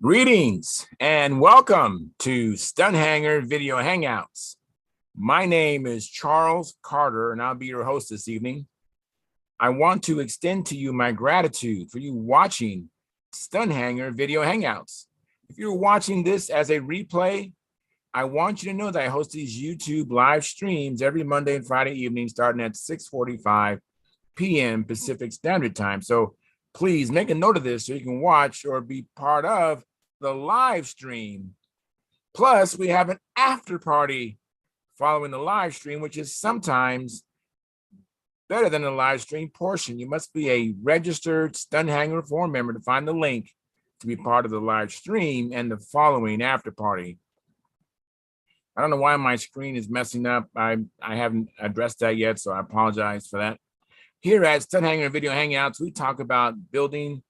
Greetings and welcome to Stunthangar Video Hangouts. My name is Charles Carter and I'll be your host this evening. I want to extend to you my gratitude for you watching Stunthangar Video Hangouts. If you're watching this as a replay, I want you to know that I host these YouTube live streams every Monday and Friday evening starting at 6:45 p.m. Pacific Standard Time. So please make a note of this so you can watch or be part of the live stream. Plus, we have an after party following the live stream, which is sometimes better than the live stream portion. You must be a registered Stunthangar Forum member to find the link to be part of the live stream and the following after party. I don't know why my screen is messing up. I haven't addressed that yet, so I apologize for that. Here at Stunthangar Video Hangouts, we talk about building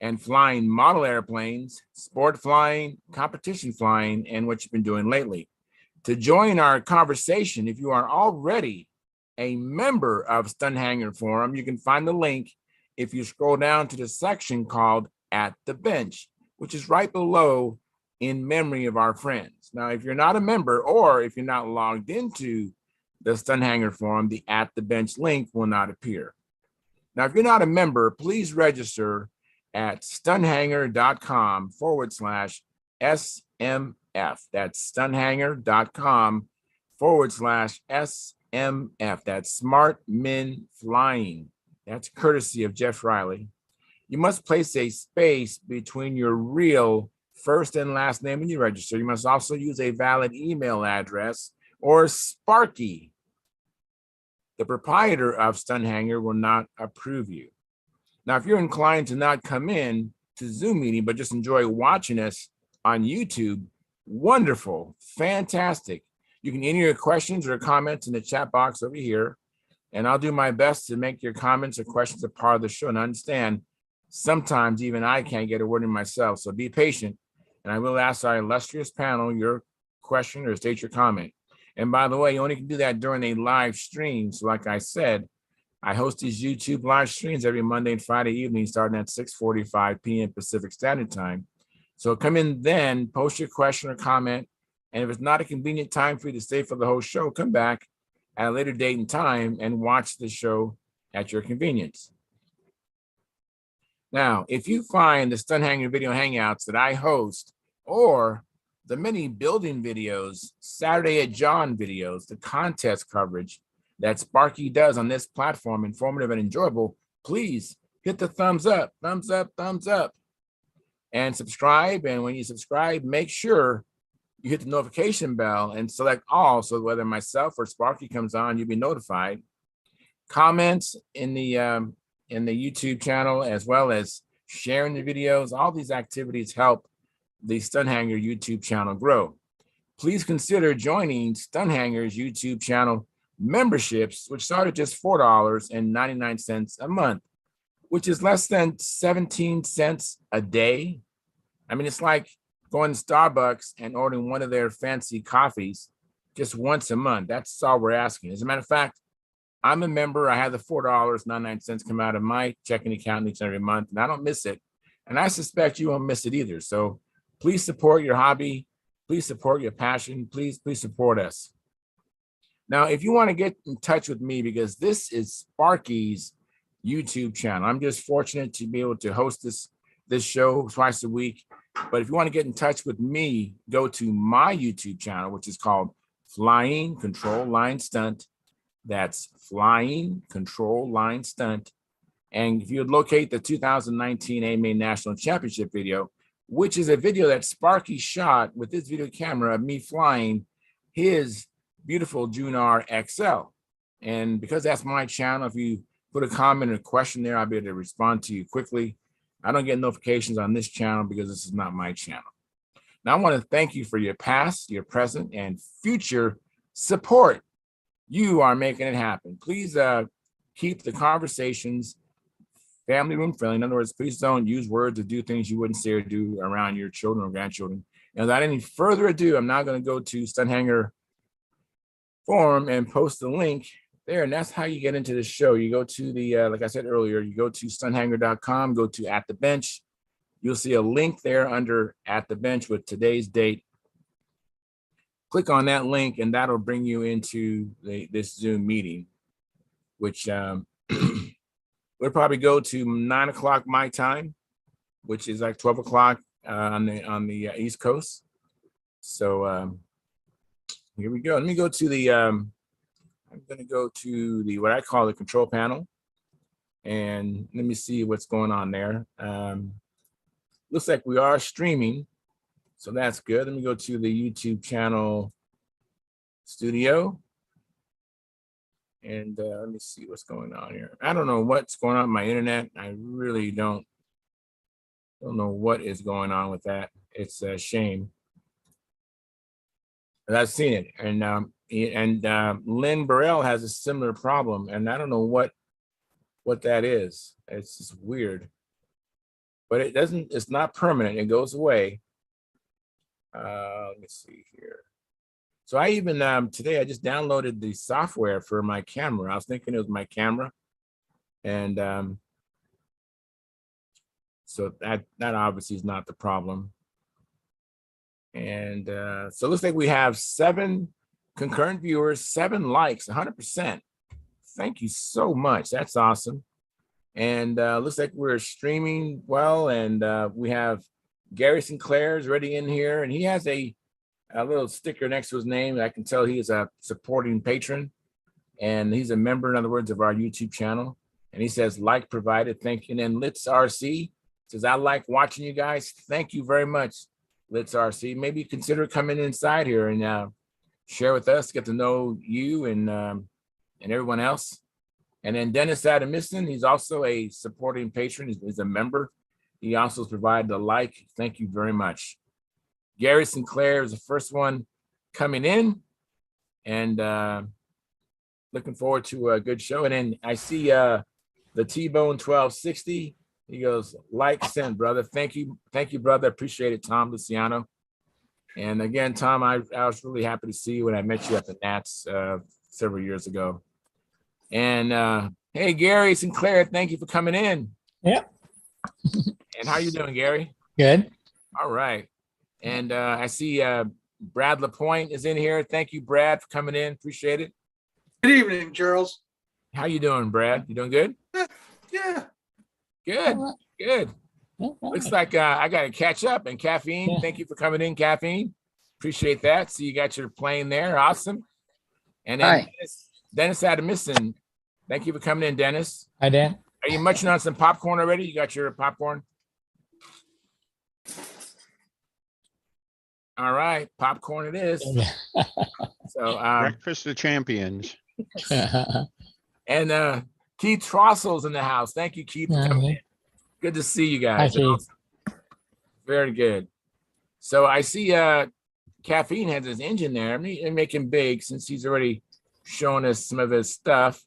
and flying model airplanes, sport flying, competition flying, and what you've been doing lately. To join our conversation, if you are already a member of Stunthangar Forum, you can find the link if you scroll down to the section called At the Bench, which is right below In Memory of Our Friends. Now, if you're not a member or if you're not logged into the Stunthangar Forum, the At the Bench link will not appear. Now, if you're not a member, please register at stunthangar.com/SMF. That's stunthangar.com/SMF. That's Smart Men Flying. That's courtesy of Jeff Riley. You must place a space between your real first and last name when you register. You must also use a valid email address or Sparky. The proprietor of Stunthangar will not approve you. Now, if you're inclined to not come in to Zoom meeting, but just enjoy watching us on YouTube, wonderful, fantastic. You can enter your questions or comments in the chat box over here, and I'll do my best to make your comments or questions a part of the show. And understand, sometimes even I can't get a word in myself, so be patient, and I will ask our illustrious panel your question or state your comment. And by the way, you only can do that during a live stream. So like I said, I host these YouTube live streams every Monday and Friday evening, starting at 6:45 p.m. Pacific Standard Time. So come in then, post your question or comment. And if it's not a convenient time for you to stay for the whole show, come back at a later date and time and watch the show at your convenience. Now, if you find the Stunthangar Video Hangouts that I host or the many building videos, Saturday at John videos, the contest coverage that Sparky does on this platform, informative and enjoyable, please hit the thumbs up, and subscribe. And when you subscribe, make sure you hit the notification bell and select all, so whether myself or Sparky comes on, you'll be notified. Comments in the YouTube channel, as well as sharing the videos. All these activities help the Stunthangar YouTube channel grow. Please consider joining Stunthangar's YouTube channel memberships, which start at just $4.99 a month, which is less than 17 cents a day. I mean, it's like going to Starbucks and ordering one of their fancy coffees just once a month. That's all we're asking. As a matter of fact, I'm a member. I have the $4.99 come out of my checking account each and every month, and I don't miss it. And I suspect you won't miss it either. So please support your hobby. Please support your passion. Please support us. Now, if you want to get in touch with me, because this is Sparky's YouTube channel, I'm just fortunate to be able to host this show twice a week. But if you want to get in touch with me, go to my YouTube channel, which is called Flying Control Line Stunt. That's Flying Control Line Stunt. And if you would locate the 2019 AMA National Championship video, which is a video that Sparky shot with his video camera of me flying his beautiful Junar XL. And because that's my channel, if you put a comment or a question there, I'll be able to respond to you quickly. I don't get notifications on this channel because this is not my channel. Now, I want to thank you for your past, your present, and future support. You are making it happen. Please keep the conversations family room friendly. In other words, please don't use words or do things you wouldn't say or do around your children or grandchildren. And without any further ado, I'm now going to go to Stunthangar Forum and post the link there. And that's how you get into the show. You go to the, like I said earlier, you go to stunthangar.com, go to At the Bench. you'll see a link there under at the bench with today's date. Click on that link and that'll bring you into this Zoom meeting, which we'll probably go to 9 o'clock my time, which is like 12 o'clock on the East Coast. So here we go. Let me go to the, I'm going to go to the, what I call the control panel. And let me see what's going on there. Looks like we are streaming. So that's good. Let me go to the YouTube channel studio. And let me see what's going on here. I don't know what's going on with my internet. I really don't know what is going on with that. It's a shame. But I've seen it. And Lynn Burrell has a similar problem. And I don't know what that is. It's just weird. But it's not permanent. It goes away. Let me see here. So I even today I just downloaded the software for my camera. I was thinking it was my camera, and so that obviously is not the problem. And so it looks like we have 7 concurrent viewers, 7 likes, 100%. Thank you so much. That's awesome. And looks like we're streaming well, and we have Gary Sinclair is already in here, and he has a little sticker next to his name. I can tell he is a supporting patron, and he's a member, in other words, of our YouTube channel. And he says, like provided, thank you. And then Litz RC says, I like watching you guys. Thank you very much, Litz RC. Maybe consider coming inside here and share with us, get to know you and everyone else. And then Dennis Adamison, he's also a supporting patron. He's a member. He also has provided a like. Thank you very much. Gary Sinclair is the first one coming in, and looking forward to a good show. And then I see the T-Bone 1260. He goes, like sent, brother. Thank you, brother. Appreciate it, Tom Luciano. And again, Tom, I was really happy to see you when I met you at the Nats several years ago. And hey, Gary Sinclair, thank you for coming in. Yeah. And how you doing, Gary? Good. All right. And I see Brad LaPointe is in here. Thank you, Brad, for coming in. Appreciate it. Good evening, Charles. How you doing, Brad? You doing good? Yeah. Good. Good. Looks like I got to catch up. And Caffeine, Yeah. Thank you for coming in, Caffeine. Appreciate that. So you got your plane there. Awesome. And then Hi. Dennis Adamison. Thank you for coming in, Dennis. Hi, Dan. Are you munching on some popcorn already? You got your popcorn? All right, popcorn it is. So Breakfast of Champions. and Keith Trossel's in the house. Thank you, Keith, for coming in. Good to see you guys. Hi, Keith. Very good. So I see Caffeine has his engine there. I'm make him big since he's already shown us some of his stuff.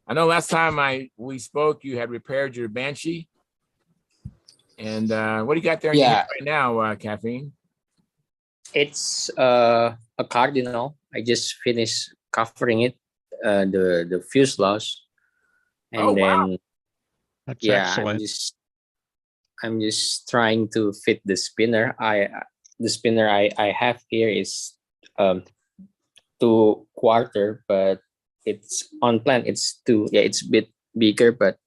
I know last time we spoke, you had repaired your Banshee. And what do you got there in your hand right now, Caffeine? It's a Cardinal. I just finished covering it, the fuselage, and then That's excellent. I'm just trying to fit the spinner. The spinner I have here is 2/4, but it's on plan. It's 2. Yeah, it's a bit bigger, but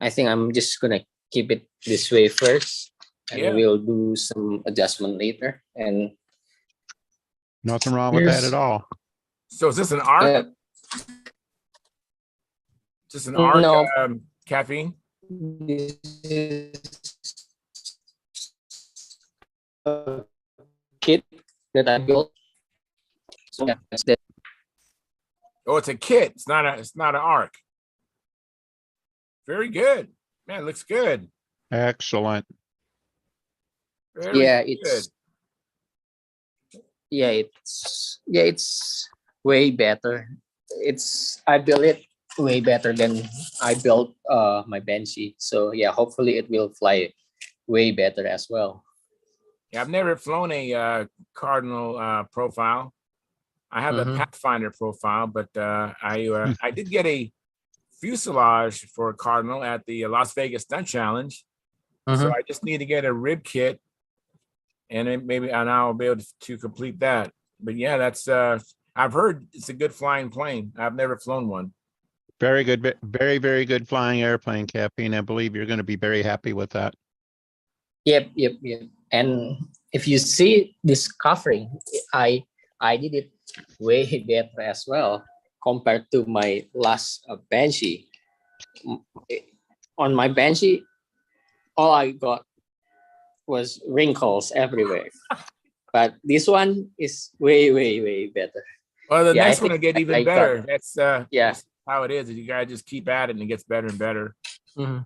I think I'm just gonna keep it this way first. And we'll do some adjustment later. And Nothing wrong with that at all. So is this an arc? Just an arc, no. Caffeine? This is a kit that I built. So yeah, that's that. Oh, it's a kit. It's not an arc. Very good. Man, it looks good. Excellent. Very good. It's way better. I built it way better than I built my Banshee. So yeah, hopefully it will fly way better as well. Yeah, I've never flown a Cardinal profile. I have a Pathfinder profile, but I did get a fuselage for a Cardinal at the Las Vegas Stunt Challenge. So Mhm. I just need to get a rib kit, and then maybe and I'll be able to complete that. But yeah, that's I've heard it's a good flying plane. I've never flown one. Very good, very, very good flying airplane, Cappy, and I believe you're going to be very happy with that. Yep, yep, yep. And if you see this covering, I did it way better as well compared to my last Banshee. On my Banshee, all I got was wrinkles everywhere. But this one is way, way, way better. Well, the Yeah, I next one think will get even I got- better. That's Yeah. that's how it is. You gotta just keep at it, and it gets better and better. Mhm.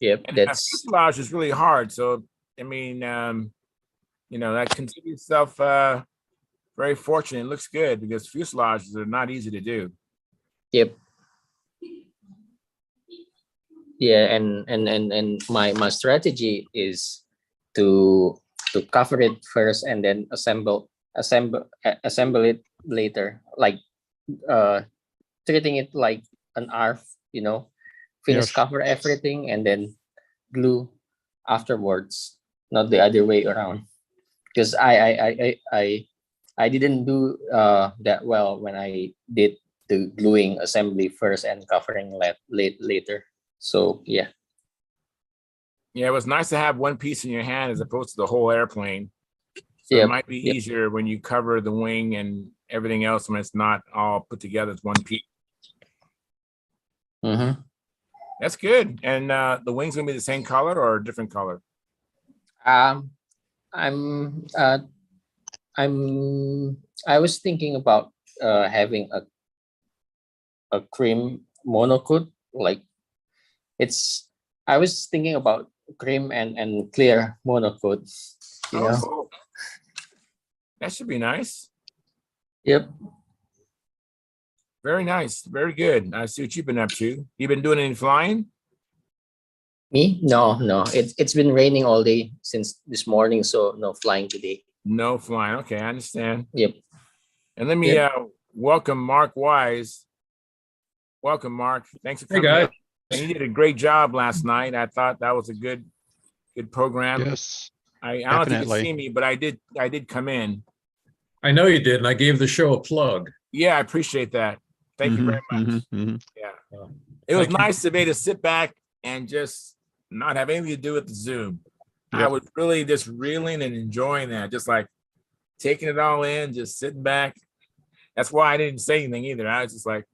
Yep, And that's fuselage is really hard. So I mean, that consider yourself very fortunate. It looks good because fuselages are not easy to do. yep. Yeah, and my strategy is to cover it first and then assemble it later, like treating it like an ARF, finish Yes. cover everything and then glue afterwards, not the other way around. Because I didn't do that well when I did the gluing assembly first and covering later. So yeah. Yeah, it was nice to have one piece in your hand as opposed to the whole airplane. So it Yep, might be yep. easier when you cover the wing and everything else when it's not all put together as one piece. Mm-hmm. That's good. And the wings gonna be the same color or a different color? I'm uh I'm I was thinking about having a cream monocoat, like it's I was thinking about cream and clear monocoat, you know. Oh, that should be nice. Yep. Very nice. Very good. I see what you've been up to. You been doing any flying? Me? No. It's been raining all day since this morning, so no flying today. No flying. Okay, I understand. Yep. And let me Yep. welcome Mark Wise. Welcome, Mark. Thanks for Hey, coming. guys. And you did a great job last night. I thought that was a good program. Yes, I don't know if you could definitely. see me, but I did come in. I know you did, and I gave the show a plug. Yeah, I appreciate that. Thank you very much. Yeah. It was Thank you. nice to be able to sit back and just not have anything to do with the Zoom. I Yep. was really just reeling and enjoying that, just like taking it all in, just sitting back. That's why I didn't say anything either. I was just like,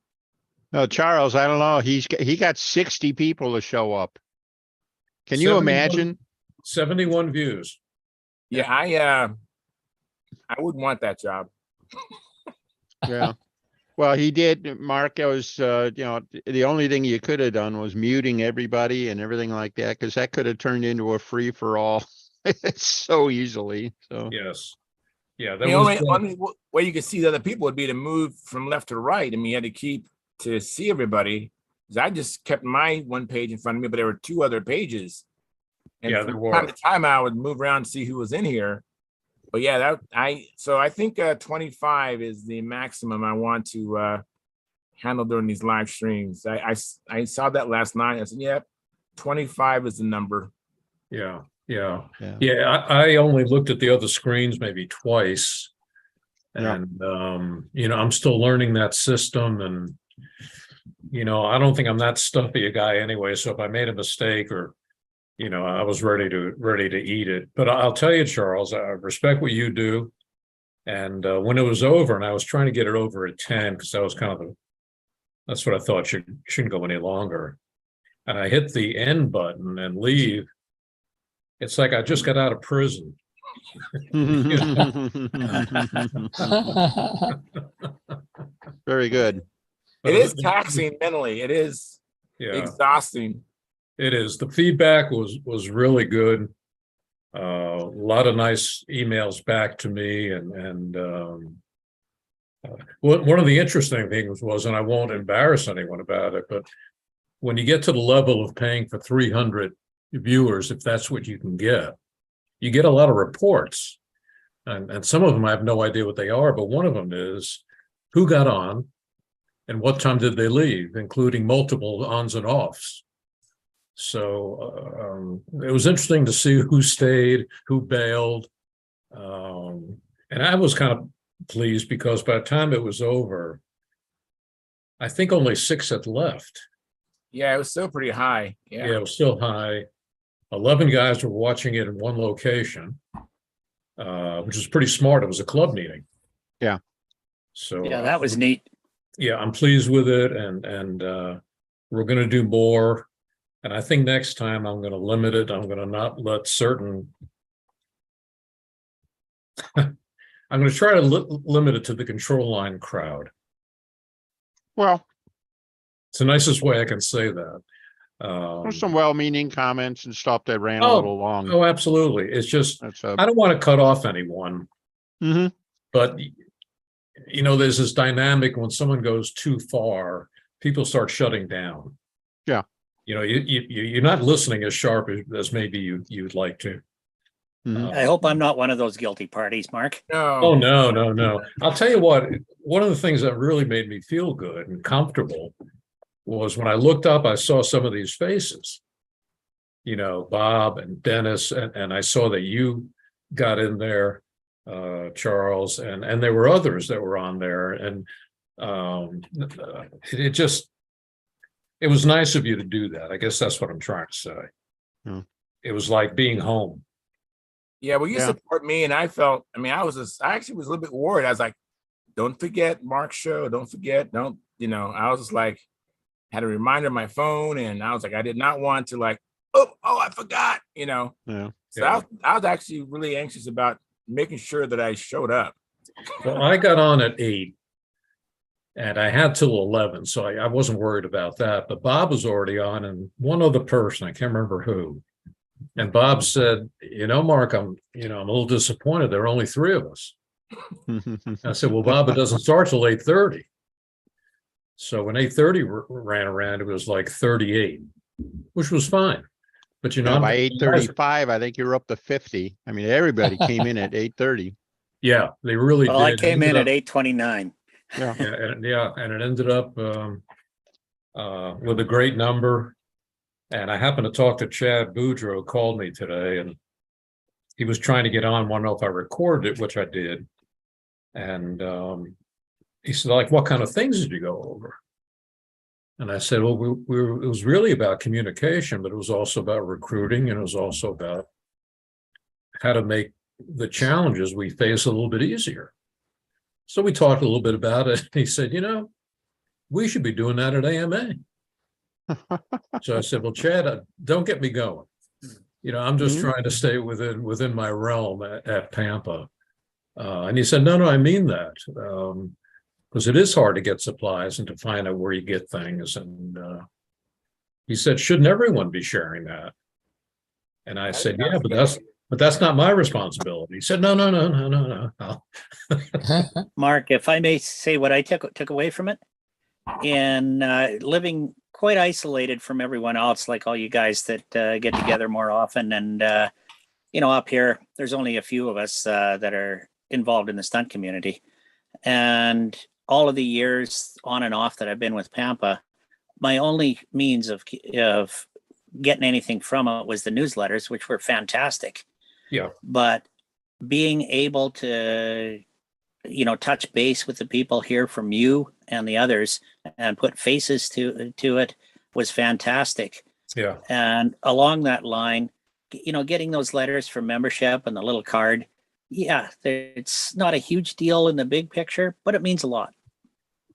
No, Charles, I don't know. He got 60 people to show up. Can you 71 imagine? 71 views. yeah, I wouldn't want that job. Yeah. Well, he did. Mark, it was, the only thing you could have done was muting everybody and everything like that, because that could have turned into a free for all so easily. So, Yes. Yeah, that The was only way you could see the other people would be to move from left to right. I mean, you had to keep to see everybody. 'Cause I just kept my one page in front of me, but there were two other pages. And Yeah, from there time were. to time, I would move around and see who was in here. But yeah, I think 25 is the maximum I want to handle during these live streams. I saw that last night. I said, yep, 25 is the number. Yeah. yeah. I only looked at the other screens maybe twice. Yeah. And I'm still learning that system, and I don't think I'm that stuffy a guy anyway. So if I made a mistake or I was ready to eat it. But I'll tell you, Charles, I respect what you do. And when it was over, and I was trying to get it over at 10, because that was kind of that's what I thought shouldn't go any longer. And I hit the end button and leave. It's like I just got out of prison. Very good. It is taxing mentally. It is exhausting. It is. The feedback was really good. A lot of nice emails back to me, and one of the interesting things was, and I won't embarrass anyone about it, but when you get to the level of paying for 300 viewers, if that's what you can get, you get a lot of reports, and some of them I have no idea what they are, but one of them is who got on and what time did they leave, including multiple ons and offs. So it was interesting to see who stayed, who bailed. And I was kind of pleased because by the time it was over, I think only 6 had left. Yeah, it was still pretty high. Yeah, Yeah. it was still high. 11 guys were watching it in one location, which was pretty smart. It was a club meeting. Yeah. So Yeah, that was neat. yeah, I'm pleased with it, and we're going to do more. And I think next time I'm going to limit it. I'm going to not let certain. I'm going to try to limit it to the control line crowd. Well, It's the nicest way I can say that. there's some well-meaning comments and stuff that ran a Oh, little long. Oh, absolutely. It's just That's I don't want to cut off anyone, Mhm. but there's this dynamic when someone goes too far, people start shutting down. Yeah. You're not listening as sharp as maybe you'd like to. Mhm. I hope I'm not one of those guilty parties, Mark. Oh, No. no. I'll tell you what, one of the things that really made me feel good and comfortable was when I looked up, I saw some of these faces, Bob and Dennis, and I saw that you got in there, Charles, and there were others that were on there. And it was nice of you to do that. I guess that's what I'm trying to say. Hmm. It was like being home. Yeah, well, you Yeah. support me, and I actually was a little bit worried. I was like, don't forget Mark's show. Don't forget. I was just like, had a reminder on my phone, and I was like, I did not want to I forgot, Yeah. So Yeah. I was actually really anxious about making sure that I showed up. Well, I got on at 8 and I had till 11, so I wasn't worried about that. But Bob was already on, and one other person, I can't remember who. And Bob said, Mark, I'm a little disappointed. There are only 3 of us. I said, well, Bob, it doesn't start till 8:30. So when 8:30 ran around, it was like 38, which was fine. But By 8:35, I think you're up to 50. I mean, everybody came in at 8:30. yeah, they really Well, did. I came in at 8:29. Yeah. And it ended up with a great number. And I happened to talk to Chad Boudreau, called me today, and he was trying to get on, want to know if I recorded it, which I did. And he said, what kind of things did you go over? And I said, well, it was really about communication, but it was also about recruiting, and it was also about how to make the challenges we face a little bit easier. So we talked a little bit about it. He said, we should be doing that at AMA. So I said, well, Chad, don't get me going. I'm just trying to stay within my realm at Pampa. And he said, no, I mean that. Because it is hard to get supplies and to find out where you get things. And he said, shouldn't everyone be sharing that? And I said, yeah, but that's not my responsibility. He said, no. Mark, if I may say what I took away from it, in living quite isolated from everyone else, like all you guys that get together more often. And, up here, there's only a few of us that are involved in the stunt community. And all of the years on and off that I've been with Pampa, my only means of getting anything from it was the newsletters, which were fantastic. Yeah. But being able to, touch base with the people, hear from you and the others, and put faces to it was fantastic. Yeah. And along that line, getting those letters for membership and the little card, yeah, it's not a huge deal in the big picture, but it means a lot.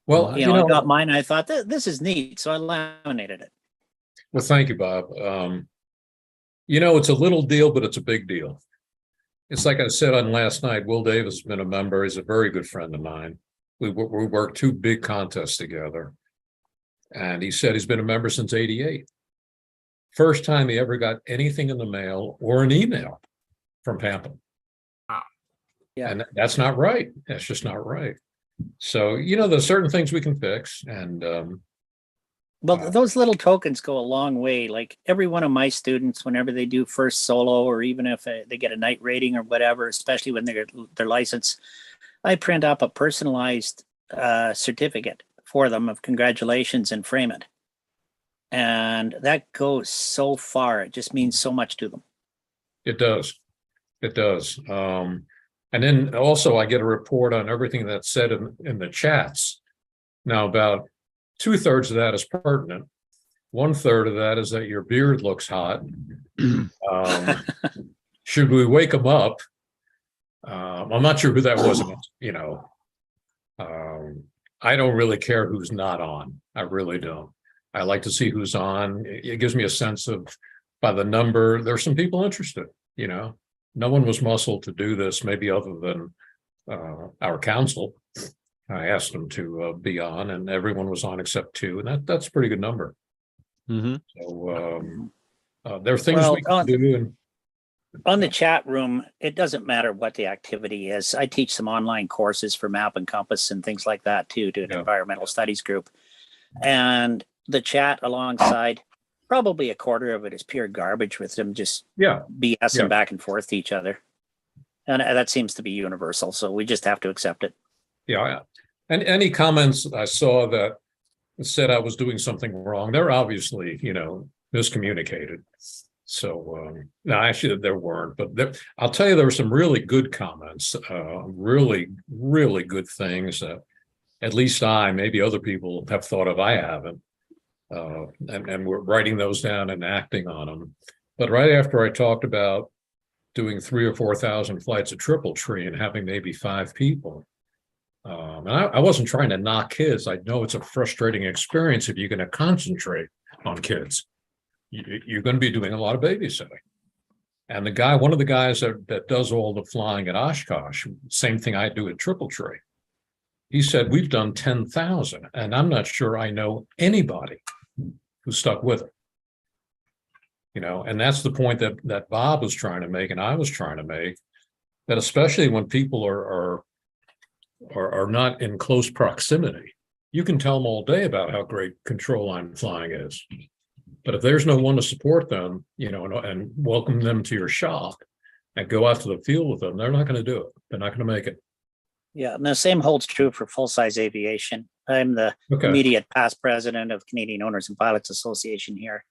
Well, I got mine. I thought this is neat, so I laminated it. Well, thank you, Bob. It's a little deal, but it's a big deal. It's like I said on last night, Will Davis has been a member. He's a very good friend of mine. We worked 2 big contests together. And he said he's been a member since '88. First time he ever got anything in the mail or an email from Pampa. Yeah. And that's not right. That's just not right. So, there's certain things we can fix. And well, those little tokens go a long way. Like every one of my students, whenever they do first solo, or even if they get a night rating or whatever, especially when they get their license, I print up a personalized certificate for them of congratulations and frame it. And that goes so far. It just means so much to them. It does. It does. And then also I get a report on everything that's said in the chats. Now, about 2/3 of that is pertinent. 1/3 of that is that your beard looks hot. Should we wake them up? I'm not sure who that was. You know, I don't really care who's not on. I really don't. I like to see who's on. It gives me a sense of, by the number, there's some people interested, you know. No one was muscled to do this, maybe other than our council. I asked them to be on, and everyone was on except 2, and that's a pretty good number. Mhm. So there are things Well, we can do. And on the chat room, it doesn't matter what the activity is. I teach some online courses for Map and Compass and things like that too, to an environmental studies group. And the chat alongside, probably a quarter of it is pure garbage with them just BSing back and forth to each other. And that seems to be universal. So we just have to accept it. Yeah. And any comments I saw that said I was doing something wrong, they're obviously, you know, miscommunicated. So no, actually there weren't, but I'll tell you, there were some really good comments, really, really good things that at least maybe other people have thought of, I haven't. And we're writing those down and acting on them. But right after I talked about doing 3,000 or 4,000 flights of triple tree and having maybe 5 people, and I wasn't trying to knock kids. I know it's a frustrating experience if you're going to concentrate on kids. You're going to be doing a lot of babysitting. And one of the guys that does all the flying at Oshkosh, same thing I do at Triple Tree, he said, we've done 10,000, and I'm not sure I know anybody who stuck with it. You know, and that's the point that Bob was trying to make, and I was trying to make, that especially when people are not in close proximity, you can tell them all day about how great control line flying is. But if there's no one to support them, you know, and welcome them to your shop and go out to the field with them, they're not going to do it. They're not going to make it. Yeah, and the same holds true for full-size aviation. I'm the immediate past president of Canadian Owners and Pilots Association here.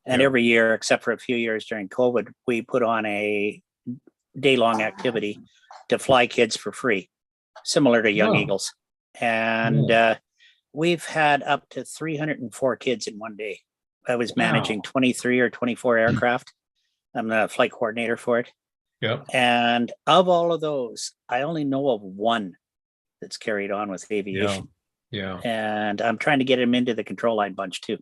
And every year, except for a few years during COVID, we put on a day-long activity to fly kids for free, similar to Young Eagles. And we've had up to 304 kids in one day. I was managing 23 or 24 aircraft. I'm the flight coordinator for it. Yeah. And of all of those, I only know of one that's carried on with aviation. Yeah. And I'm trying to get him into the control line bunch too.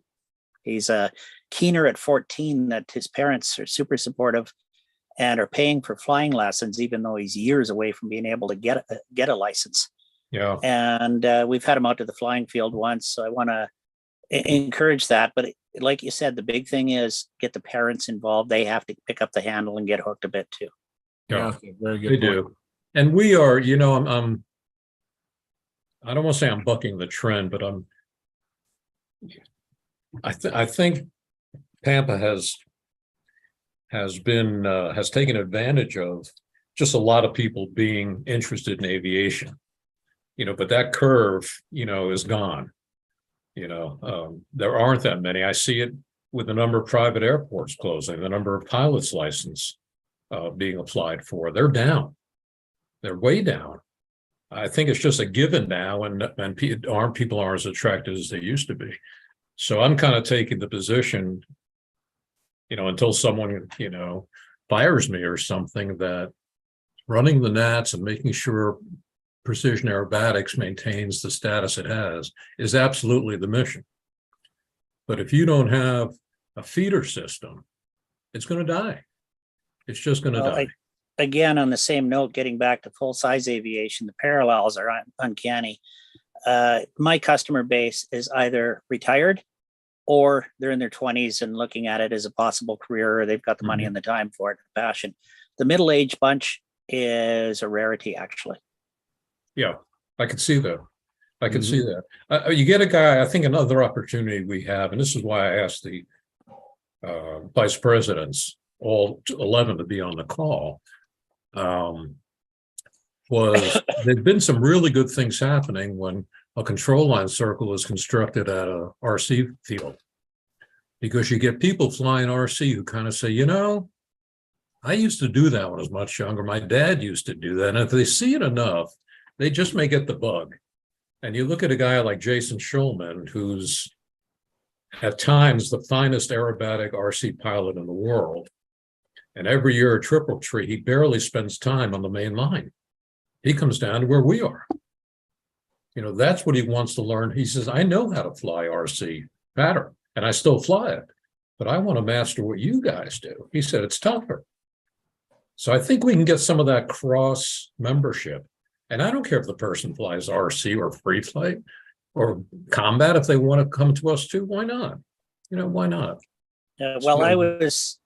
He's a keener at 14 that his parents are super supportive and are paying for flying lessons, even though he's years away from being able to get a license. Yeah. And we've had him out to the flying field once. So I want to encourage that. But like you said, the big thing is get the parents involved. They have to pick up the handle and get hooked a bit too. Yeah, very good. They do. And we are, you know, I don't want to say I'm bucking the trend, but I think Pampa has taken advantage of just a lot of people being interested in aviation, you know, but that curve, you know, is gone. You know, there aren't that many. I see it with the number of private airports closing, the number of pilots license being applied for. They're down. They're way down. I think it's just a given now, and people aren't as attractive as they used to be. So I'm kind of taking the position, you know, until someone, you know, fires me or something, that running the NATs and making sure precision aerobatics maintains the status it has is absolutely the mission. But if you don't have a feeder system, it's going to die. It's just going to die. Again, on the same note, getting back to full-size aviation, the parallels are uncanny. My customer base is either retired or they're in their 20s and looking at it as a possible career, or they've got the money and the time for it, the passion. The middle-aged bunch is a rarity, actually. Yeah, I could see that. I could see that. You get a guy, I think another opportunity we have, and this is why I asked the vice presidents, all 11, to be on the call, was there've been some really good things happening when a control line circle is constructed at a RC field. Because you get people flying RC who kind of say, you know, I used to do that when I was much younger. My dad used to do that. And if they see it enough, they just may get the bug. And you look at a guy like Jason Schulman, who's at times the finest aerobatic RC pilot in the world. And every year at Triple Tree, he barely spends time on the main line. He comes down to where we are. You know, that's what he wants to learn. He says, I know how to fly RC pattern, and I still fly it, but I want to master what you guys do. He said, it's tougher. So I think we can get some of that cross membership. And I don't care if the person flies RC or free flight or combat. If they want to come to us too, why not? You know, why not? Well,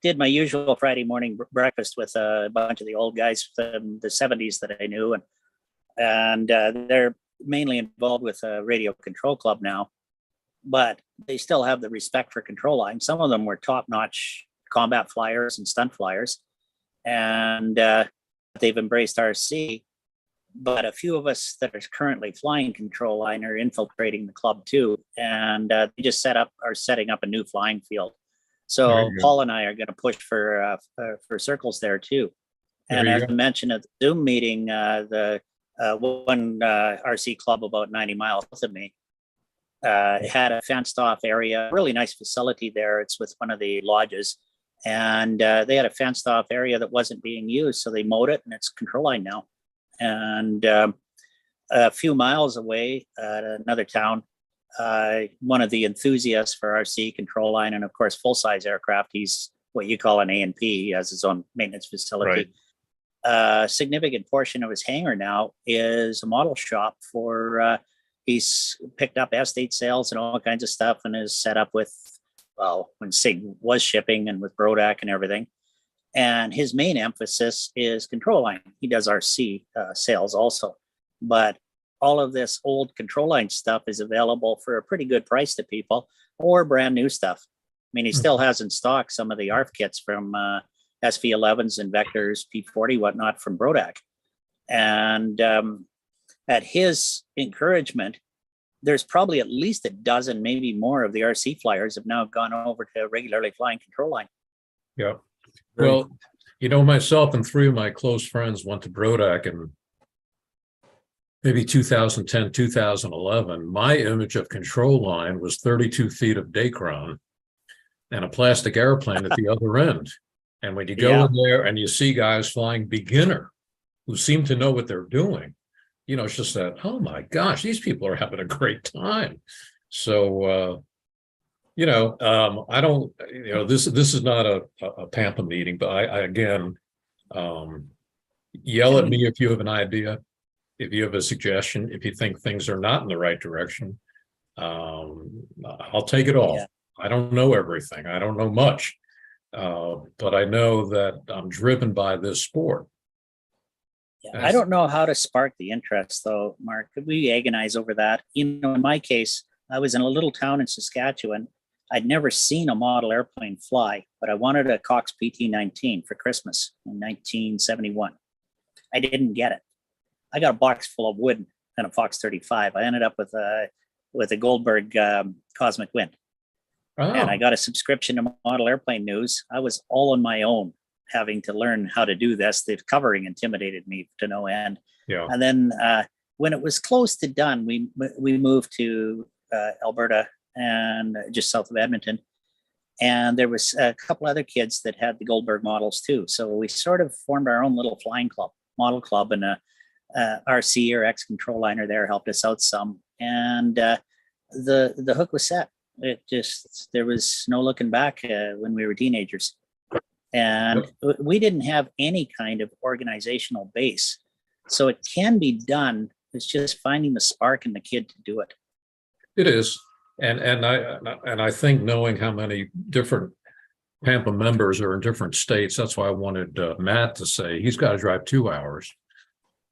did my usual Friday morning breakfast with a bunch of the old guys from the 70s that I knew, and they're mainly involved with a radio control club now, but they still have the respect for control line. Some of them were top-notch combat flyers and stunt flyers, and they've embraced RC. But a few of us that are currently flying control line are infiltrating the club too, and they just are setting up a new flying field. So Paul and I are going to push for circles there too. And as I mentioned at the Zoom meeting, the one RC club about 90 miles south of me had a fenced off area, really nice facility there. It's with one of the lodges, and they had a fenced off area that wasn't being used. So they mowed it and it's control line now. And a few miles away at another town, one of the enthusiasts for RC control line and of course full-size aircraft, he's what you call an A&P, he has his own maintenance facility. A significant portion of his hangar now is a model shop for he's picked up estate sales and all kinds of stuff and is set up with, well, when SIG was shipping and with Brodak and everything. And his main emphasis is control line. He does RC sales also, but all of this old control line stuff is available for a pretty good price to people, or brand new stuff. I mean, he still has in stock some of the ARF kits from SV11s and Vectors, P40, whatnot from Brodak. And at his encouragement, there's probably at least a dozen, maybe more of the RC flyers have now gone over to regularly flying control line. Yeah. Well, you know, myself and three of my close friends went to Brodak in maybe 2010, 2011. My image of control line was 32 feet of Dacron and a plastic airplane at the other end. And when you go in there and you see guys flying beginner who seem to know what they're doing, you know, it's just that, oh my gosh, these people are having a great time. So, you know, I don't, you know, this is not a Pampa meeting, but I again, yell at me if you have an idea, if you have a suggestion, if you think things are not in the right direction. I'll take it all. Yeah. I don't know everything. I don't know much, but I know that I'm driven by this sport. Yeah, I don't know how to spark the interest, though, Mark. Could we agonize over that? You know, in my case, I was in a little town in Saskatchewan. I'd never seen a model airplane fly, but I wanted a Cox PT-19 for Christmas in 1971. I didn't get it. I got a box full of wood and a Fox 35. I ended up with a Goldberg Cosmic Wind. Oh. And I got a subscription to Model Airplane News. I was all on my own, having to learn how to do this. The covering intimidated me to no end. Yeah. And then when it was close to done, we moved to Alberta and just south of Edmonton. And there was a couple other kids that had the Goldberg models too. So we sort of formed our own little flying club, model club, and RC or X control liner there helped us out some. And the hook was set. There was no looking back when we were teenagers. And we didn't have any kind of organizational base. So it can be done. It's just finding the spark in the kid to do it. It is. And I think knowing how many different Pampa members are in different states, that's why I wanted Matt to say he's got to drive 2 hours,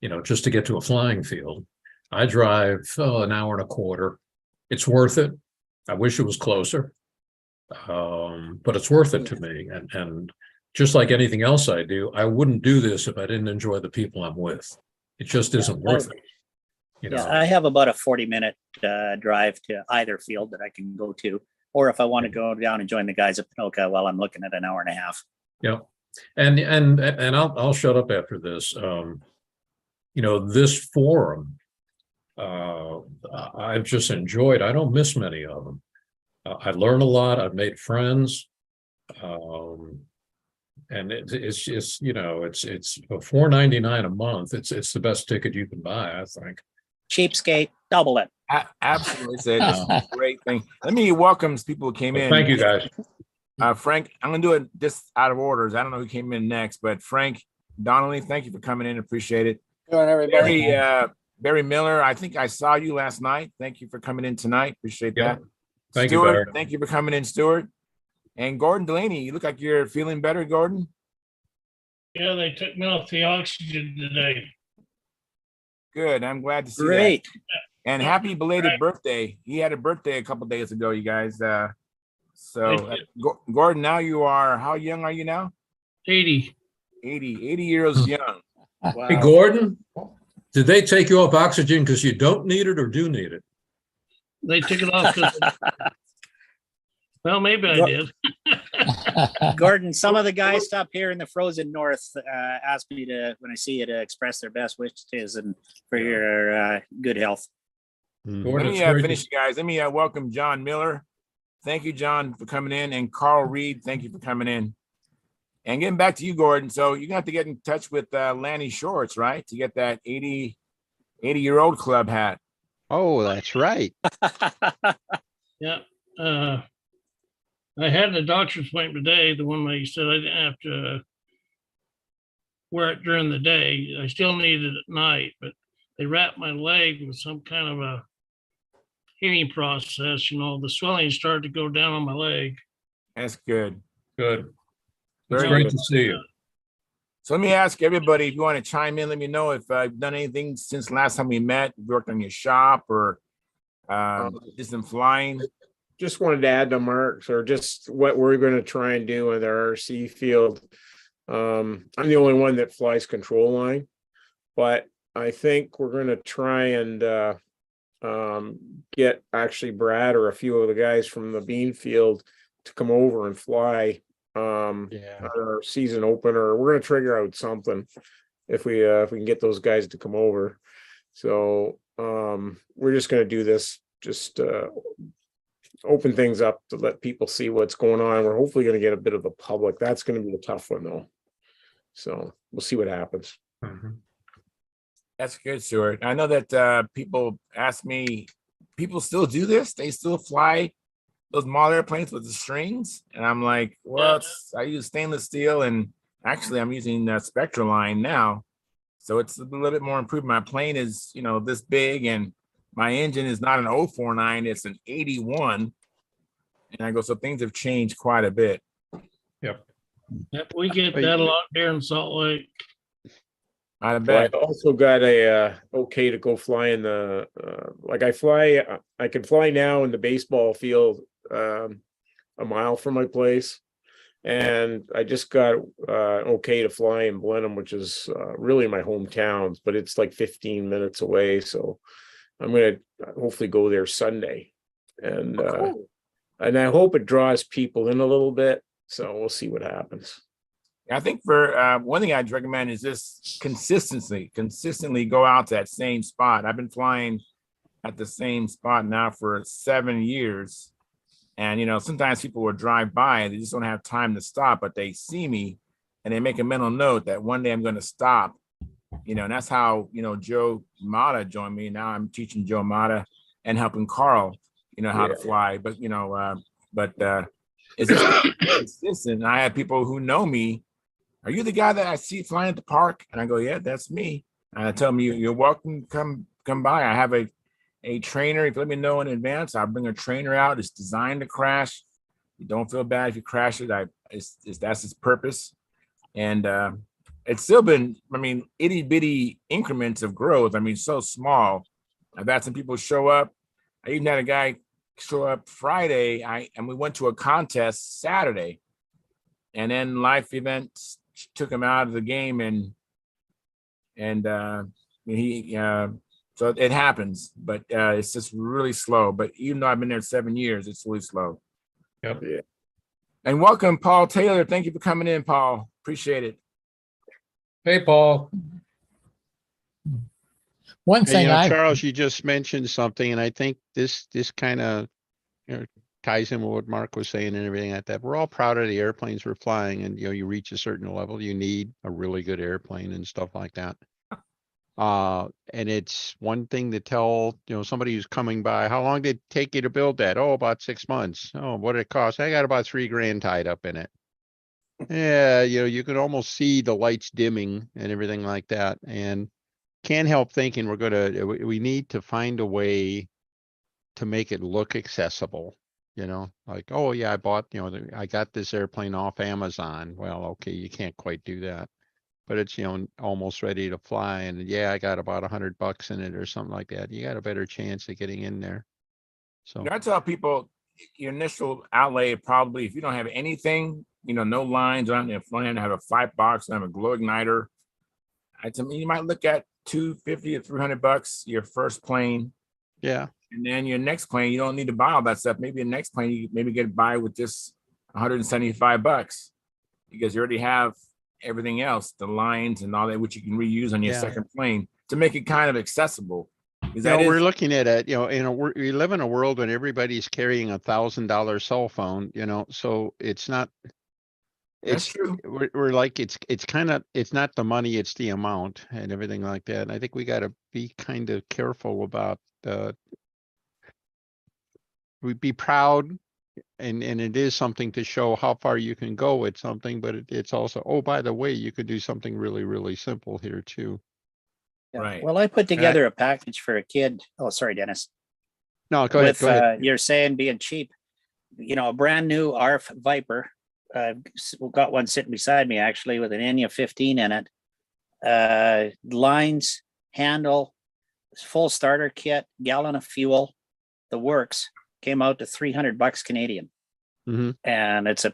you know, just to get to a flying field. I drive an hour and a quarter. It's worth it. I wish it was closer, but it's worth it to me. And just like anything else I do, I wouldn't do this if I didn't enjoy the people I'm with. It just isn't worth it. You know? I have about a 40-minute drive to either field that I can go to, or if I want to go down and join the guys at Pinoca, well, I'm looking at an hour and a half. Yeah. And I'll shut up after this. This forum, I've just enjoyed. I don't miss many of them. I learn a lot. I've made friends. And it's just, it's $4.99 a month. It's the best ticket you can buy, I think. Cheapskate, double it. Absolutely. It's a great thing. Let me welcome people who came in. Thank you, guys. Frank, I'm going to do it just out of orders. I don't know who came in next, but Frank Donnelly, thank you for coming in. Appreciate it. Doing everybody. Barry Miller, I think I saw you last night. Thank you for coming in tonight. Appreciate Yeah. that. Thank you, Stuart, Barry. thank you for coming in, Stuart. And Gordon Delaney, you look like you're feeling better, Gordon. Yeah, they took me off the oxygen today. Good. I'm glad to see Great. that. And happy belated birthday. He had a birthday a couple days ago, you guys. Gordon, now you are, how young are you now? 80. 80 years young. Wow. Hey, Gordon, did they take you off oxygen because you don't need it or do need it? They took it off. Well, maybe I did. Gordon, some of the guys up here in the frozen north asked me to, when I see you, to express their best wishes and for your good health. Gordon, Let me it's great finish, guys. Let me welcome John Miller. Thank you, John, for coming in. And Carl Reed, thank you for coming in. And getting back to you, Gordon. So you're going to have to get in touch with Lanny Shorts, right? To get that 80-year-old club hat. Oh, that's right. Yeah. I had a doctor's appointment today, the one where you said I didn't have to wear it during the day. I still need it at night, but they wrapped my leg with some kind of a healing process. The swelling started to go down on my leg. That's good. Good. It's Very great good. to see you. So let me ask everybody, if you want to chime in, let me know if I've done anything since last time we met, worked on your shop or just in flying. Just wanted to add to Mark's, or just what we're going to try and do with our RC field. I'm the only one that flies control line, but I think we're going to try and get actually Brad or a few of the guys from the bean field to come over and fly our season opener. We're going to trigger out something if we can get those guys to come over. So we're just going to do this, just open things up to let people see what's going on. We're hopefully going to get a bit of the public. That's going to be a tough one though. So we'll see what happens. That's good, Stuart. I know that people ask me, people still do this? They still fly those model airplanes with the strings? And I'm like, well, I use stainless steel, and actually I'm using Spectraline now. So it's a little bit more improved. My plane is, this big, and my engine is not an 049, it's an 81. And I go, so things have changed quite a bit. Yep. Yep, we get that a lot here in Salt Lake. I I bet. also got a okay to go fly in the I can fly now in the baseball field a mile from my place, and I just got okay to fly in Blenheim, which is really my hometown, but it's like 15 minutes away. So I'm gonna hopefully go there Sunday, and and I hope it draws people in a little bit. So we'll see what happens. I think for one thing I'd recommend is just consistently go out to that same spot. I've been flying at the same spot now for 7 years. And, sometimes people will drive by and they just don't have time to stop, but they see me and they make a mental note that one day I'm going to stop, and that's how, Joe Mata joined me. Now I'm teaching Joe Mata and helping Carl, how to fly, but, it's just consistent. I have people who know me. Are you the guy that I see flying at the park? And I go, yeah, that's me. And I tell them, you're welcome. Come by. I have a trainer. If you let me know in advance, I'll bring a trainer out. It's designed to crash. You don't feel bad if you crash it. That's its purpose. And it's still been, itty bitty increments of growth. So small. I've had some people show up. I even had a guy show up Friday. And we went to a contest Saturday. And then life events took him out of the game, and he so it happens, but it's just really slow. But even though I've been there 7 years, it's really slow. Yep. Yeah. And welcome, Paul Taylor. Thank you for coming in, Paul. Appreciate it. Hey, Paul. One And, thing I Charles, you just mentioned something, and I think this kind of ties in with what Mark was saying and everything like that. We're all proud of the airplanes we're flying, and you reach a certain level, you need a really good airplane and stuff like that. And it's one thing to tell somebody who's coming by, how long did it take you to build that? Oh, about 6 months. Oh, what did it cost? I got about $3,000 tied up in it. Yeah, you can almost see the lights dimming and everything like that, and can't help thinking we need to find a way to make it look accessible. Like, oh yeah, I bought, I got this airplane off Amazon. Well, okay, you can't quite do that, but it's, almost ready to fly. And yeah, I got about $100 in it or something like that. You got a better chance of getting in there. So I tell people your initial outlay, probably, if you don't have anything, no lines on your flying, have a flight box, and have a glow igniter, to me, you might look at $250 to $300 your first plane. yeah. And then your next plane, you don't need to buy all that stuff. Maybe your next plane, you maybe get by with just $175 because you already have everything else, the lines and all that, which you can reuse on your second plane to make it kind of accessible. We're looking at it, we live in a world when everybody's carrying $1,000 cell phone, so it's not. That's true. We're like, it's not the money, it's the amount and everything like that. And I think we got to be kind of careful about, we'd be proud, and it is something to show how far you can go with something, but it's also, oh, by the way, you could do something really, really simple here too. Yeah. Right. Well, I put together a package for a kid. Oh, sorry, Dennis. No, go ahead. You're saying being cheap, a brand new ARF Viper. I've got one sitting beside me actually with an Enya 15 in it. Lines, handle, full starter kit, gallon of fuel, the works. Came out to $300 Canadian. Mm-hmm. And it's a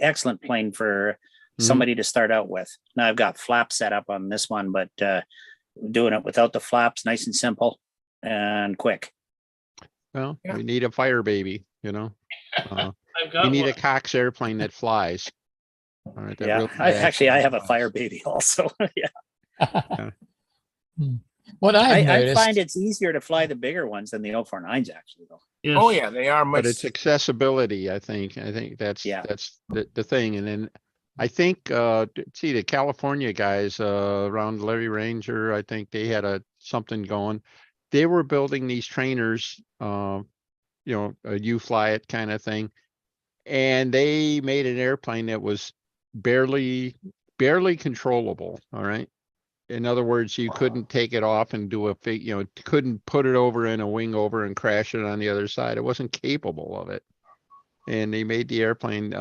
excellent plane for somebody to start out with. Now I've got flaps set up on this one, but doing it without the flaps, nice and simple and quick. Well, we need a fire baby, I've we got need one. a Cox airplane that flies. All right. That Yeah, really I have a fire baby also. Yeah. what I've I noticed, find it's easier to fly the bigger ones than the 049s actually though. Yes. Oh yeah, they are much. But it's accessibility, I think. That's the thing. And then I think the California guys around Larry Ranger, I think they had something going. They were building these trainers, a you fly it kind of thing. And they made an airplane that was barely controllable. All right. In other words, you couldn't take it off and do couldn't put it over in a wing over and crash it on the other side. It wasn't capable of it. And they made the airplane,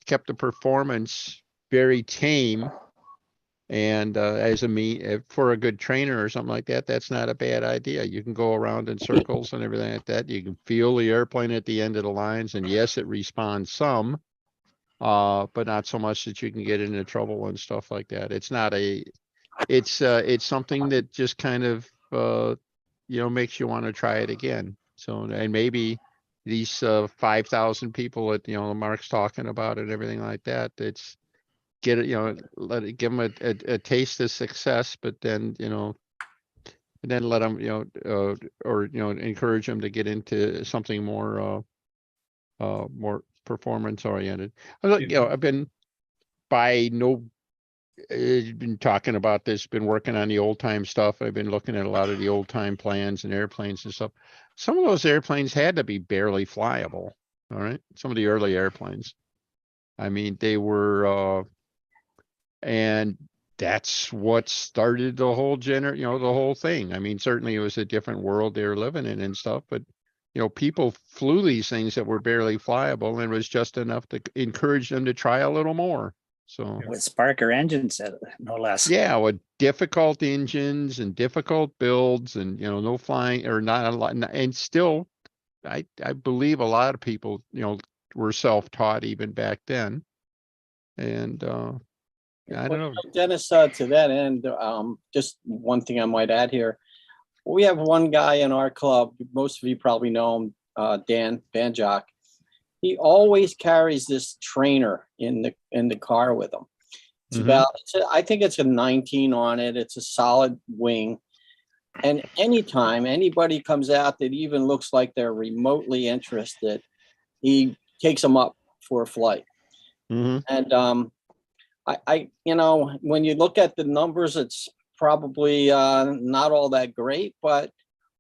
kept the performance very tame. And for a good trainer or something like that, that's not a bad idea. You can go around in circles and everything like that. You can feel the airplane at the end of the lines. And yes, it responds some, but not so much that you can get into trouble and stuff like that. It's something that just kind of, makes you want to try it again. So, and maybe these 5,000 people that, Mark's talking about and everything like that, it's get it, give them a taste of success, but then, and then let them, encourage them to get into something more performance oriented. I've been been talking about this, been working on the old time stuff. I've been looking at a lot of the old time plans and airplanes and stuff. Some of those airplanes had to be barely flyable. All right. Some of the early airplanes. I mean, they were, and that's what started the whole the whole thing. I mean, certainly it was a different world they were living in and stuff, but people flew these things that were barely flyable, and it was just enough to encourage them to try a little more. So with Sparker engines, no less. Yeah, with difficult engines and difficult builds, and no flying or not a lot, and still, I believe a lot of people were self-taught even back then, and I don't know. Dennis, to that end, just one thing I might add here. We have one guy in our club, most of you probably know him, Dan Banjock. he always carries this trainer in the car with him. It's I think it's a 19 on it. It's a solid wing. And anytime anybody comes out that even looks like they're remotely interested, he takes them up for a flight. And I when you look at the numbers, it's probably not all that great, but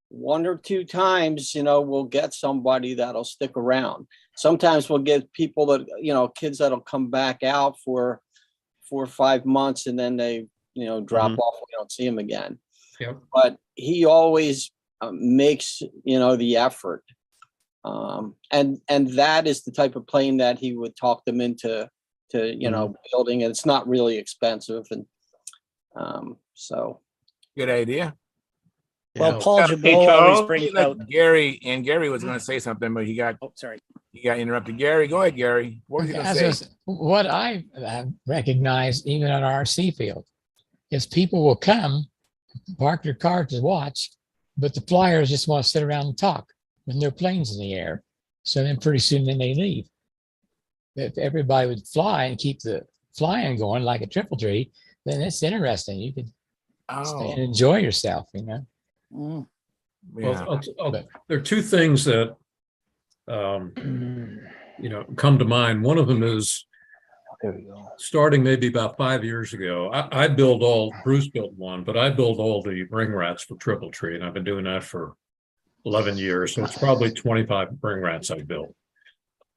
1 or 2 times, we'll get somebody that'll stick around. Sometimes we'll get people that, kids that'll come back out for 4 or 5 months and then they, drop off. We don't see them again. Yep. But he always makes, the effort. And that is the type of plane that he would talk them into, building. And it's not really expensive. And so. Good idea. Well, Yeah. Paul Hey, Jabot always Charles, brings let out. Gary was going to say something, but he got Sorry. interrupted. Gary, go ahead, Gary. What was you going to say? What I recognize even on our RC field is people will come, park their car to watch, but the flyers just want to sit around and talk when their plane's in the air. So then pretty soon then they leave. If everybody would fly and keep the flying going like a triple tree, then it's interesting. You could stay and enjoy yourself, Yeah. Well, there are 2 things that come to mind. One of them is starting maybe about 5 years ago. Bruce built one, but I built all the ring rats for Triple Tree, and I've been doing that for 11 years. So it's probably 25 ring rats I built.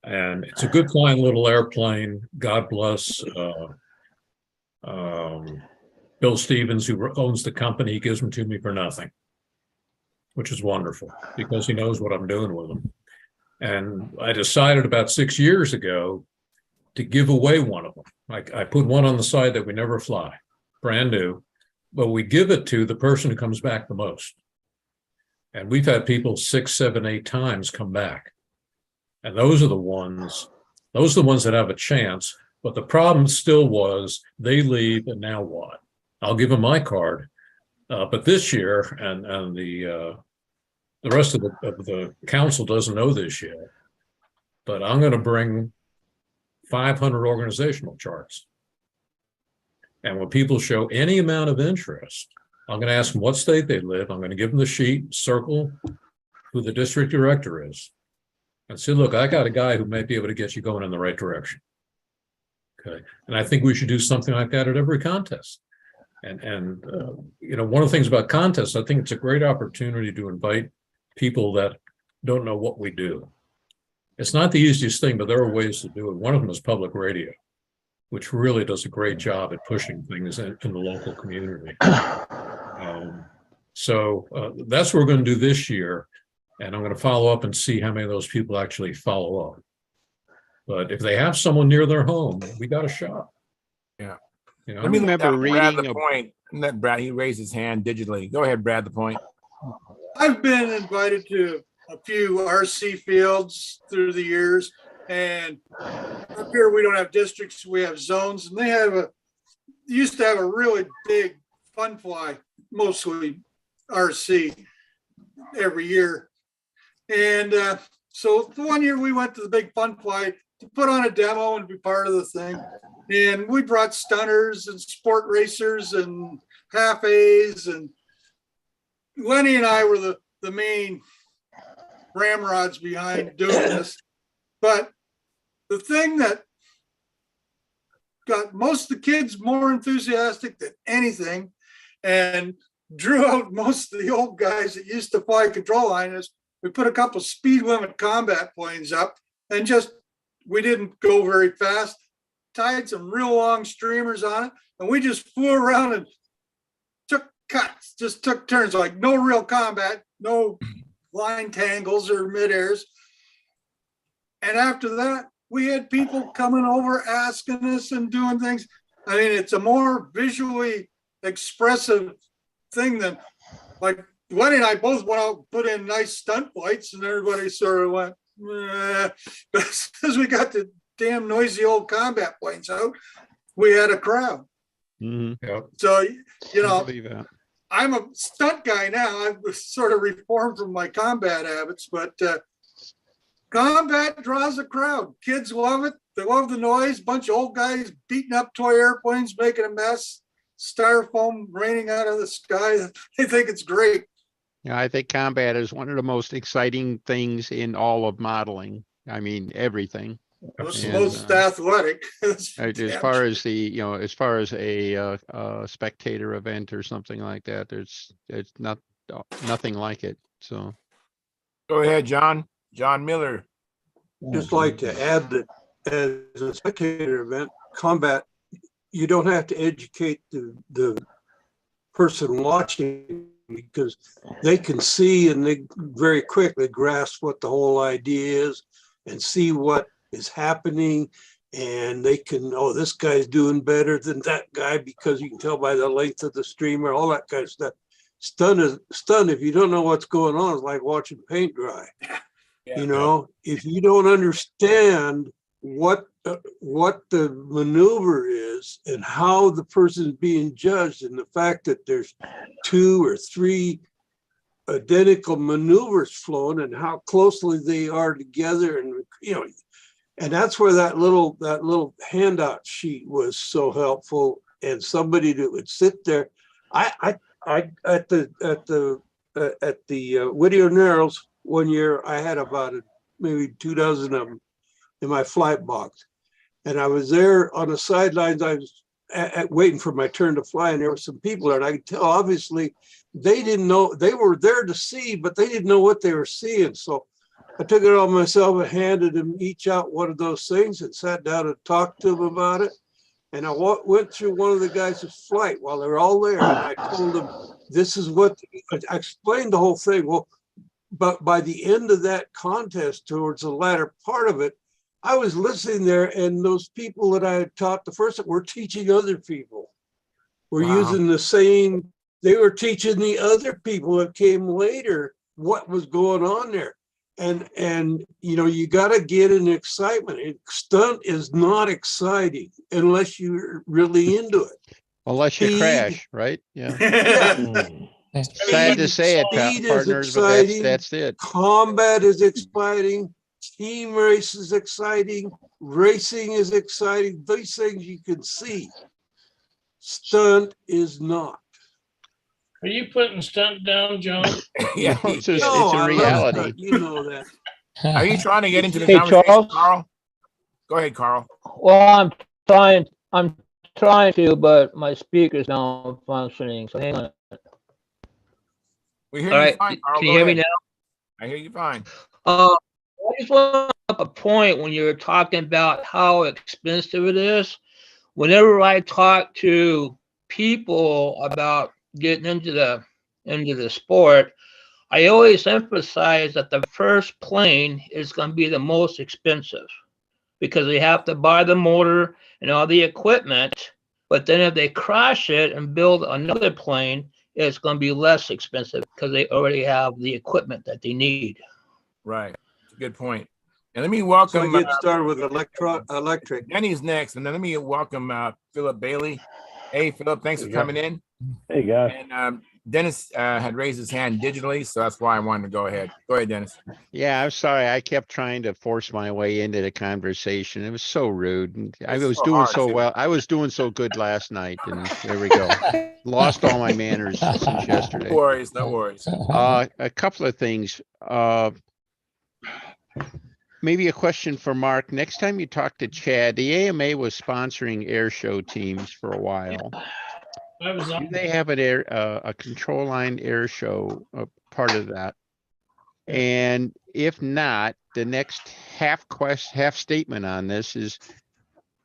And it's a good flying little airplane. God bless Bill Stevens, who owns the company. He gives them to me for nothing, which is wonderful because he knows what I'm doing with them. And I decided about 6 years ago to give away one of them. I put one on the side that we never fly, brand new, but we give it to the person who comes back the most. And we've had people 6, 7, 8 times come back. And those are the ones that have a chance. But the problem still was they leave, and now what? I'll give them my card. But this year, and the rest of the council doesn't know this yet, but I'm going to bring 500 organizational charts. And when people show any amount of interest, I'm going to ask them what state they live. I'm going to give them the sheet, circle who the district director is, and say, look, I got a guy who might be able to get you going in the right direction. Okay. And I think we should do something like that at every contest. And one of the things about contests, I think it's a great opportunity to invite people that don't know what we do. It's not the easiest thing, but there are ways to do it. One of them is public radio, which really does a great job at pushing things in the local community. So that's what we're going to do this year. And I'm going to follow up and see how many of those people actually follow up. But if they have someone near their home, we got a shot. Yeah. Let me remember Brad reading the point. Let Brad, he raised his hand digitally. Go ahead, Brad, the point. I've been invited to a few RC fields through the years, and up here we don't have districts, we have zones, and they used to have a really big fun fly, mostly RC every year. And so the one year we went to the big fun fly to put on a demo and be part of the thing. And we brought stunners and sport racers and half A's, and Lenny and I were the main ramrods behind doing this. But the thing that got most of the kids more enthusiastic than anything and drew out most of the old guys that used to fly control line is we put a couple speed limit combat planes up, and we didn't go very fast, tied some real long streamers on it, and we just flew around and took cuts, just took turns, like no real combat, no line tangles or mid-airs. And after that, we had people coming over asking us and doing things. I mean, it's a more visually expressive thing than, like, Lenny and I both went out and put in nice stunt flights, and everybody sort of went, but as soon as we got the damn noisy old combat planes out, we had a crowd. Mm-hmm. Yep. So, I'm a stunt guy now. I've sort of reformed from my combat habits, but Combat draws a crowd. Kids love it. They love the noise. Bunch of old guys beating up toy airplanes, making a mess. Styrofoam raining out of the sky. They think it's great. Yeah, I think combat is one of the most exciting things in all of modeling. I mean, everything. It's the And, most athletic. It's As damn far sure. as the, as far as a spectator event or something like that, it's not nothing like it. So Go ahead, John. John Miller. Just like to add that as a spectator event, combat, you don't have to educate the person watching because they can see and they very quickly grasp what the whole idea is and see what is happening. And they can, oh, this guy's doing better than that guy because you can tell by the length of the streamer, all that kind of stuff. Stunt, if you don't know what's going on, is like watching paint dry. You know, if you don't understand what the maneuver is and how the person's being judged, and the fact that there's 2 or 3 identical maneuvers flowing and how closely they are together, and and that's where that little handout sheet was so helpful. And somebody that would sit there, I at the Whittier Narrows one year, I had about maybe 2 dozen of them in my flight box. And I was there on the sidelines. I was waiting for my turn to fly, and there were some people there, and I could tell obviously they didn't know, they were there to see, but they didn't know what they were seeing. So I took it on myself and handed them each out one of those things and sat down and talked to them about it. And I went through one of the guys' flight while they were all there, and I told them, this is what, I explained the whole thing. Well, but by the end of that contest, towards the latter part of it, I was listening there, and those people that I had taught the first were teaching other people. We're using the same, they were teaching the other people that came later what was going on there. And you got to get an excitement. Stunt is not exciting unless you're really into it. unless you crash, right? Yeah. Yeah. Sad to say it, Speed is partners, but exciting. that's it. Combat is exciting. Team race is exciting. Racing is exciting. These things you can see. Stunt is not. Are you putting stunt down, John? Yeah. No, it's a I love reality. stunt, you know that. Are you trying to get into the Hey, conversation, Charles? Carl? Go ahead, Carl. Well, I'm trying to, but my speaker's not functioning. So hang on. We hear All you right, fine, Carl. can you Go hear me ahead. now? I hear you fine. I just want to up a point when you were talking about how expensive it is. Whenever I talk to people about getting into the sport, I always emphasize that the first plane is going to be the most expensive because they have to buy the motor and all the equipment. But then if they crash it and build another plane, it's going to be less expensive because they already have the equipment that they need. Right. That's a good point. And let me So welcome get started with electric. Denny's next, and then let me welcome Philip Bailey. Hey, Philip, thanks for coming in. Hey, guys. And Dennis had raised his hand digitally, so that's why I wanted to go ahead. Go ahead, Dennis. Yeah, I'm sorry. I kept trying to force my way into the conversation. It was so rude. And I It's was so doing hard, so too. well. I was doing so good last night, and there we go. Lost all my manners since yesterday. No worries, no worries. A couple of things. Maybe a question for Mark. Next time you talk to Chad, the AMA was sponsoring air show teams for a while. Do they have a control line air show, a part of that? And if not, the next half statement on this is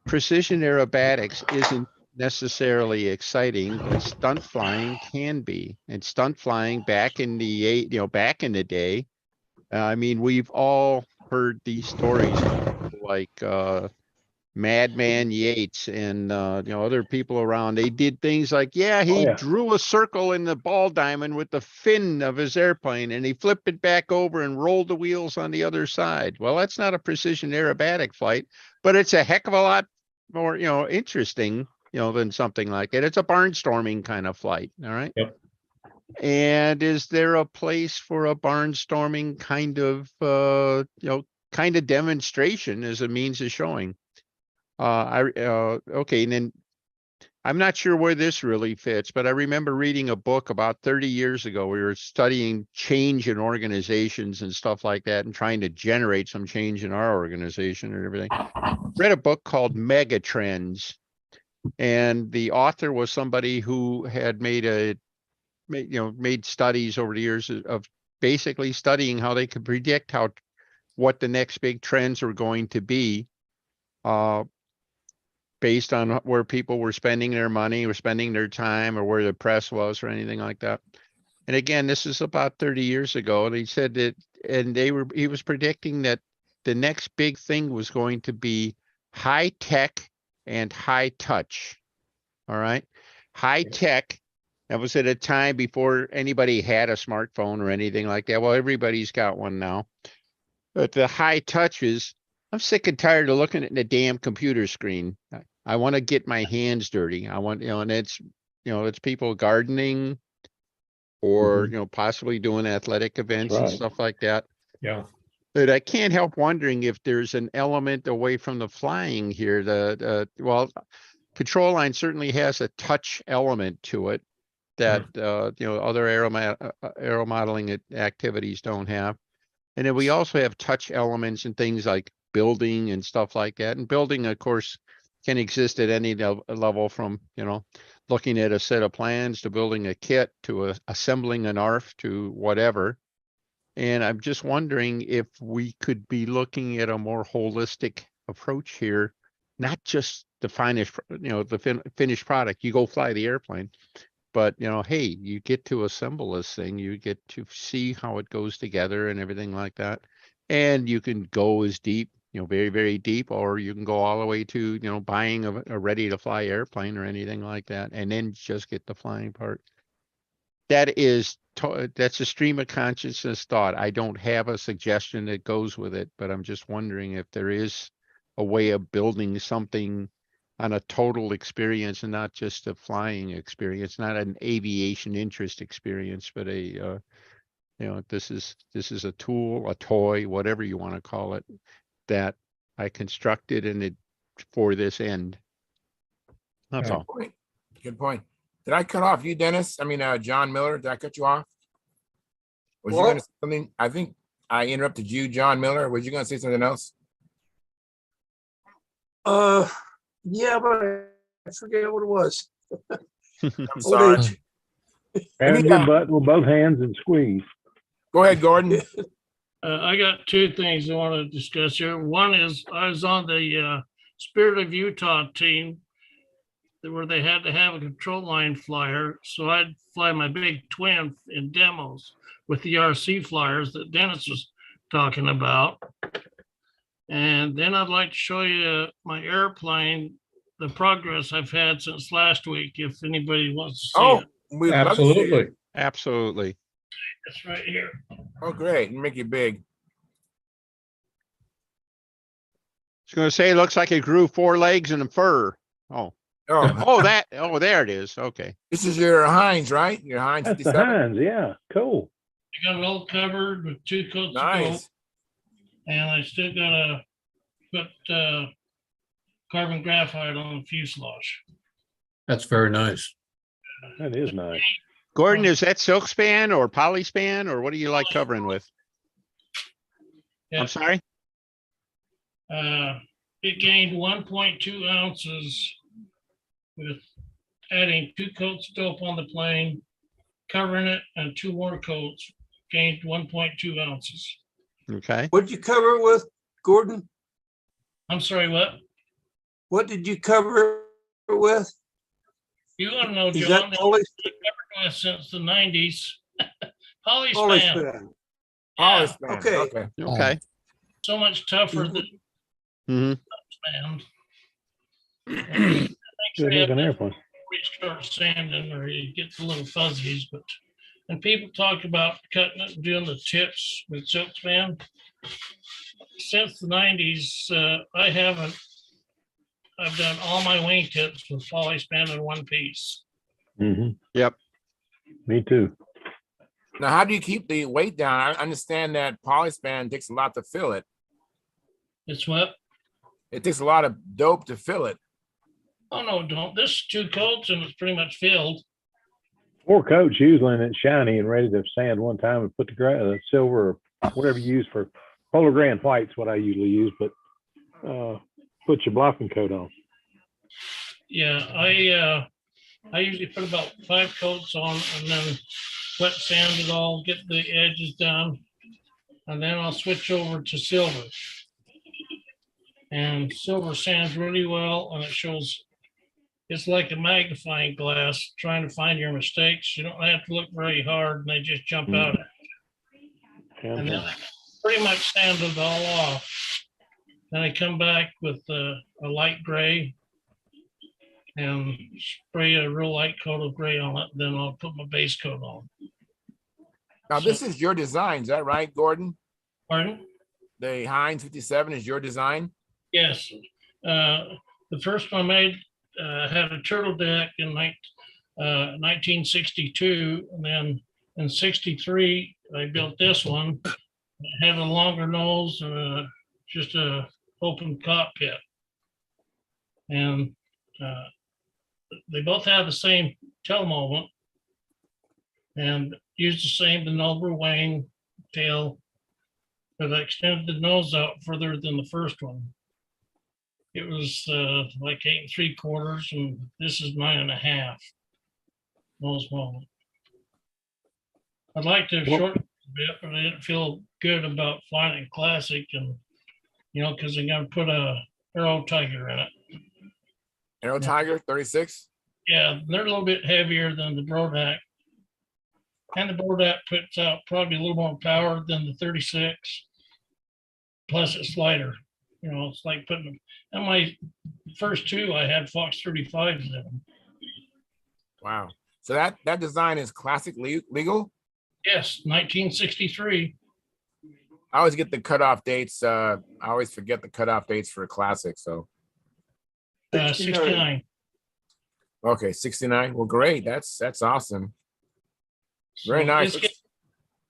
precision aerobatics isn't necessarily exciting, but stunt flying can be. And stunt flying back in the day, I mean, we've all heard these stories like Madman Yates and other people around. They did things like, he drew a circle in the ball diamond with the fin of his airplane and he flipped it back over and rolled the wheels on the other side. Well, that's not a precision aerobatic flight, but it's a heck of a lot more interesting than something like it. It's a barnstorming kind of flight. All right. Yep. And is there a place for a barnstorming kind of kind of demonstration as a means of showing. Okay, and then I'm not sure where this really fits, but I remember reading a book about 30 years ago. We were studying change in organizations and stuff like that and trying to generate some change in our organization and everything. Read a book called Megatrends, and the author was somebody who had made studies over the years of basically studying how they could predict what the next big trends were going to be, based on where people were spending their money or spending their time or where the press was or anything like that. And again, this is about 30 years ago. And he said that, and he was predicting that the next big thing was going to be high tech and high touch. All right. High tech. That was at a time before anybody had a smartphone or anything like that. Well, everybody's got one now. But the high touch is, I'm sick and tired of looking at the damn computer screen. I want to get my hands dirty. I want, and it's people gardening or, possibly doing athletic events and stuff like that. Yeah. But I can't help wondering if there's an element away from the flying here. Control line certainly has a touch element to it that, other aero modeling activities don't have. And then we also have touch elements and things like building and stuff like that. And building, of course, can exist at any level from, looking at a set of plans to building a kit to assembling an ARF to whatever. And I'm just wondering if we could be looking at a more holistic approach here, not just the finished product. You go fly the airplane. But, hey, you get to assemble this thing, you get to see how it goes together and everything like that. And you can go as deep, very, very deep, or you can go all the way to, buying a ready to fly airplane or anything like that, and then just get the flying part. That's a stream of consciousness thought. I don't have a suggestion that goes with it, but I'm just wondering if there is a way of building something on a total experience and not just a flying experience, not an aviation interest experience, but this is a tool, a toy, whatever you want to call it, that I constructed for this end. That's all. Good point. Did I cut off you, Dennis? I mean, John Miller, did I cut you off? Was you going to say something? I think I interrupted you, John Miller. Was you going to say something else? Yeah, but I forget what it was. I'm sorry. And with both hands and squeeze. Go ahead, Gordon. I got two things I want to discuss here. One is I was on the Spirit of Utah team where they had to have a control line flyer. So I'd fly my big twin in demos with the RC flyers that Dennis was talking about. And then I'd like to show you my airplane, the progress I've had since last week, if anybody wants to see it. Absolutely. Absolutely. It's right here. Oh, great. Make it big. I was going to say, it looks like it grew 4 legs and a fur. There it is. Okay. This is your Heinz, right? Your Heinz. That's 57? the Heinz, yeah. Cool. I got it all covered with 2 coats of Nice. gold. And I still gotta put carbon graphite on the fuselage. That's very nice. That is nice. Gordon, is that silk span or poly span, or what do you like covering with? Yeah. I'm sorry? It gained 1.2 ounces with adding 2 coats of dope on the plane, covering it, and 2 more coats, gained 1.2 ounces. Okay. What did you cover it with, Gordon? I'm sorry, what? What did you cover it with? You want to know, Is John, that they've poly? been covered with since the 90s. Polyspan. Polyspan. Yeah, Okay. Okay. so much tougher than Mm-hmm. span. Good looking airplane. We start sanding or you get the little fuzzies, but and people talk about cutting it and doing the tips with silk span. Since the 90s, I've done all my wing tips with polyspan in one piece. Mm-hmm. Yep. Me too. Now, how do you keep the weight down? I understand that polyspan takes a lot to fill it. It's what? It takes a lot of dope to fill it. Oh, no, don't. This is 2 coats and it's pretty much filled. 4 coats usually, and it's shiny and ready to sand one time and put the silver or whatever you use for Polar Grand White's what I usually use, but put your blocking coat on. Yeah, I usually put about 5 coats on and then wet sand it all, get the edges done. And then I'll switch over to silver. And silver sands really well, and it shows, it's like a magnifying glass trying to find your mistakes. You don't have to look very hard and they just jump out at you. And then I pretty much sand it all off. Then I come back with a light gray and spray a real light coat of gray on it. Then I'll put my base coat on. Now, this is your design, is that right, Gordon? Pardon? The Heinz 57 is your design? Yes. The first one I made had a turtle deck in 1962. And then in 63, I built this one. It had a longer nose and just a open cockpit. And they both have the same tail moment and used the same Denova wing tail, but I extended the nose out further than the first one. It was like 8 3/4, and this is 9 1/2 nose moment. I'd like to shorten it a bit, but I didn't feel good about finding classic, and because I'm gonna put a Arrow Tiger in it. Arrow Tiger 36? Yeah, they're a little bit heavier than the Brodak. And the Brodak puts out probably a little more power than the 36. Plus it's lighter. It's like putting them. And my first 2, I had Fox 35s in them. Wow. So that design is classic legal? Yes, 1963. I always get the cutoff dates. I always forget the cutoff dates for a classic. So 69. Okay, 69. Well, great. That's awesome. Very nice.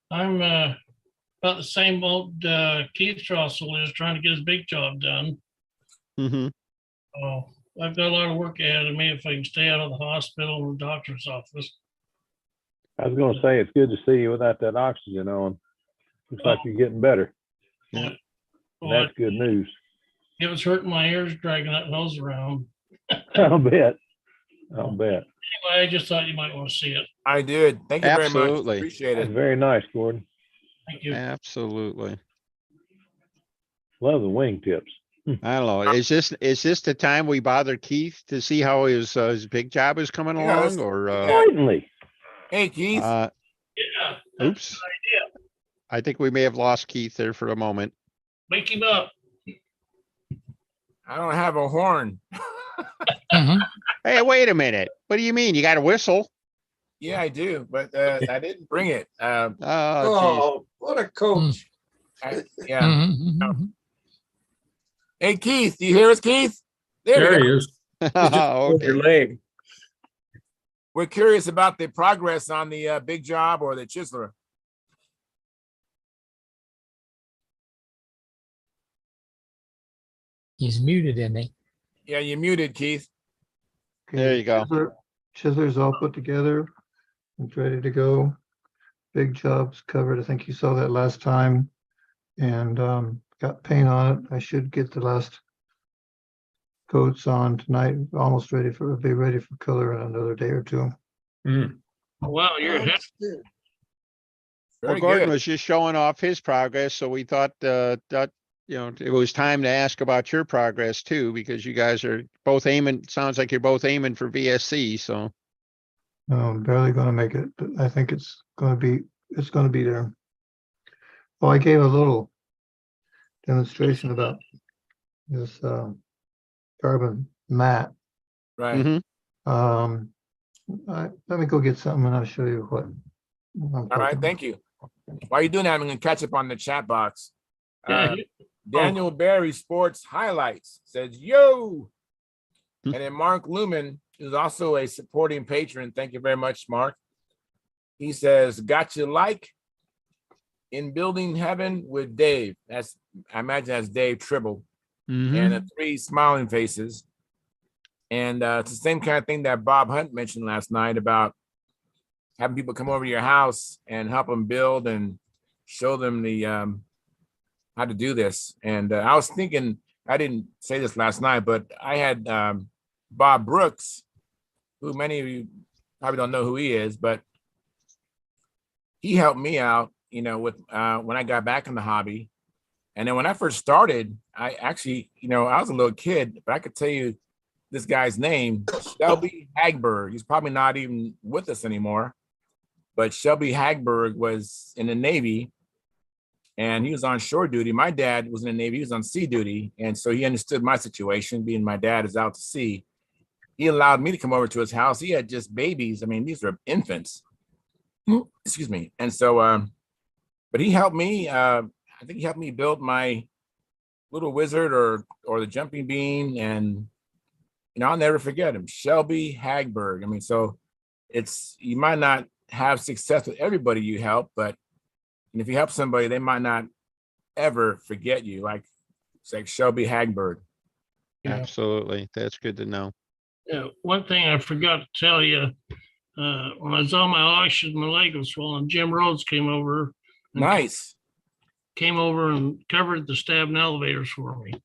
I'm about the same old Keith Trossel is trying to get his big job done. Mm-hmm. Oh, I've got a lot of work ahead of me if I can stay out of the hospital or doctor's office. I was going to say, it's good to see you without that oxygen on. Looks like you're getting better. Yeah. That's good news. It was hurting my ears dragging that hose around. I'll bet. Anyway, I just thought you might want to see it. I did. Thank you very much. Absolutely. Appreciate it. very nice, Gordon. Thank you. Absolutely. Love the wing tips. I don't know. Is this the time we bother Keith to see how his big job is coming along, or? Certainly. Hey, Keith. Yeah. Oops. I think we may have lost Keith there for a moment. Wake him up. I don't have a horn. Hey, wait a minute. What do you mean? You got a whistle? Yeah, I do, but I didn't bring it. Oh, what a coach. Yeah. Hey, Keith, do you hear us, Keith? There he is. Okay. Your leg. We're curious about the progress on the big job or the chiseler. He's muted, isn't he? Yeah, you're muted, Keith. There you go. Chiseler's all put together. It's ready to go. Big job's covered. I think you saw that last time. And got paint on it. I should get the last coats on tonight. Almost ready be ready for color in another day or 2. Wow, you're ahead. Well, Gordon was just showing off his progress, so we thought that it was time to ask about your progress too, because you guys are both aiming. Sounds like you're both aiming for VSC. So No, I'm barely going to make it, but I think it's going to be there. Well, I gave a little demonstration about this carbon mat. Right. Let me go get something and I'll show you what. All right, thank you. While you're doing that, I'm going to catch up on the chat box. Daniel Barry Sports Highlights says, yo. And then Mark Lumen is also a supporting patron. Thank you very much, Mark. He says, got you like. In Building Heaven with Dave. I imagine that's Dave Tribble. Mhm. And the 3 smiling faces. And it's the same kind of thing that Bob Hunt mentioned last night about having people come over to your house and help them build and show them the how to do this. And I was thinking, I didn't say this last night, but I had Bob Brooks, who many of you probably don't know who he is, but he helped me out, with when I got back in the hobby. And then when I first started, I actually, I was a little kid, but I could tell you this guy's name, Shelby Hagberg. He's probably not even with us anymore, but Shelby Hagberg was in the Navy and he was on shore duty. My dad was in the Navy, he was on sea duty. And so he understood my situation, being my dad is out to sea. He allowed me to come over to his house. He had just babies. I mean, these are infants. Excuse me. And so, but he helped me, I think he helped me build my little wizard or the jumping bean. And I'll never forget him, Shelby Hagberg. I mean, so you might not have success with everybody you help, but if you help somebody, they might not ever forget you. Like it's like Shelby Hagberg. Absolutely. That's good to know. Yeah, one thing I forgot to tell you, when I was on my auction, my leg was swollen. Jim Rhodes came over. Nice. Came over and covered the stab and elevators for me.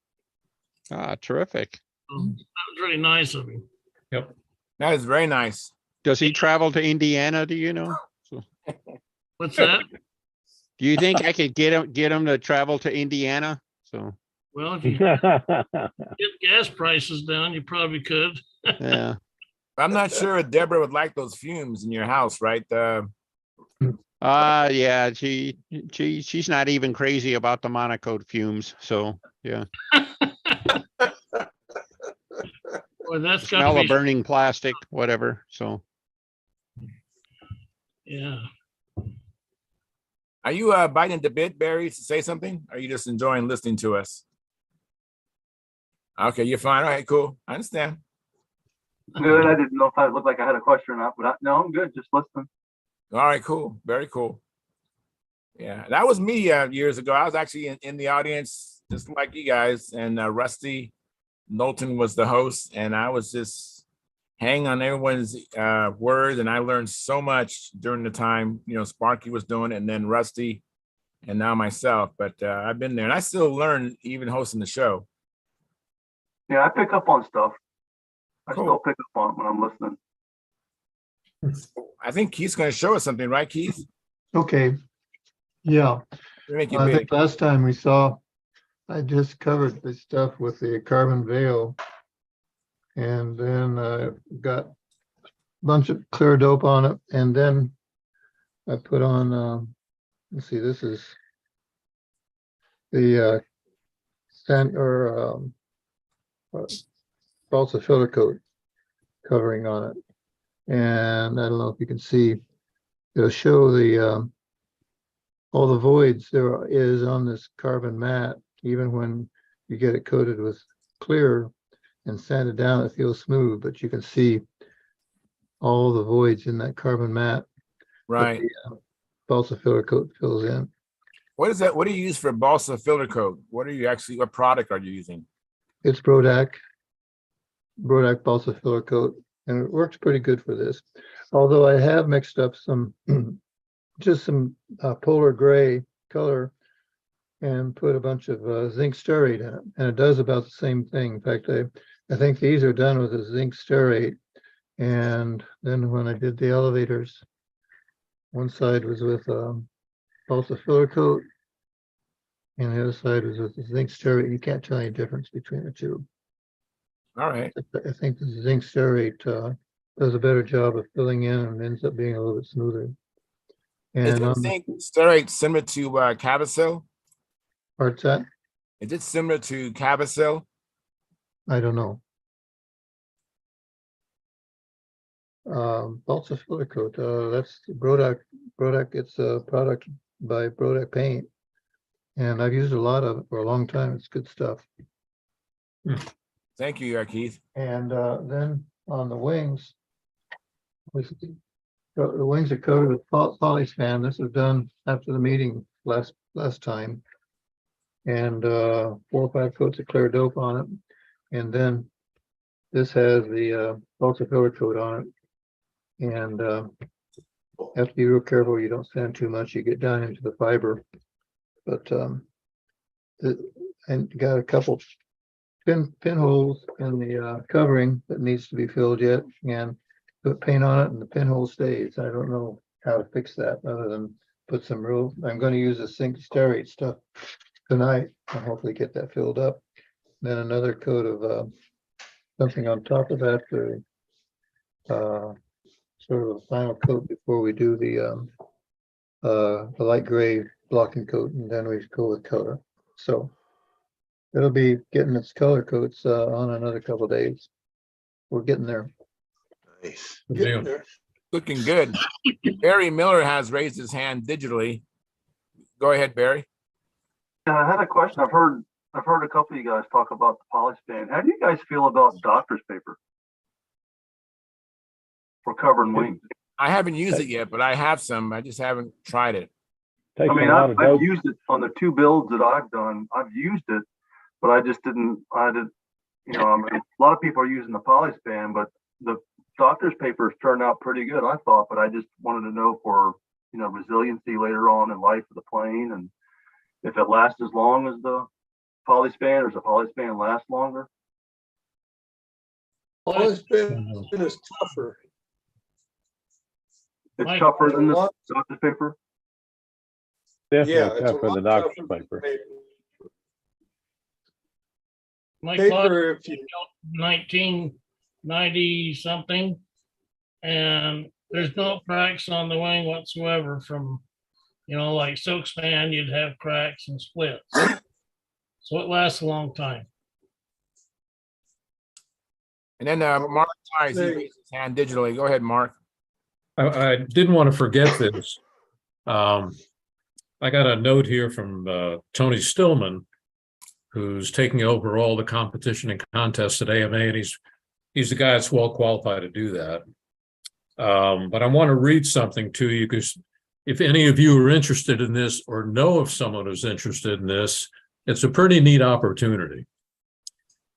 Ah, terrific. That was really nice of him. Yep. That is very nice. Does he travel to Indiana? Do you know? So, What's that? do you think I could get him to travel to Indiana? So, Well, if you get gas prices down, you probably could. yeah. I'm not sure if Deborah would like those fumes in your house, right? Yeah, she's not even crazy about the monocode fumes. So yeah. Well, that's got Smell to of be burning plastic, whatever. So yeah. Are you biting the bit, Barry, to say something? Or are you just enjoying listening to us? Okay, you're fine. All right, cool. I understand. Good. I didn't know if I looked like I had a question or not, but no, I'm good. Just listening. All right, cool. Very cool. Yeah, that was me years ago. I was actually in the audience, just like you guys, and Rusty Knowlton was the host, and I was just hanging on everyone's words, and I learned so much during the time, Sparky was doing it, and then Rusty, and now myself. But I've been there, and I still learn even hosting the show. Yeah, I pick up on stuff. I Cool. still pick up on it when I'm listening. I think Keith's going to show us something, right, Keith? Okay. Yeah. Make it I big. think last time we saw, I just covered the stuff with the carbon veil. And then got a bunch of clear dope on it. And then I put on, let's see, this is the balsa filter coat covering on it. And I don't know if you can see, it'll show the all the voids there is on this carbon mat. Even when you get it coated with clear and sanded down, it feels smooth, but you can see all the voids in that carbon mat. Right. The balsa filter coat fills in. What is that? What do you use for balsa filter coat? What product are you using? It's Brodak balsa filter coat, and it works pretty good for this. Although I have mixed up some just some polar gray color and put a bunch of zinc stearate in it, and it does about the same thing. In fact, I think these are done with a zinc stearate, and then when I did the elevators, one side was with balsa filter coat, and the other side was with the zinc stearate. You can't tell any difference between the two. All right. I think the zinc stearate does a better job of filling in and ends up being a little bit smoother. Is And it zinc stearate similar to Cavasil? What's that? Is it similar to Cavasil? I don't know. Balsa filter coat, that's Brodak. It's a product by Brodak Paint. And I've used a lot of it for a long time. It's good stuff. Thank you, Keith. And then on the wings, the wings are covered with polyspan. This was done after the meeting last time. And 4 or 5 coats of clear dope on it. And then this has the ultra filler coat on it. And have to be real careful you don't sand too much, you get down into the fiber. But and got a couple pinholes in the covering that needs to be filled yet, and put paint on it and the pinhole stays. I don't know how to fix that other than put some real, I'm going to use a zinc stearate stuff tonight and hopefully get that filled up. Then another coat of something on top of that to sort of a final coat before we do the light gray blocking coat, and then we go with color. So it'll be getting its color coats on another couple of days. We're getting there. Nice. Good Getting deal. there. Looking good. Barry Miller has raised his hand digitally. Go ahead, Barry. Yeah, I had a question. I've heard a couple of you guys talk about the polyspan. How do you guys feel about doctor's paper for covering wings? I haven't used it yet, but I have some. I just haven't tried it. Takes I mean, a lot of dope. I've used it on the 2 builds that I've done. I've used it, but I just didn't. You know, I mean, a lot of people are using the polyspan, but the doctor's papers turned out pretty good, I thought. But I just wanted to know for, you know, resiliency later on in life of the plane, and if it lasts as long as the polyspan, or does the polyspan last longer? Polyspan is tougher. It's Mike, tougher than the lot- doctor's paper. Definitely Yeah, it's a tougher than lot doctor's tougher than paper. paper. My Paper, if you 1990 something, and there's no cracks on the wing whatsoever from, you know, like silk span, you'd have cracks and splits. So it lasts a long time. And then Mark Ties, he raised his hand digitally. Go ahead, Mark. I didn't want to forget this. I got a note here from Tony Stillman, who's taking over all the competition and contests at AMA, and he's the guy that's well qualified to do that. But I want to read something to you, because if any of you are interested in this or know of someone who's interested in this, it's a pretty neat opportunity.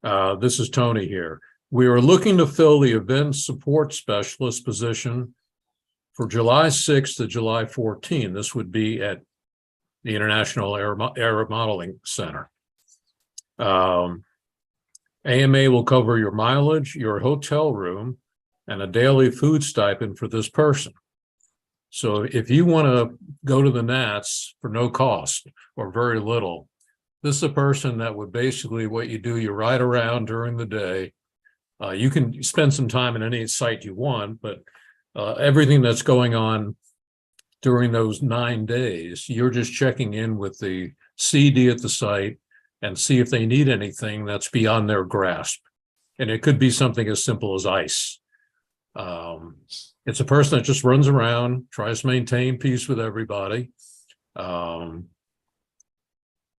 This is Tony here. We are looking to fill the event support specialist position for July 6th to July 14th. This would be at the International Air Modeling Center. AMA will cover your mileage, your hotel room, and a daily food stipend for this person. So if you want to go to the Nats for no cost or very little, this is a person that would basically, what you do, you ride around during the day. You can spend some time in any site you want, but everything that's going on during those 9 days, you're just checking in with the CD at the site and see if they need anything that's beyond their grasp. And it could be something as simple as ice. It's a person that just runs around, tries to maintain peace with everybody.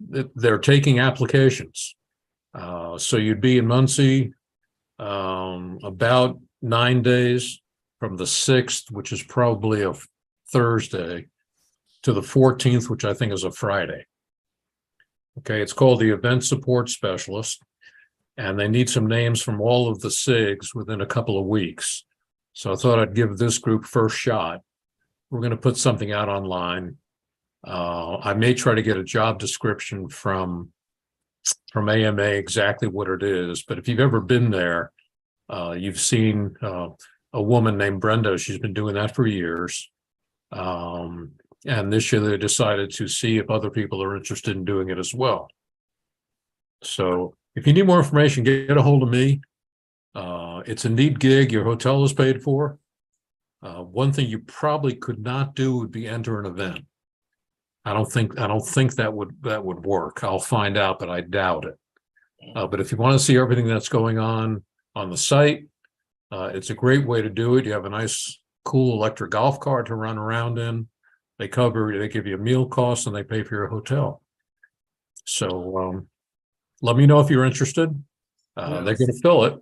They're taking applications. So you'd be in Muncie about 9 days, from the 6th, which is probably a Thursday, to the 14th, which I think is a Friday. Okay, it's called the Event Support Specialist, and they need some names from all of the SIGs within a couple of weeks. So I thought I'd give this group first shot. We're going to put something out online. I may try to get a job description from AMA, exactly what it is, but if you've ever been there, you've seen a woman named Brenda. She's been doing that for years. And this year they decided to see if other people are interested in doing it as well. So if you need more information, get a hold of me. It's a neat gig. Your hotel is paid for. One thing you probably could not do would be enter an event. I don't think that would work. I'll find out, but I doubt it. But if you want to see everything that's going on the site, it's a great way to do it. You have a nice, cool electric golf cart to run around in. They give you a meal cost, and they pay for your hotel. So let me know if you're interested. They're going to fill it.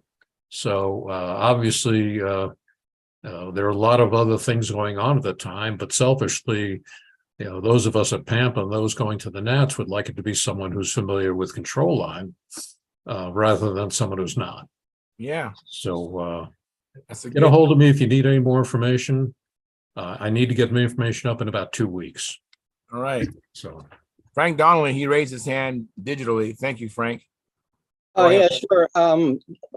So obviously, there are a lot of other things going on at the time, but selfishly, you know, those of us at Pampa, those going to the Nats would like it to be someone who's familiar with control line rather than someone who's not. Yeah. So That's a get a good, hold of me if you need any more information. I need to get my information up in about 2 weeks. all right. So Frank Donnelly, he raised his hand digitally. Thank you, Frank. Oh, Go yeah, ahead. sure.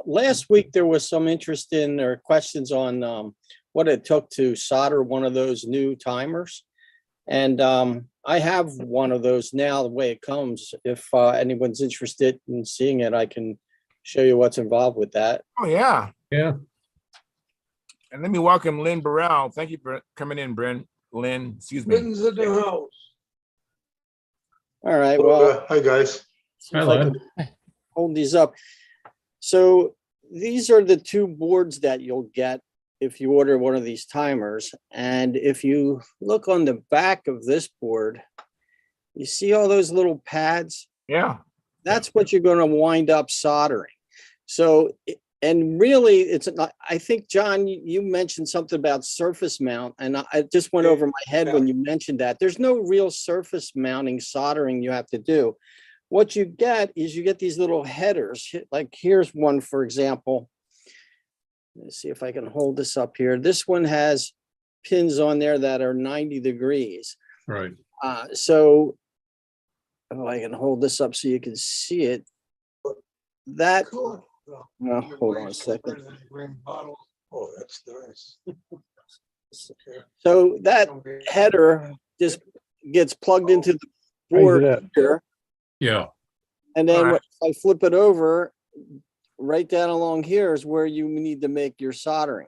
Last week there was some interest in or questions on what it took to solder one of those new timers. And I have one of those now, the way it comes. If anyone's interested in seeing it, I can show you what's involved with that. Oh, yeah. yeah, And let me welcome Lynn Burrell. Thank you for coming in, Lynn, excuse me. Britain's in the house. All right, well, Hi, guys. see if I can hold these up. So these are the two boards that you'll get if you order one of these timers. And if you look on the back of this board, you see all those little pads? Yeah. That's what you're going to wind up soldering. So, and really, it's not, I think, John, you mentioned something about surface mount, and I just went over my head when you mentioned that. There's no real surface mounting soldering you have to do. What you get is you get these little headers. Like here's one, for example. Let's see if I can hold this up here. This one has pins on there that are 90 degrees. right. So if I can hold this up so you can see it. That, hold on a second. Oh, that's nice. So that header just gets plugged into the Raise it up. board here. Yeah. And then All right. if I flip it over, right down along here is where you need to make your soldering.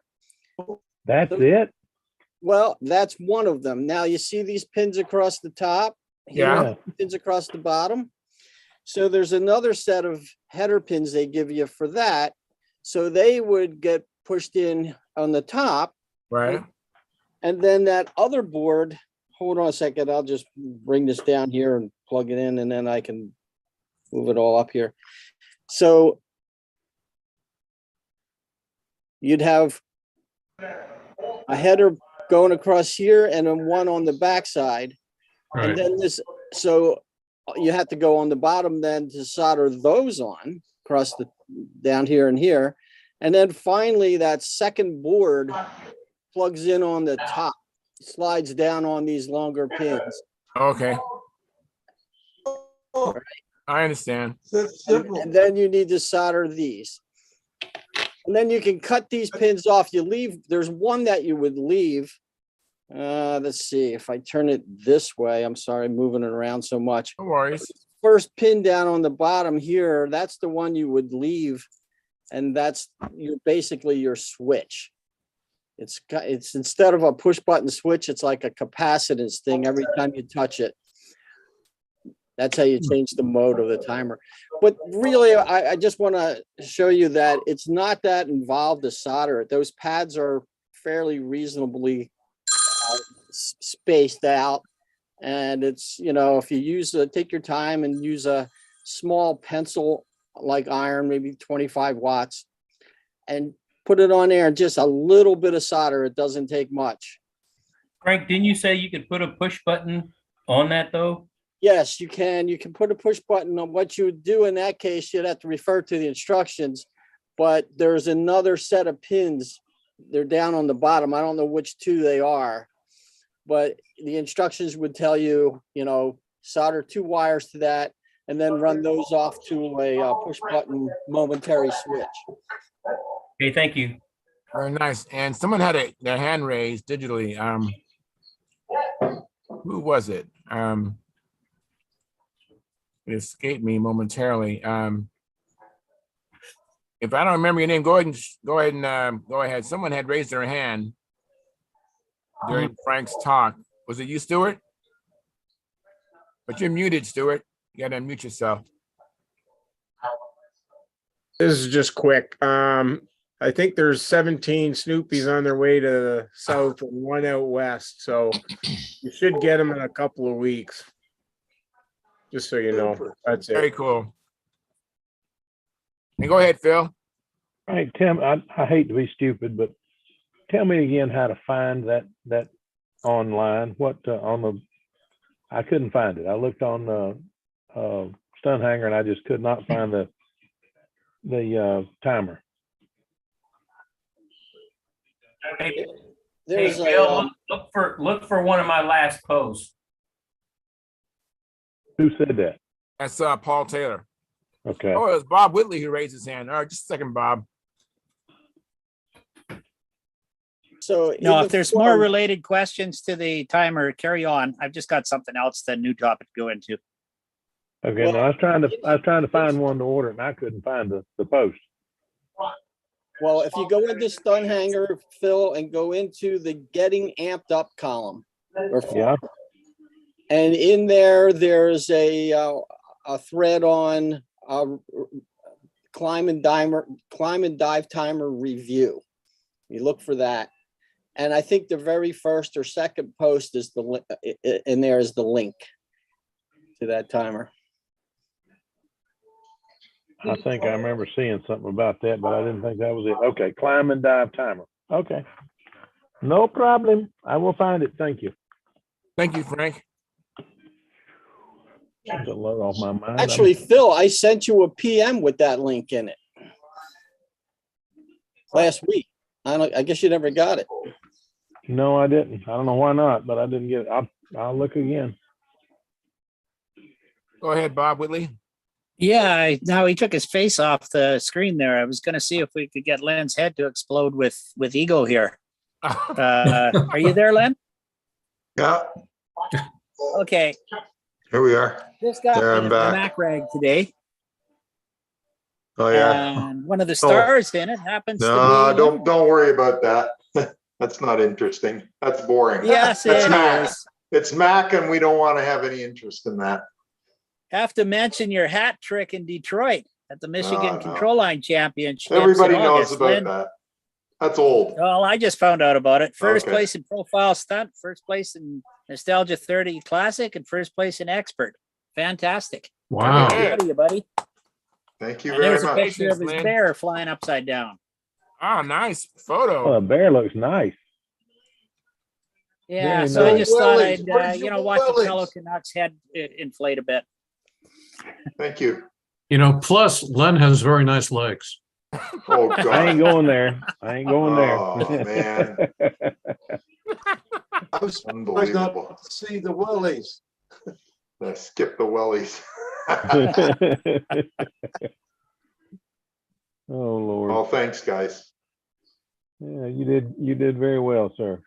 That's it? Well, that's one of them. Now you see these pins across the top? Yeah. Pins across the bottom. So there's another set of header pins they give you for that. So they would get pushed in on the top. Right. And then that other board, hold on a second, I'll just bring this down here and plug it in, and then I can move it all up here. So you'd have a header going across here and then one on the backside. Right. And then this, so you have to go on the bottom then to solder those on across the down here and here. And then finally that second board plugs in on the top, slides down on these longer pins. Okay. I understand. That's simple. And then you need to solder these. And then you can cut these pins off. You leave, there's one that you would leave. Let's see if I turn it this way. I'm sorry, moving it around so much. No worries. First pin down on the bottom here, that's the one you would leave. And that's basically your switch. It's instead of a push button switch, it's like a capacitance thing every time you touch it. That's how you change the mode of the timer. But really, I just want to show you that it's not that involved to solder it. Those pads are fairly reasonably spaced out. And it's, you know, if you use take your time and use a small pencil like iron, maybe 25 watts, and put it on there and just a little bit of solder. It doesn't take much. Frank, didn't you say you could put a push button on that though? Yes, you can. You can put a push button on. What you would do in that case, you'd have to refer to the instructions, but there's another set of pins. They're down on the bottom. I don't know which two they are, but the instructions would tell you, you know, solder 2 wires to that and then run those off to a push button momentary switch. Okay, thank you. Very nice. And someone had their hand raised digitally. Who was it? It escaped me momentarily. If I don't remember your name, go ahead. Someone had raised their hand during Frank's talk. Was it you, Stuart? But you're muted, Stuart. You gotta unmute yourself. This is just quick. I think there's 17 Snoopies on their way to the south and 1 out west. So you should get them in a couple of weeks. Just so you know, that's it. Very cool. And go ahead, Phil. Hey, Tim, I hate to be stupid, but tell me again how to find that online. What on the I couldn't find it. I looked on Stunthangar and I just could not find the timer. Hey, There's Bill, look for one of my last posts. Who said that? That's Paul Taylor. Okay. Oh, it was Bob Whitley who raised his hand. All right, just a second, Bob. So No, if there's more related questions to the timer, carry on. I've just got something else, the new topic to go into. Okay. Well, no, I was trying to find one to order and I couldn't find the post. Well, if you go into Stunthangar, Phil, and go into the getting amped up column, Yeah. and in there's a thread on climb and dive timer review. You look for that, and I think the very first or second post is and there is the link to that timer. I think I remember seeing something about that, but I didn't think that was it. Okay, climb and dive timer. Okay. No problem. I will find it. Thank you. Thank you, Frank. That's a load off my mind. Actually, Phil, I sent you a PM with that link in it last week. I guess you never got it. No, I didn't. I don't know why not, but I didn't get it. I'll look again. Go ahead, Bob Whitley. Yeah, now he took his face off the screen there. I was going to see if we could get Len's head to explode with ego here. Are you there, Len? Yeah. Okay. Here we are. Just got There, me I'm the back. Mac rag today. Oh yeah. And one of the stars in it happens No, to be. don't worry about that. That's not interesting. That's boring. Yes, That's it Mac. is. It's Mac, and we don't want to have any interest in that. Have to mention your hat trick in Detroit at the Michigan no. Control Line Championships. Everybody in knows August, about Len. that. That's old. Well, I just found out about it. First Okay. place in Profile Stunt, first place in Nostalgia 30 Classic, and first place in Expert. Fantastic. Wow. Proud of you, buddy. Thank you And very there's a much. picture of his Len. bear flying upside down. Ah, nice Oh, photo. the bear looks nice. Yeah, Very so I nice. just thought Willies, I'd, where's your watch the Willies? fellow Canucks head inflate a bit. Thank you. Plus Len has very nice legs. Oh I ain't God. going there. I ain't going Oh there. man. I was surprised not Unbelievable. to see the Willies. Skip the wellies. Oh Lord. Oh, thanks, guys. Yeah, you did very well, sir.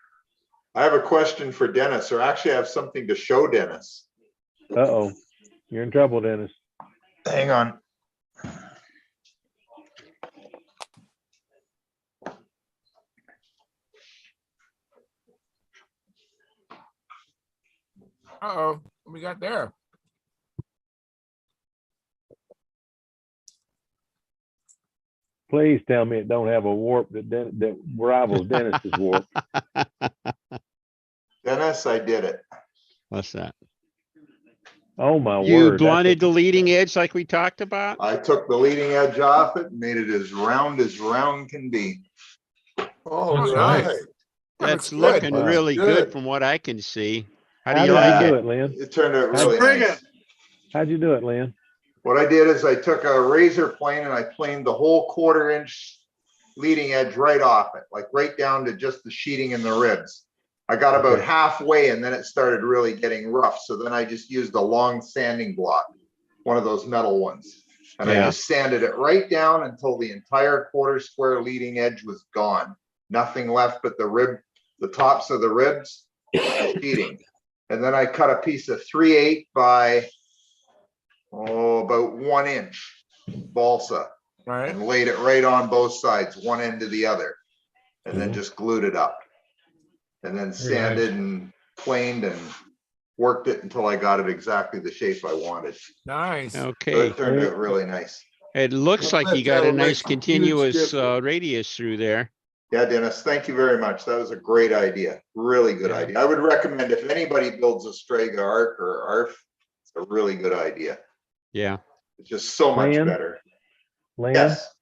I have a question for Dennis, or actually I have something to show Dennis. Uh-oh. You're in trouble, Dennis. Hang on. Uh-oh, what we got there? Please tell me it don't have a warp that rivals Dennis's warp. Dennis, I did it. What's that? Oh my You word. blunted the leading edge like we talked about? I took the leading edge off it and made it as round can be. All That's right. nice. That's looks good. looking Wow. really good Good. from what I can see. How How do you did like you do it? it, Lynn? It turned out really Bring nice. it. How'd you do it, Lynn? What I did is I took a razor plane and I planed the whole 1/4 inch leading edge right off it, like right down to just the sheeting and the ribs. I got about Okay. halfway and then it started really getting rough. So then I just used a long sanding block, one of those metal ones. And I Yeah. just sanded it right down until the entire 1/4 square leading edge was gone. Nothing left but the tops of the ribs, sheeting. And then I cut a piece of 3/8 by about 1 inch balsa Right. and laid it right on both sides, one end to the other, and then Mhm. just glued it up. And then Very sanded and planed and worked it until I got it exactly the shape I wanted. Nice. So Okay. it turned out really nice. It looks I like bet you got a that'll make nice a huge continuous difference. radius through there. Yeah, Dennis, thank you very much. That was a great idea. Really good Yeah. idea. I would recommend if anybody builds a Strega arc or ARF, it's a really good idea. Yeah. It's just so much Lynn? better. Lynn, Yes.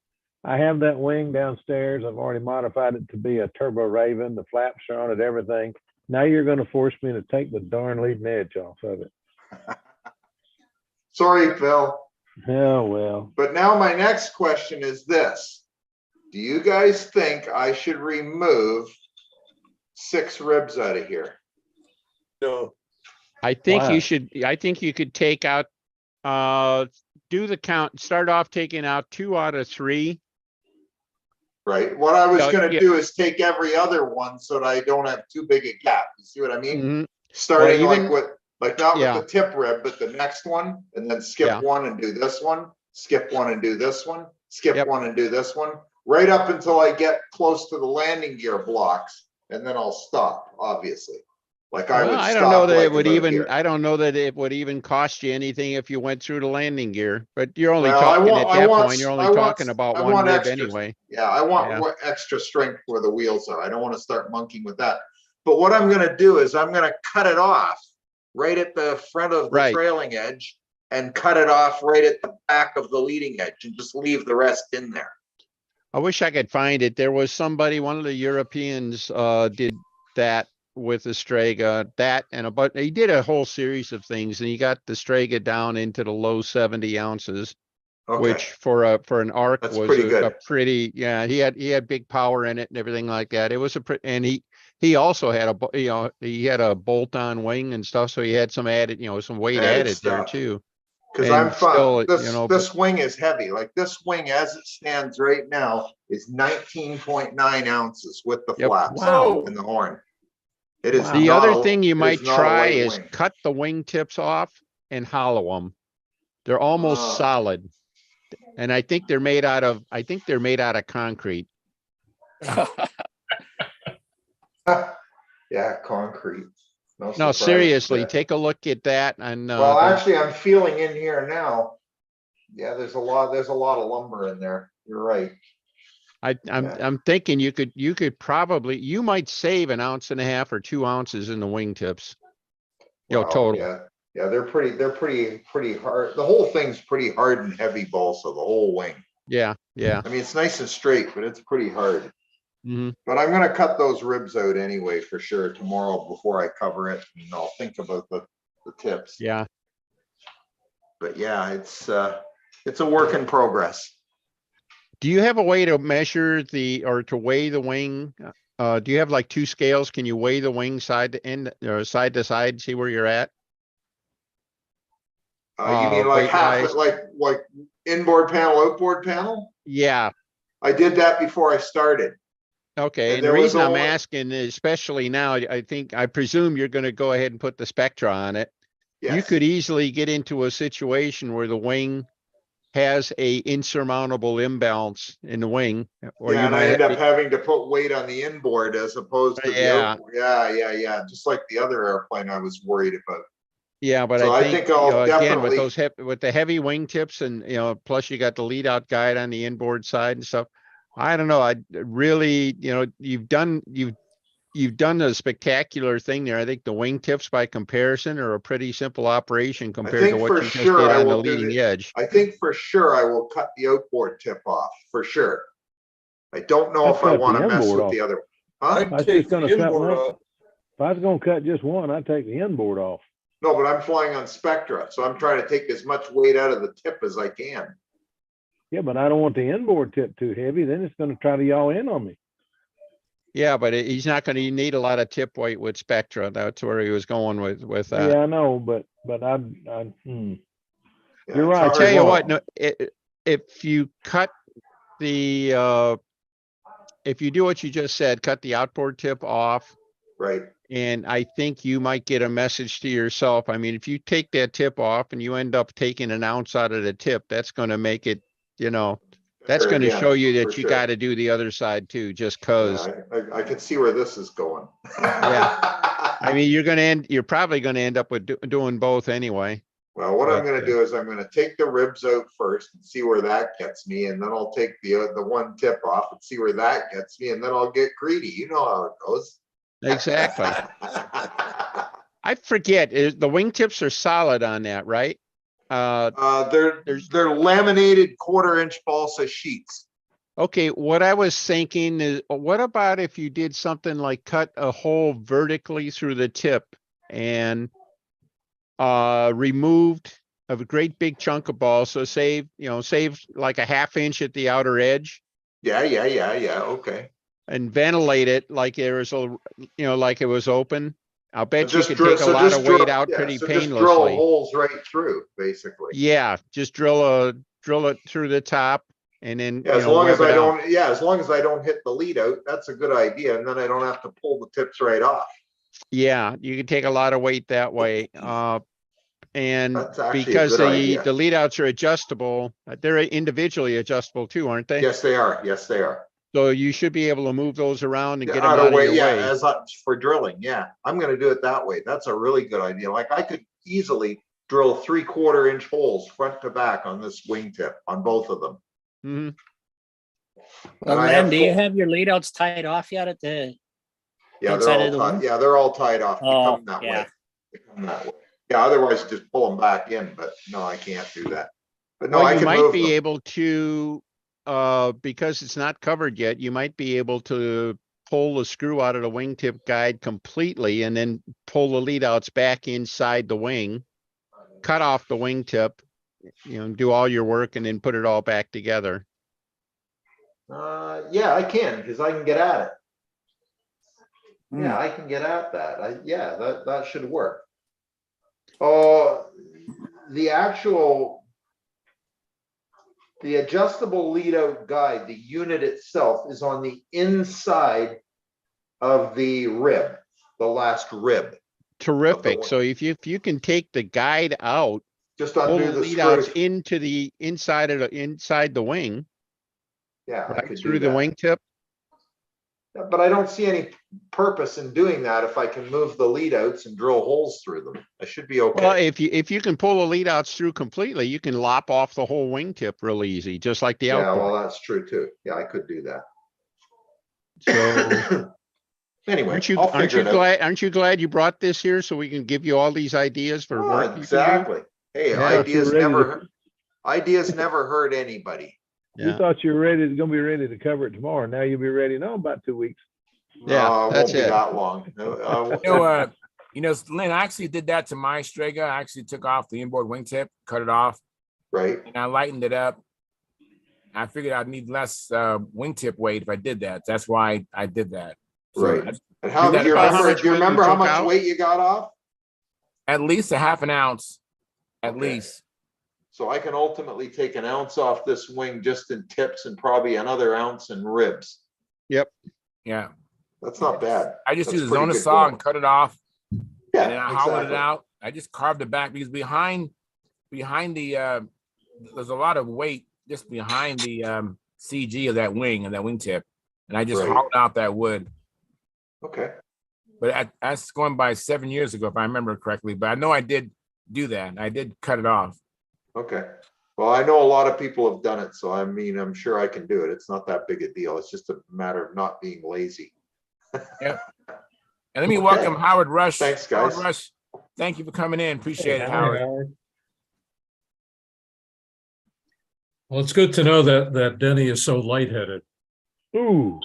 I have that wing downstairs. I've already modified it to be a Turbo Raven. The flaps are on it, everything. Now you're gonna force me to take the darn leading edge off of it. Sorry, Phil. Oh, well. But now my next question is this. Do you guys think I should remove 6 ribs out of here? No. I think Wow. you should, I think you could take out, do the count, start off taking out 2 out of 3. Right. What I was No, gonna yeah. do is take every other one so that I don't have too big a gap. You see what I mean? Mhm. Starting Well, like even- with, like not yeah. with the tip rib, but the next one, and then skip Yeah. one and do this one, skip one and do this one, skip Yep. one and do this one, right up until I get close to the landing gear blocks, and then I'll stop, obviously. Like I Well, would I don't know stop that like it would about even, here. I don't know that it would even cost you anything if you went through the landing gear, but you're only Well, I talking want- at I that want- point, you're only I want- talking about I one want rib extra- anyway. Yeah, I want Yeah. extra strength where the wheels are. I don't want to start monkeying with that. But what I'm gonna do is I'm gonna cut it off right at the front of the Right. trailing edge and cut it off right at the back of the leading edge and just leave the rest in there. I wish I could find it. There was somebody, one of the Europeans, did that with the Strega, that and but he did a whole series of things, and he got the Strega down into the low 70 ounces, Okay. which for an arc That's was pretty a good. pretty, yeah, he had big power in it and everything like that. It was and he also had he had a bolt-on wing and stuff, so he had some added, some weight Added added there stuff. too. Cause And I'm still, fun. This wing is heavy. Like this wing as it stands right now is 19.9 ounces with the Yep. flaps Wow. and the horn. It is The not other a- thing you it might is not a try light is wing. cut the wing tips off and hollow them. They're almost Ah. solid. And I think they're made out of concrete. Yeah, concrete. No, surprise seriously, there. take a look at that and Well, actually, I'm feeling in here now. Yeah, there's a lot of lumber in there. You're right. I'm thinking you could probably, you might save 1.5 ounces or 2 ounces in the wing tips. Wow, Total. Yeah, they're pretty hard. The whole thing's pretty hard and heavy balsa, the whole wing. Yeah. I mean, it's nice and straight, but it's pretty hard. Mhm. But I'm gonna cut those ribs out anyway for sure tomorrow before I cover it, and I'll think about the tips. Yeah. But yeah, it's a work in progress. Do you have a way to measure or to weigh the wing? Do you have like 2 scales? Can you weigh the wing side to end or side to side, see where you're at? You mean like half, weight-wise? like inboard panel, outboard panel? Yeah. I did that before I started. Okay. And the there was reason I'm only- asking, especially now, I presume you're going to go ahead and put the Spectra on it. You Yes. could easily get into a situation where the wing has a insurmountable imbalance in the wing, or Yeah, you and I might end have up to- having to put weight on the inboard as opposed to the Yeah. outboard. Yeah. Just like the other airplane I was worried about. Yeah, but So I I think, think I'll again, with definitely- with the heavy wing tips and, plus you got the lead out guide on the inboard side and stuff. I don't know. I really, you've done a spectacular thing there. I think the wing tips by comparison are a pretty simple operation I compared to think what for you just sure did I on the will do leading the- edge. I think for sure I will cut the outboard tip off for sure. I don't know I'd if I cut the want to mess inboard with off. the other. Huh? I'd I was take just gonna the cut inboard one. off. If I was gonna cut just one, I'd take the inboard off. No, but I'm flying on Spectra, so I'm trying to take as much weight out of the tip as I can. Yeah, but I don't want the inboard tip too heavy. Then it's gonna try to yaw in on me. Yeah, but he's not going to need a lot of tip weight with Spectra. That's where he was going with that. Yeah, I know, but Yeah, You're it's right. I'll tell you hard. what, no, if you cut the, if you do what you just said, cut the outboard tip off, Right. and I think you might get a message to yourself. I mean, if you take that tip off and you end up taking 1 ounce out of the tip, that's going to make it, that's Better going to again, show you that for you sure. got to do the other side too, just cause. Yeah, I can see where this is going. I mean, you're probably going to end up with doing both anyway. Well, what I'm But, gonna do is I'm gonna take the ribs out first and see where that gets me, and then I'll take the one tip off and see where that gets me, and then I'll get greedy. You know how it goes. Exactly. I forget, the wing tips are solid on that, right? They're laminated 1/4 inch balsa sheets. Okay, what I was thinking is, what about if you did something like cut a hole vertically through the tip and removed a great big chunk of ball, so save like a half inch at the outer edge Yeah, yeah, yeah, yeah, okay. and ventilate it like there was like it was open. I'll bet you could drill- take a lot of weight drill- out yeah, pretty so just drill painlessly. holes right through, basically. Yeah, just drill it through the top and then Yeah, as long as web it I out. don't, yeah, as long as I don't hit the lead out, that's a good idea. And then I don't have to pull the tips right off. Yeah, you can take a lot of weight that way. And That's actually a because good idea. the lead outs are adjustable, they're individually adjustable too, aren't they? Yes, they are. Yes, they are. So you should be able to move those around and Yeah, get them out of your yeah, way. for drilling. Yeah, I'm going to do it that way. That's a really good idea. Like I could easily drill 3/4 inch holes front to back on this wingtip on both of them. Mm-hmm. Well, Len, do you have your lead outs tied off yet at the Yeah, inside they're of the all tied. wing? Yeah, they're all tied off. They Oh, come that yeah. way. They come that way. Yeah, otherwise just pull them back in. But no, I can't do that. But no, Well, I you can might move be them. able to, because it's not covered yet, you might be able to pull the screw out of the wingtip guide completely and then pull the lead outs back inside the wing, cut off the wingtip, do all your work and then put it all back together. Yeah, I can because I can get at it. Yeah, I can get at that. Yeah, that should work. Oh, the adjustable lead out guide, the unit itself is on the inside of the rib, the last rib. Terrific. So if you can take the guide out, just pull undo the the lead outs screws. into the inside the wing. Yeah, I right could through do the that. wingtip. But I don't see any purpose in doing that if I can move the lead outs and drill holes through them. I should be okay. Well, if you can pull the lead outs through completely, you can lop off the whole wingtip real easy, just like the Yeah, outboard. well, that's true too. Yeah, I could do that. So anyway, aren't you glad? Aren't you glad you brought this here so we can give you all these ideas for work? Exactly. Hey, Yeah. ideas never hurt anybody. You thought you were going to be ready to cover it tomorrow. Now you'll be ready in about 2 weeks. Yeah, it won't be that long. Lynn, I actually did that to my Strega. I actually took off the inboard wingtip, cut it off. Right. And I lightened it up. I figured I'd need less wingtip weight if I did that. That's why I did that. So right. And how do you remember how much weight you got off? At least a half an ounce. At least. So I can ultimately take an ounce off this wing just in tips and probably another ounce in ribs. Yep. Yeah. That's not bad. I just That's used a pretty zona good saw going. and cut it off. Yeah, and then I hollowed it exactly. out. I just carved it back because behind the there's a lot of weight just behind the CG of that wing and that wingtip. And I just hollowed out that wood. Okay. But that's going by 7 years ago, if I remember correctly. But I know I did do that. I did cut it off. Okay. Well, I know a lot of people have done it, so I mean, I'm sure I can do it. It's not that big a deal. It's just a matter of not being lazy. Yeah. And let me welcome Howard Rush. Thanks, guys. Howard Rush, thank you for coming in. Appreciate it, Howard. Well, it's good to know that Denny is so lightheaded. Ooh.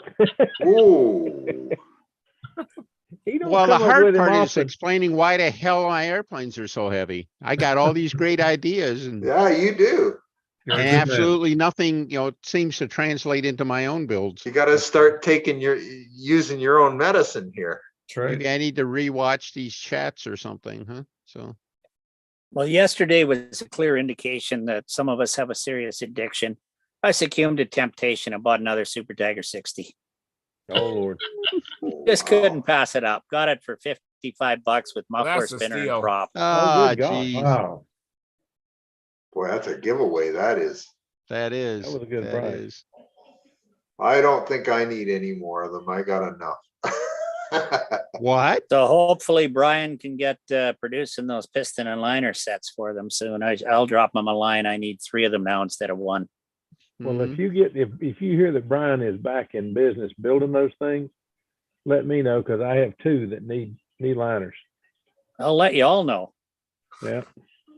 Ooh. Well, the hard part is explaining why the hell my airplanes are so heavy. I got all these great ideas and yeah, you do. And absolutely nothing, seems to translate into my own builds. You got to start using your own medicine here. That's right. Maybe I need to rewatch these chats or something, huh? So. Well, yesterday was a clear indication that some of us have a serious addiction. I succumbed to temptation and bought another Super Dagger 60. Oh Lord. Just couldn't pass it up. Got it for $55 with muffler, spinner, and prop. Ah, geez. Wow. Boy, that's a giveaway. That is. That is. That was a good price. I don't think I need any more of them. I got enough. What? So hopefully Brian can get producing those piston and liner sets for them soon. I'll drop them a line. I need 3 of them now instead of 1. Well, if you hear that Brian is back in business building those things, let me know because I have 2 that need liners. I'll let you all know. Yeah.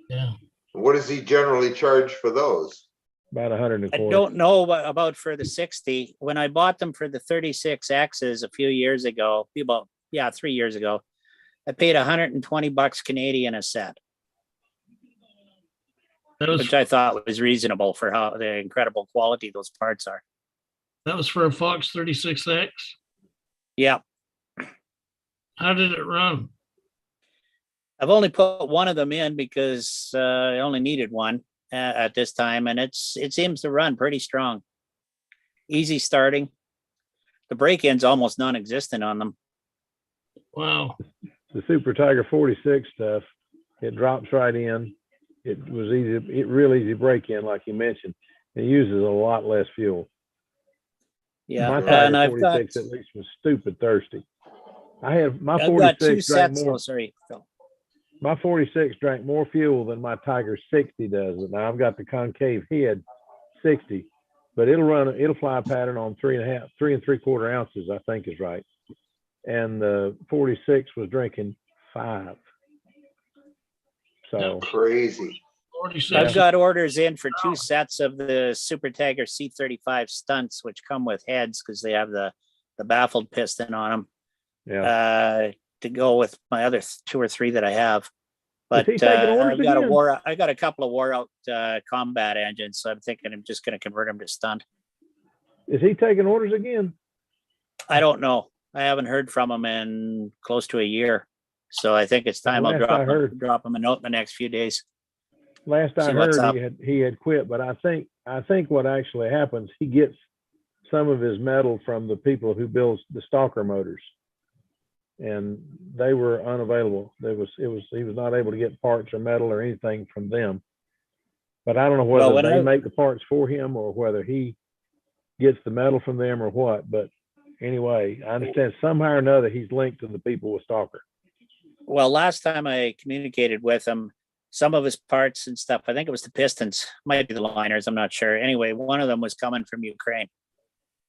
Yeah. What does he generally charge for those? About 100 and a I quarter. don't know about for the 60. When I bought them for the 36Xs a few years ago, 3 years ago, I paid $120 Canadian a set, which I thought was reasonable for how the incredible quality those parts are. That was for a Fox 36X. Yeah. How did it run? I've only put one of them in because I only needed one at this time, and it seems to run pretty strong. Easy starting. The break-in's almost non-existent on them. Wow. The Super Tiger 46 stuff, it drops right in. It was easy, real easy break in, like you mentioned. It uses a lot less fuel. Yeah, My and Tiger I've 46 got at least was stupid thirsty. I have my I've got 2 46 drank sets. more. Oh, sorry, Phil. My 46 drank more fuel than my Tiger 60 does. Now I've got the concave head 60, but it'll fly a pattern on 3 3/4 ounces, I think is right. And the 46 was drinking 5. So crazy. I've got orders in for 2 sets of the Super Tiger C35 stunts, which come with heads because they have the baffled piston on them. Yeah. To go with my other 2 or 3 that I have. But Is he taking orders I got a couple of wore out combat engines, so I'm thinking I'm just going to convert them to stunt. Is he taking orders again? I don't know. I haven't heard from him in close to a year, so I think it's time I'll drop him a note in the next few days. Last I heard, he had quit, but I think what actually happens, he gets some of his metal from the people who build the Stalker motors, and they were unavailable. He was not able to get parts or metal or anything from them. But I don't know whether they make the parts for him or whether he gets the metal from them or what. But anyway, I understand somehow or another he's linked to the people with Stalker. Well, last time I communicated with him, some of his parts and stuff, I think it was the pistons, might be the liners, I'm not sure. Anyway, one of them was coming from Ukraine.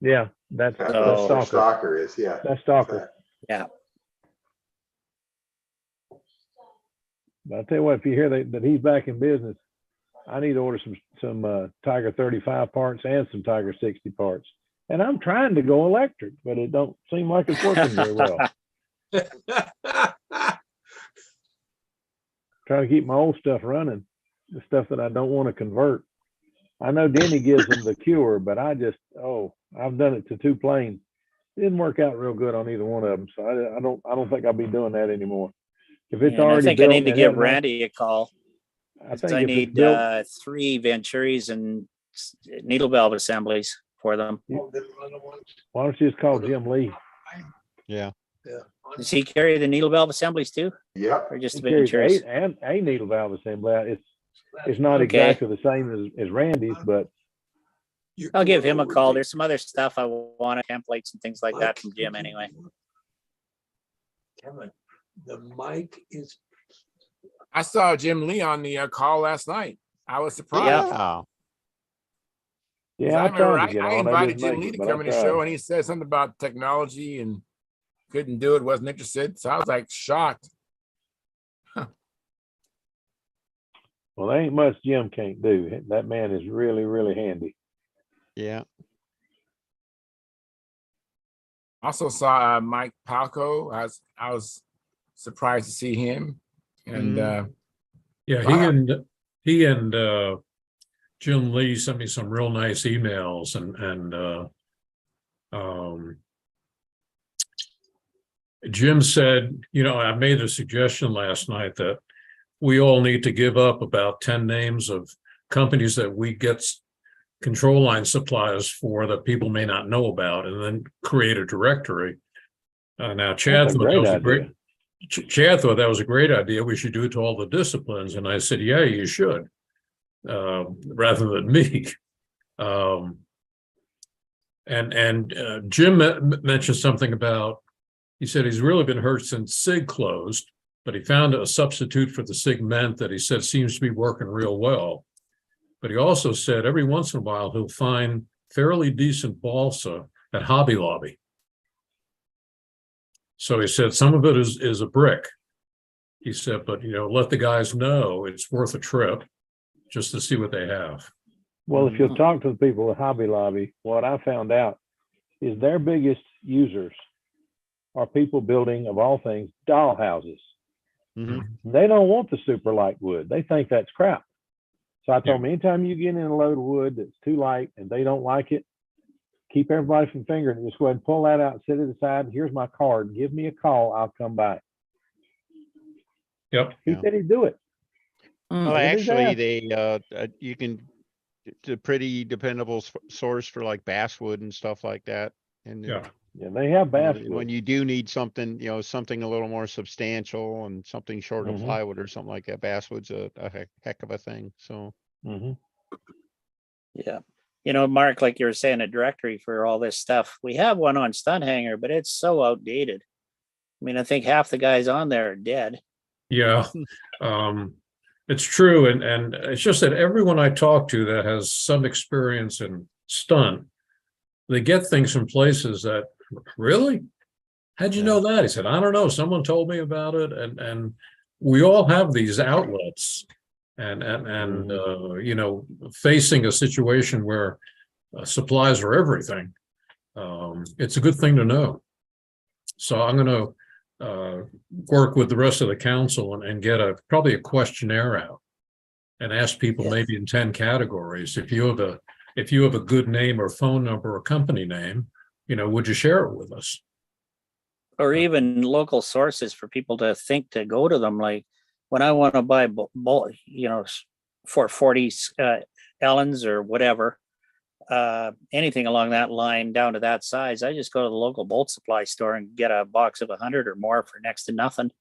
Yeah, that's Stalker. Stalker is, yeah. That's Stalker. Yeah. But I'll tell you what, if you hear that he's back in business, I need to order some Tiger 35 parts and some Tiger 60 parts. And I'm trying to go electric, but it don't seem like it's working very well. Trying to keep my old stuff running, the stuff that I don't want to convert. I know Denny gives them the cure, but I've done it to 2 planes. It didn't work out real good on either one of them, so I don't think I'll be doing that anymore. If it's already I think built, I need to give Randy a call. I need 3 Venturis and needle valve assemblies for them. Why don't you just call Jim Lee? Yeah. Does he carry the needle valve assemblies too? Yeah. Or just the He carries Venturis? a needle valve assembly. It's not exactly the same as Randy's, but I'll give him a call. There's some other stuff I want, templates and things like that from Jim anyway. Kevin, the mic is. I saw Jim Lee on the call last night. I was surprised. Yeah, I invited Jim Lee to come on the show, and he said something about technology and couldn't do it, wasn't interested. So I was like shocked. Well, there ain't much Jim can't do. That man is really, really handy. Yeah. Also saw Mike Palco. I was surprised to see him. And he and Jim Lee sent me some real nice emails, and Jim said, I made a suggestion last night that we all need to give up about 10 names of companies that we get control line suppliers for that people may not know about, and then create a directory. Now, Chad thought that was a great idea. We should do it to all the disciplines. And I said, yeah, you should, rather than me. Jim mentioned something about, he said he's really been hurt since SIG closed, but he found a substitute for the Segment that he said seems to be working real well. But he also said every once in a while he'll find fairly decent balsa at Hobby Lobby. So he said some of it is a brick. He said, but let the guys know it's worth a trip just to see what they have. Well, if you'll talk to the people at Hobby Lobby, what I found out is their biggest users are people building, of all things, doll houses. They don't want the super light wood. They think that's crap. So I told them, anytime you get in a load of wood that's too light and they don't like it, keep everybody from fingering it. Just go ahead and pull that out, set it aside. Here's my card. Give me a call. I'll come by. Yep. He said he'd do it. Well, actually, you can, it's a pretty dependable source for like basswood and stuff like that. And yeah, they have basswood. When you do need something, something a little more substantial and something short of plywood or something like that, basswood's a heck of a thing. So, yeah. Mark, like you were saying, a directory for all this stuff. We have one on Stunthangar, but it's so outdated. I mean, I think half the guys on there are dead. Yeah, it's true. And it's just that everyone I talk to that has some experience in stunt, they get things from places that, really? How'd you know that? He said, I don't know. Someone told me about it. And we all have these outlets. And facing a situation where supplies are everything, it's a good thing to know. So I'm going to work with the rest of the council and get probably a questionnaire out and ask people maybe in 10 categories. If you have a good name or phone number or company name, would you share it with us? Or even local sources for people to think to go to them. Like when I want to buy, 440 Ellens or whatever, anything along that line down to that size, I just go to the local bolt supply store and get a box of 100 or more for next to nothing.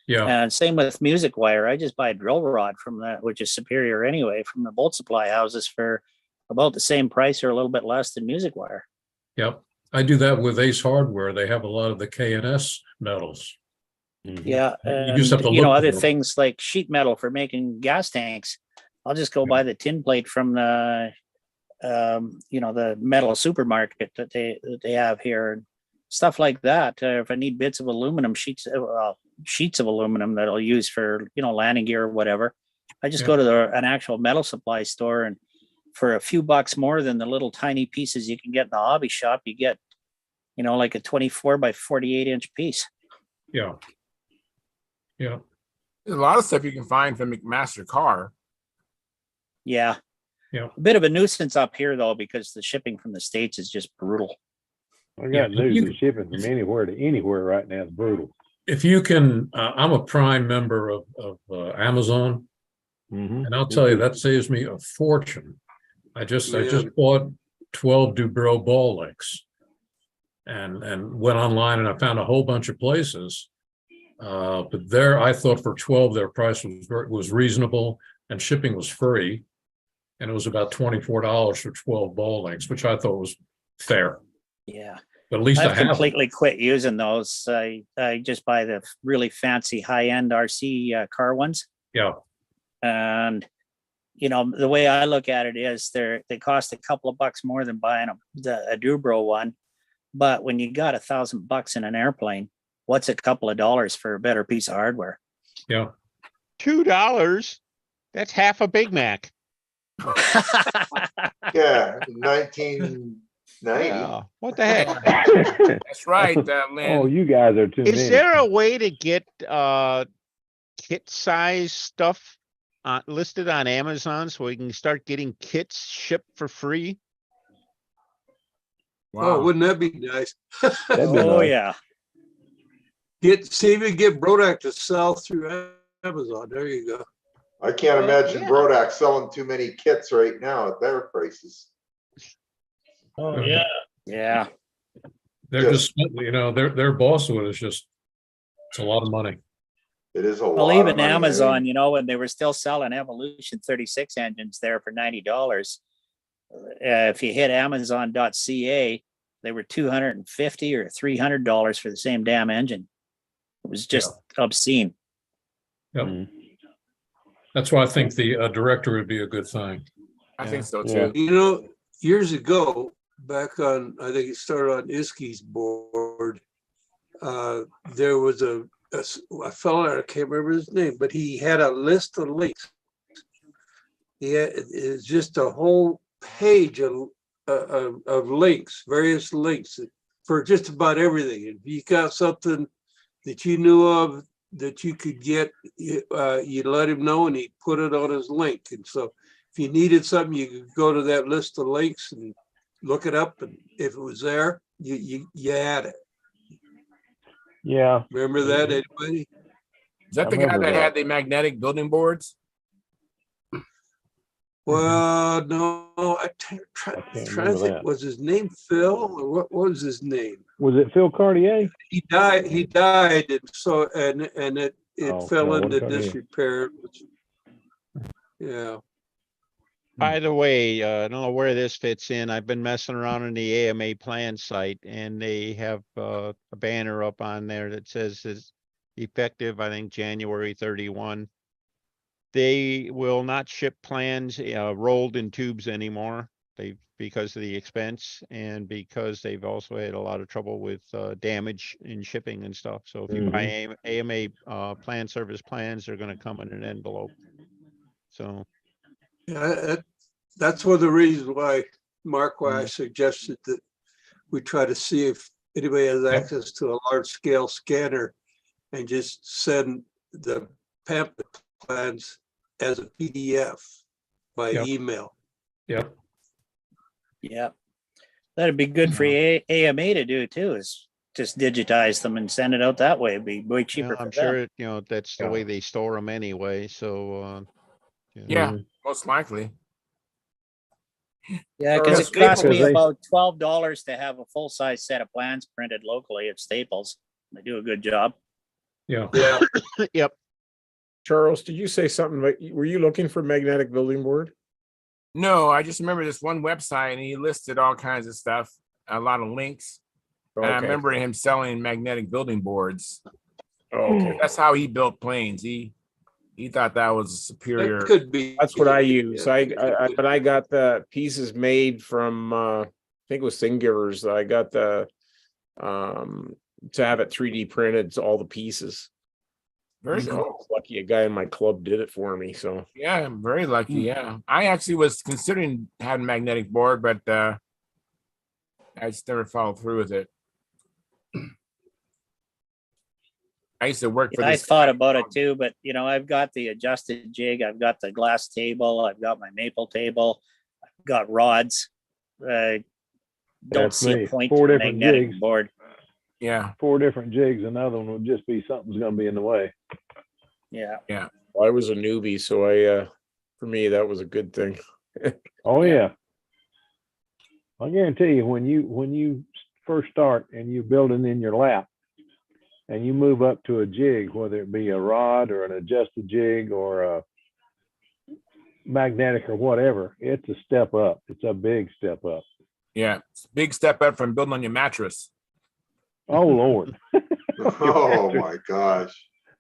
Yeah. And same with music wire. I just buy a drill rod from that, which is superior anyway, from the bolt supply houses for about the same price or a little bit less than music wire. Yep. I do that with Ace Hardware. They have a lot of the K&S metals. Yeah. You just have to And, look other for them. things like sheet metal for making gas tanks. I'll just go buy the tin plate from the the metal supermarket that they have here and stuff like that. If I need bits of aluminum, sheets of aluminum that I'll use for, landing gear or whatever, I just go to an actual metal supply store, and for a few bucks more than the little tiny pieces you can get in the hobby shop, you get, like a 24 by 48 inch piece. Yeah. Yeah. There's a lot of stuff you can find from McMaster Car. Yeah. Yeah. A bit of a nuisance up here though, because the shipping from the States is just brutal. I got news. The shipping from anywhere to anywhere right now is brutal. If you can, I'm a Prime member of Amazon, and I'll tell you that saves me a fortune. I just bought 12 Dubrow ball links, and went online and I found a whole bunch of places. But there, I thought for 12, their price was reasonable and shipping was free, and it was about $24 for 12 ball links, which I thought was fair. Yeah. But at least I've I have completely quit using those. I just buy the really fancy high-end RC car ones. Yeah. And the way I look at it is they cost a couple of bucks more than buying a Dubrow one. But when you got $1,000 in an airplane, what's a couple of dollars for a better piece of hardware? Yeah. $2. That's half a Big Mac. Yeah, 1990. Yeah. What the heck? That's right, Lynn. Oh, you guys are too many. Is there a way to get kit size stuff listed on Amazon so we can start getting kits shipped for free? Wow. Oh, wouldn't that be nice? Oh, yeah. See if you get Brodak to sell through Amazon. There you go. I can't imagine Brodak selling too many kits right now at their prices. Oh, yeah. Yeah. They're just, their boss with is just, it's a lot of money. It is a lot. Well, of even money, Amazon, when they were still selling Evolution 36 engines there for $90, if you hit Amazon.ca, they were $250 or $300 for the same damn engine. It was just obscene. Yep. That's why I think the director would be a good thing. I think so too. Years ago, back on, I think it started on Iski's board, there was a fellow, I can't remember his name, but he had a list of links. It's just a whole page of links, various links for just about everything. If you got something that you knew of that you could get, you let him know and he'd put it on his link. And so if you needed something, you could go to that list of links and look it up. And if it was there, you had it. Yeah. Remember that, anybody? Is that I the guy remember that that. had the magnetic building boards? Well, no, I can't trying to remember think. that. Was his name Phil, or what was his name? Was it Phil Cartier? He died, and so it Oh, fell no, it into wasn't Cartier. disrepair. Yeah. By the way, I don't know where this fits in. I've been messing around on the AMA plan site and they have a banner up on there that says it's effective, I think, January 31. They will not ship plans rolled in tubes anymore. Because of the expense and because they've also had a lot of trouble with damage in shipping and stuff. So if you buy AMA plan service plans, they're going to come in an envelope. So Yeah, that's one of the reasons why, Mark, why I suggested that we try to see if anybody has access to a large scale scanner and just send the pamphlet plans as a PDF by email. Yep. Yeah. That'd be good for AMA to do too, is just digitize them and send it out that way. It'd be way cheaper I'm for them. sure, that's the way they store them anyway. So, Yeah, most likely. Yeah, because it cost me about $12 to have a full-size set of plans printed locally at Staples. They do a good job. Yeah. Yeah. Yep. Charles, did you say something like, were you looking for magnetic building board? No, I just remember this one website and he listed all kinds of stuff, a lot of links. And I remember him selling magnetic building boards. Oh, okay. That's how he built planes. He thought that was a superior. It could be. That's what I use. But I got the pieces made from I think it was Thingiver's. I got the to have it 3D printed, all the pieces. Very So cool. I was lucky a guy in my club did it for me. So Yeah, I'm very lucky. Yeah, I actually was considering having magnetic board, but I just never followed through with it. I used to work for I this. thought about it too, but I've got the adjusted jig, I've got the glass table, I've got my maple table, I've got rods. Don't That's see me. a point 4 to a different magnetic jigs. board. Yeah. 4 different jigs. Another one would just be something's going to be in the way. Yeah. Yeah. I was a newbie, so for me that was a good thing. Oh yeah. I guarantee you, when you first start and you're building in your lap and you move up to a jig, whether it be a rod or an adjusted jig or a magnetic or whatever, it's a step up. It's a big step up. Yeah, it's a big step up from building on your mattress. Oh Lord. Oh my gosh.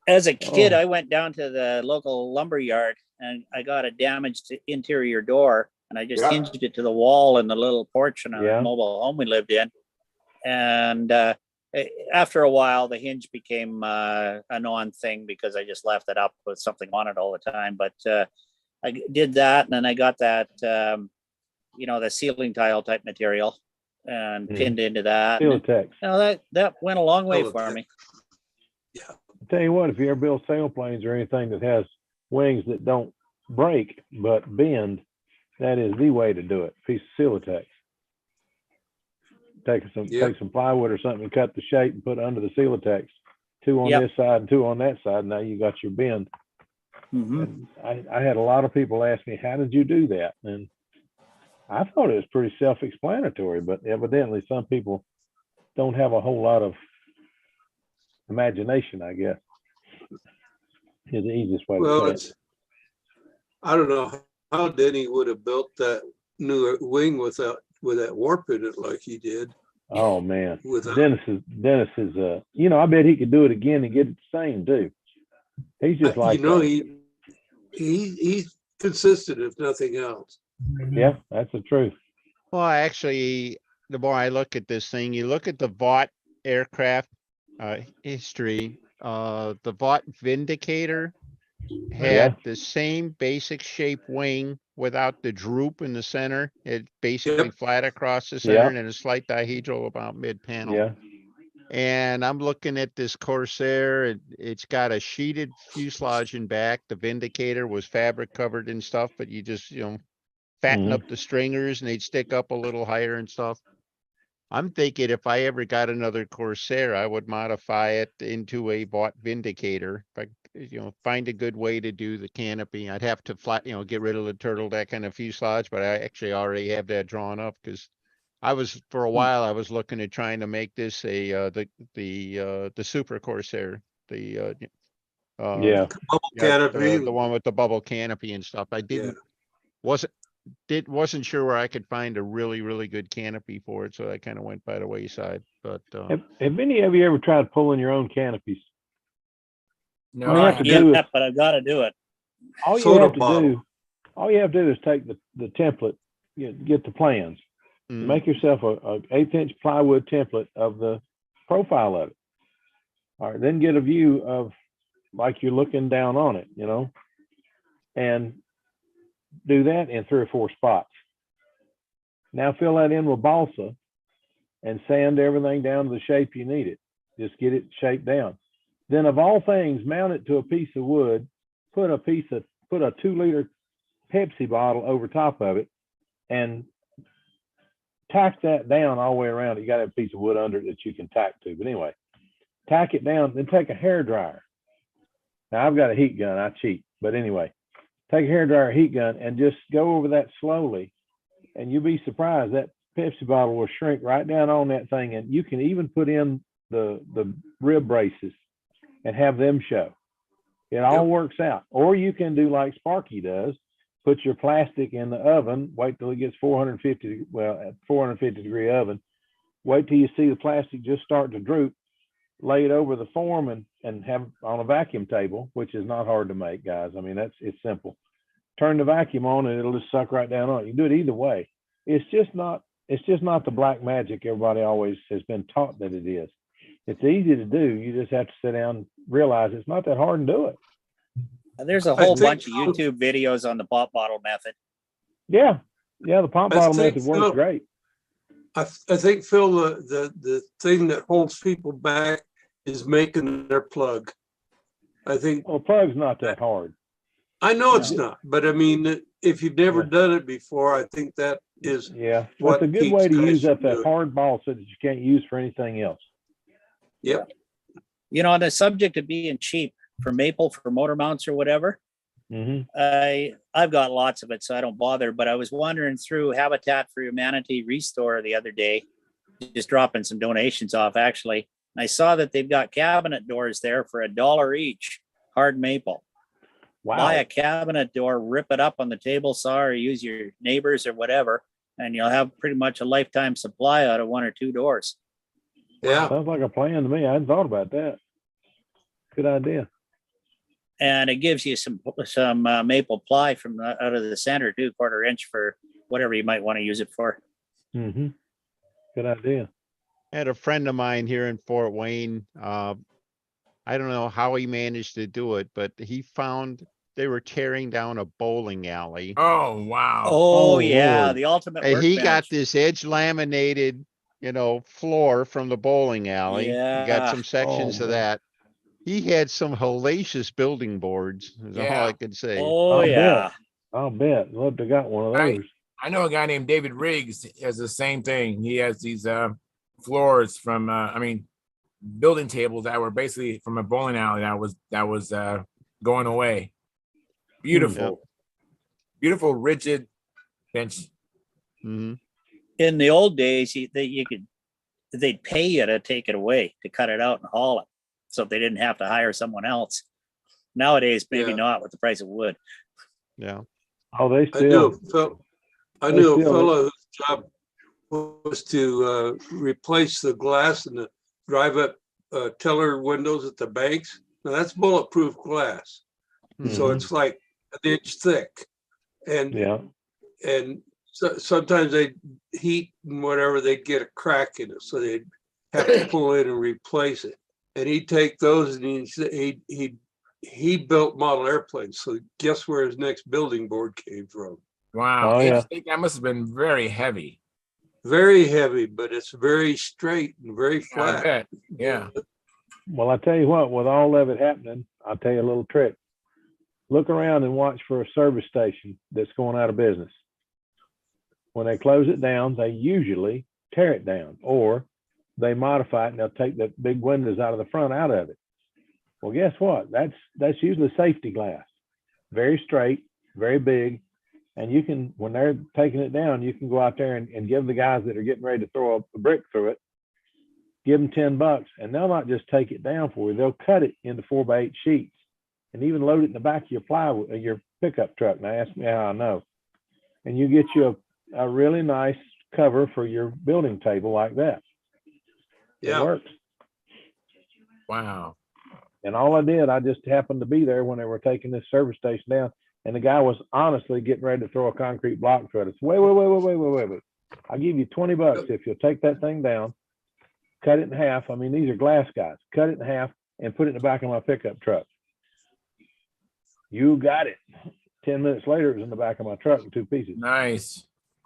As a kid, I went down to the local lumber yard and I got a damaged interior door and I just hinged it to the wall in the little porch in a mobile home we lived in. And after a while, the hinge became a non-thing because I just left it up with something on it all the time. But I did that, and then I got that, the ceiling tile type material, and pinned into that. Silatex. That went a long way for me. Yeah. I tell you what, if you ever build sailplanes or anything that has wings that don't break but bend, that is the way to do it. Piece of Silatex. Take some plywood or something and cut the shape and put it under the Silatex. 2 on this side and 2 on that side. Now you got your bend. And I had a lot of people ask me, how did you do that? And I thought it was pretty self-explanatory, but evidently some people don't have a whole lot of imagination, I guess. Is the easiest way to say it. I don't know how Denny would have built that new wing with that warp in it like he did. Oh man, Dennis is I bet he could do it again and get it the same too. He's just like he's consistent if nothing else. Yeah, that's the truth. Well, actually, the more I look at this thing, you look at the Vought aircraft history, the Vought Vindicator had the same basic shape wing without the droop in the center. It basically flat across the center and then a slight dihedral about mid-panel. Yeah. And I'm looking at this Corsair. It's got a sheeted fuselage in back. The Vindicator was fabric covered and stuff, but you just, fatten up the stringers and they'd stick up a little higher and stuff. I'm thinking if I ever got another Corsair, I would modify it into a bought Vindicator. If I, find a good way to do the canopy. I'd have to get rid of the turtle deck and a fuselage, but I actually already have that drawn up because for a while, I was looking at trying to make this the Super Corsair, the Bubble canopy. the one with the bubble canopy and stuff. I wasn't sure where I could find a really, really good canopy for it, so I kind of went by the wayside. But have any of you ever tried pulling your own canopies? No, All you have to do is, but I've got to do it. all you have to do is take the template, get the plans, make yourself a 1/8 inch plywood template of the profile of it. All right, then get a view of like you're looking down on it, and do that in 3 or 4 spots. Now fill that in with balsa and sand everything down to the shape you need it. Just get it shaped down. Then of all things, mount it to a piece of wood, put a 2-liter Pepsi bottle over top of it and tack that down all the way around. You got to have a piece of wood under it that you can tack to. But anyway, tack it down, then take a hair dryer. Now I've got a heat gun, I cheat. But anyway, take a hair dryer, heat gun, and just go over that slowly. And you'll be surprised that Pepsi bottle will shrink right down on that thing. And you can even put in the rib braces and have them show. It all works out. Or you can do like Sparky does, put your plastic in the oven, wait till it gets 450 degree oven, wait till you see the plastic just start to droop, lay it over the form and have on a vacuum table, which is not hard to make, guys. I mean, it's simple. Turn the vacuum on and it'll just suck right down on it. You can do it either way. It's just not the black magic everybody always has been taught that it is. It's easy to do. You just have to sit down and realize it's not that hard and do it. There's a whole bunch of YouTube videos on the pop bottle method. Yeah. The pop bottle method works great. I think, Phil, the thing that holds people back is making their plug. I think. Well, plug's not that hard. I know it's not, but I mean, if you've never done it before, I think that is. Yeah, it's a good way to use up that hard ball so that you can't use for anything else. Yep. On the subject of being cheap for maple, for motor mounts or whatever, I've got lots of it, so I don't bother. But I was wandering through Habitat for Humanity Restore the other day, just dropping some donations off actually. And I saw that they've got cabinet doors there for $1 each, hard maple. Wow. Buy a cabinet door, rip it up on the table saw, or use your neighbors or whatever, and you'll have pretty much a lifetime supply out of 1 or 2 doors. Yeah, sounds like a plan to me. I hadn't thought about that. Good idea. And it gives you some maple ply from out of the center too, 1/4 inch for whatever you might want to use it for. Good idea. I had a friend of mine here in Fort Wayne. I don't know how he managed to do it, but he found they were tearing down a bowling alley. Oh, wow. Oh yeah, Lord. the ultimate And he workbench. got this edge laminated, floor from the bowling alley. He got Yeah. some sections of that. He had some hellacious building boards, is all I could say. Oh yeah. I'll bet. Love to got one of those. I know a guy named David Riggs has the same thing. He has these floors from building tables that were basically from a bowling alley that was going away. Beautiful, beautiful rigid bench. In the old days, they'd pay you to take it away, to cut it out and haul it, so they didn't have to hire someone else. Nowadays, maybe not with the price of wood. Yeah. Oh, they still. I knew a fellow whose job was to replace the glass in the drive-up teller windows at the banks. Now that's bulletproof glass, so it's like 1 inch thick, and so sometimes they heat and whatever, they'd get a crack in it, so they'd have to pull in and replace it. And he'd take those and he'd he built model airplanes. So guess where his next building board came from? Wow. Oh, I yeah. think that must have been very heavy. Very heavy, but it's very straight and very I flat. bet. Yeah. Well, I tell you what, with all of it happening, I'll tell you a little trick. Look around and watch for a service station that's going out of business. When they close it down, they usually tear it down, or they modify it and they'll take the big windows out of the front out of it. Well, guess what? That's usually safety glass. Very straight, very big. And you can, when they're taking it down, you can go out there and give the guys that are getting ready to throw a brick through it, give them $10, and they'll not just take it down for you. They'll cut it into 4x8 sheets and even load it in the back of your plywood, your pickup truck. Now ask me how I know. And you get you a really nice cover for your building table like that. Yeah. It works. Wow. And all I just happened to be there when they were taking this service station down. And the guy was honestly getting ready to throw a concrete block through it. It's wait. I'll give you $20 if you'll take that thing down, cut it in half. I mean, these are glass guys. Cut it in half and put it in the back of my pickup truck. You got it. 10 minutes later, it was in the back of my truck in 2 pieces. Nice.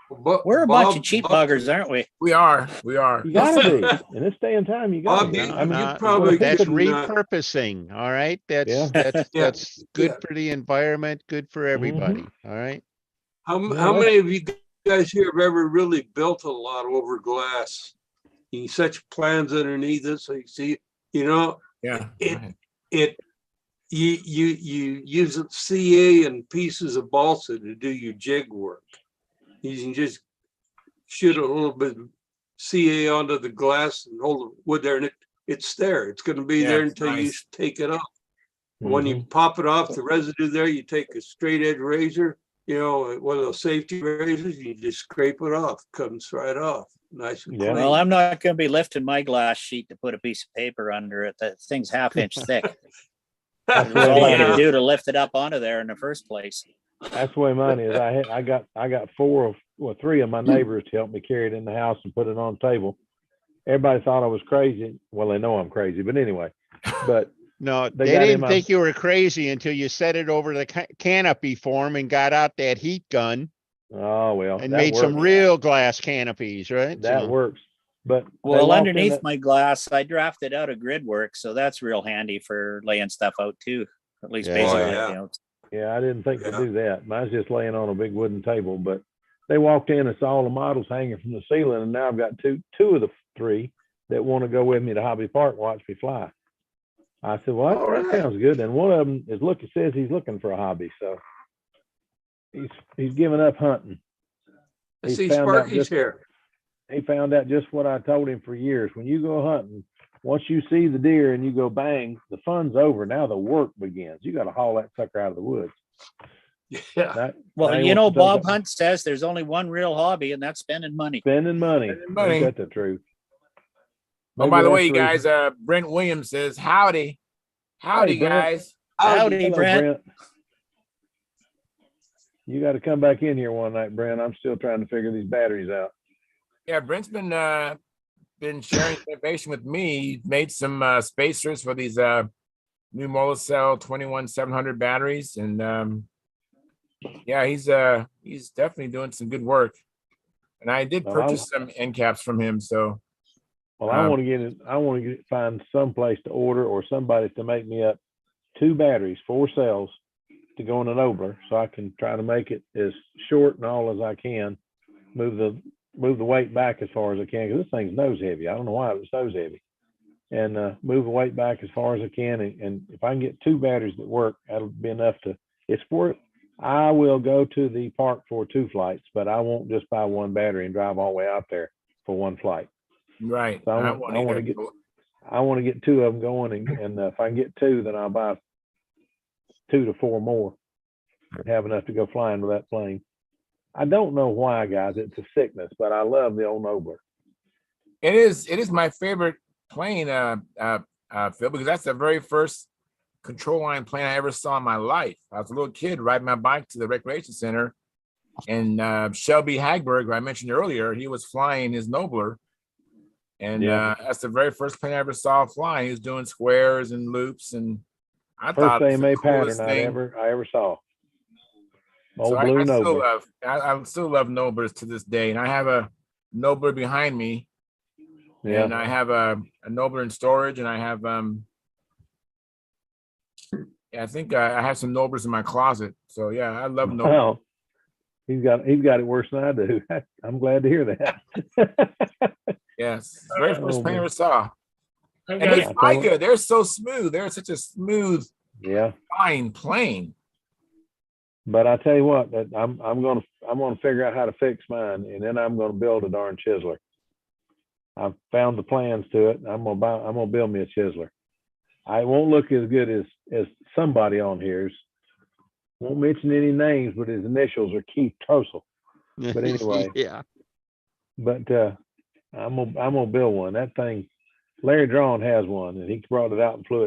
But We're a bunch of cheap buggers, aren't we? We are. We are. You gotta be. In this day and time, you gotta be. Bobby, I mean, you probably That's couldn't, repurposing. All right. That's Yeah. that's good Yeah. for the environment, good for everybody. All right. how Yeah. many of you guys here have ever really built a lot over glass? You can set your plans underneath it so you see, Yeah. it you use CA and pieces of balsa to do your jig work. You can just shoot a little bit of CA onto the glass and hold the wood there, and it's there. It's going to be Yeah, there it's until you nice. take it off. When you pop it off, the residue there, you take a straight edge razor, one of those safety razors, you just scrape it off. Comes right off. Nice and Yeah. clean. Well, I'm not going to be lifting my glass sheet to put a piece of paper under it. That thing's half-inch thick. That's all I had to do to lift it up onto there in the first place. That's the way mine is. I got 3 of my neighbors to help me carry it in the house and put it on the table. Everybody thought I was crazy. Well, they know I'm crazy, but anyway. But No, They they got didn't him think you were crazy until you set it over the canopy for 'em and got out that heat gun oh well, and that made some works. real glass canopies, right? That So- works. But they Well, walked in underneath that- my glass, I drafted out a grid work, so that's real handy for laying stuff out too. At least Yeah. basically, Oh, yeah. Yeah, I didn't think Yeah. to do that. Mine's just laying on a big wooden table. But they walked in and saw all the models hanging from the ceiling, and now I've got two of the 3 that want to go with me to Hobby Park and watch me fly. I said, well, All that right. sounds good. And one of them says he's looking for a hobby, so he's giving up hunting. I He see found out Sparky's just- here. He found out just what I told him for years. When you go hunting, once you see the deer and you go bang, the fun's over. Now the work begins. You got to haul that sucker out of the woods. Yeah. Now well, he you know, wants to Bob take- Hunt says there's only one real hobby, and that's spending money. Spending money. Spending money. Ain't that the truth? Oh, Maybe by the that's way, you reason- guys, Brent Williams says, howdy. Howdy, Hey, Brent. guys. Howdy, Hello, Brent. You got to come back in here one night, Brent. I'm still trying to figure these batteries out. Yeah, Brent's been sharing information with me. He made some spacers for these new Mollicell 21700 batteries, and yeah, he's definitely doing some good work. And I did Well, purchase some end caps from him. So Well, I want to get it. I want to find some place to order or somebody to make me up 2 batteries, 4 cells to go in an Obler, so I can try to make it as short and all as I can. Move the weight back as far as I can, because this thing's nose heavy. I don't know why it was nose heavy. And move the weight back as far as I can. And if I can get 2 batteries that work, that'll be enough to. It's worth. I will go to the park for 2 flights, but I won't just buy 1 battery and drive all the way out there for 1 flight. right, So I won't want to either. get. I want to get 2 of them going, and if I can get 2, then I'll buy 2 to 4 more and have enough to go flying with that plane. I don't know why, guys. It's a sickness, but I love the old Nobler. It is my favorite plane, Phil, because that's the very first control line plane I ever saw in my life. I was a little kid riding my bike to the recreation center, and Shelby Hagberg, who I mentioned earlier, he was flying his Nobler, and Yeah. that's the very first plane I ever saw flying. He was doing squares and loops, and I First thought it was the AMA coolest pattern thing. I ever saw. So Old blue I still Nobler. love, I still love Noblers to this day. And I have a Nobler behind me, and Yeah. I have a Nobler in storage, and I have, yeah, I think I have some Noblers in my closet. So yeah, I love Noblers. Well, he's got it worse than I do. I'm glad to hear that. Yes, very first Oh, plane I man. ever saw. I've And got they a- fly good. They're so smooth. They're such a smooth, Yeah. fine plane. But I tell you what, that I'm gonna figure out how to fix mine, and then I'm gonna build a darn chiseler. I've found the plans to it. I'm gonna build me a chiseler. I won't look as good as somebody on here's. Won't mention any names, but his initials are Keith Tossel. But anyway, Yeah. but I'm gonna build one. That thing, Larry Drawn has one, and he brought it out and flew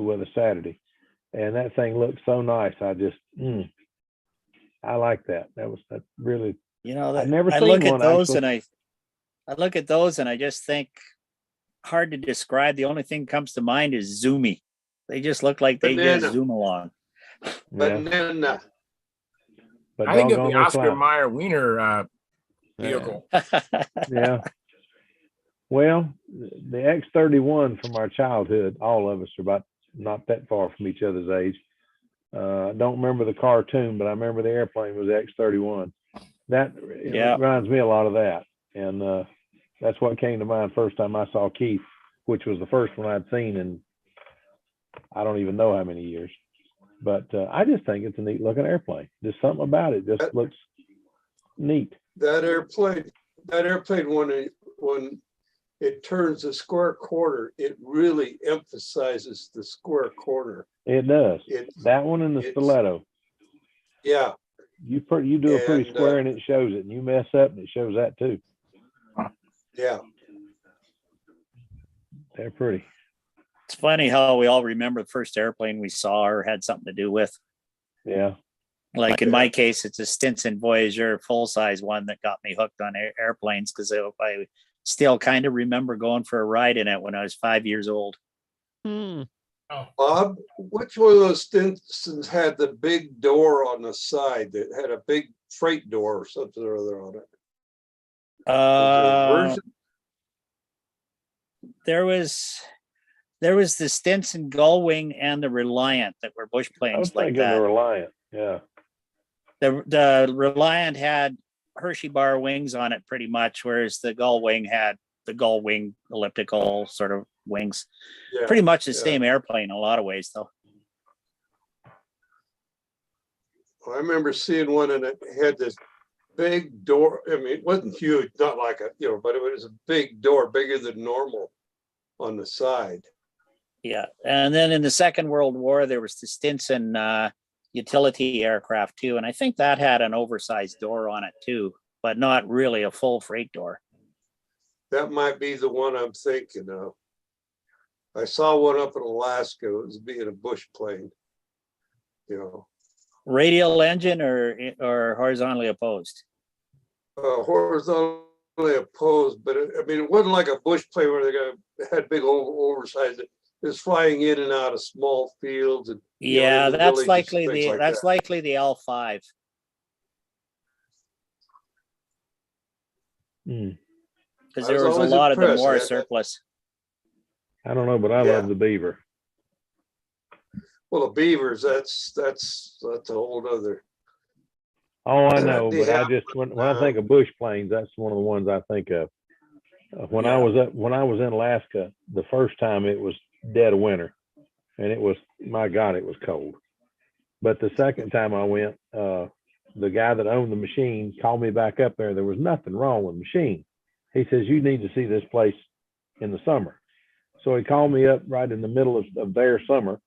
with us Saturday, and that thing looked so nice. I just, I like that. That really. You know, I've that never I seen look at one those actually. and I look at those and I just think hard to describe. The only thing comes to mind is zoomy. They just look like they just Banana. zoom along. Yeah, Banana. but I think it'll doggone be they Oscar fly. Mayer Wiener vehicle. Yeah. Well, the X-31 from our childhood, all of us are about not that far from each other's age. I don't remember the cartoon, but I remember the airplane was X-31. That Yeah. reminds me a lot of that. And that's what came to mind first time I saw Keith, which was the first one I'd seen in I don't even know how many years. But I just think it's a neat looking airplane. There's something about it just looks neat. That airplane when it turns the square quarter, it really emphasizes the square quarter. It does. It's That one and the it's- stiletto. Yeah. You do a pretty And, square and it shows it, and you mess up and it shows that too. Yeah. They're pretty. It's funny how we all remember the first airplane we saw or had something to do with. Yeah. Like in my case, it's a Stinson Voyager full-size one that got me hooked on airplanes because I still kind of remember going for a ride in it when I was 5 years old. Bob, which one of those Stinsons had the big door on the side that had a big freight door or something or other on it? Was there a version? There was the Stinson Gullwing and the Reliant that were bush I was planes like thinking the that. Reliant. Yeah. The Reliant had Hershey bar wings on it pretty much, whereas the Gullwing had the Gullwing elliptical sort of wings. Yeah, Pretty much the yeah. same airplane in a lot of ways, though. I remember seeing one and it had this big door. I mean, it wasn't huge, not like but it was a big door, bigger than normal on the side. Yeah, and then in the Second World War, there was the Stinson utility aircraft too, and I think that had an oversized door on it too, but not really a full freight door. That might be the one I'm thinking of. I saw one up in Alaska. It was being a bush plane. Radial engine or horizontally opposed? Horizontally opposed, but it wasn't like a bush plane where they had big oversized. It was flying in and out of small fields and Yeah, into that's villages likely and things the like that's that. likely the L5. Because I was there was a always lot of them impressed. more Yeah, surplus. I don't know, but I love the Beaver. Well, the Beavers, that's a whole other. Oh, I know, They but I have, just when I think of bush planes, that's one of the ones I think of. When I was in Alaska, the first time it was dead of winter, and it was, my God, it was cold. But the second time I went, the guy that owned the machine called me back up there. There was nothing wrong with the machine. He says, you need to see this place in the summer. So he called me up right in the middle of their summer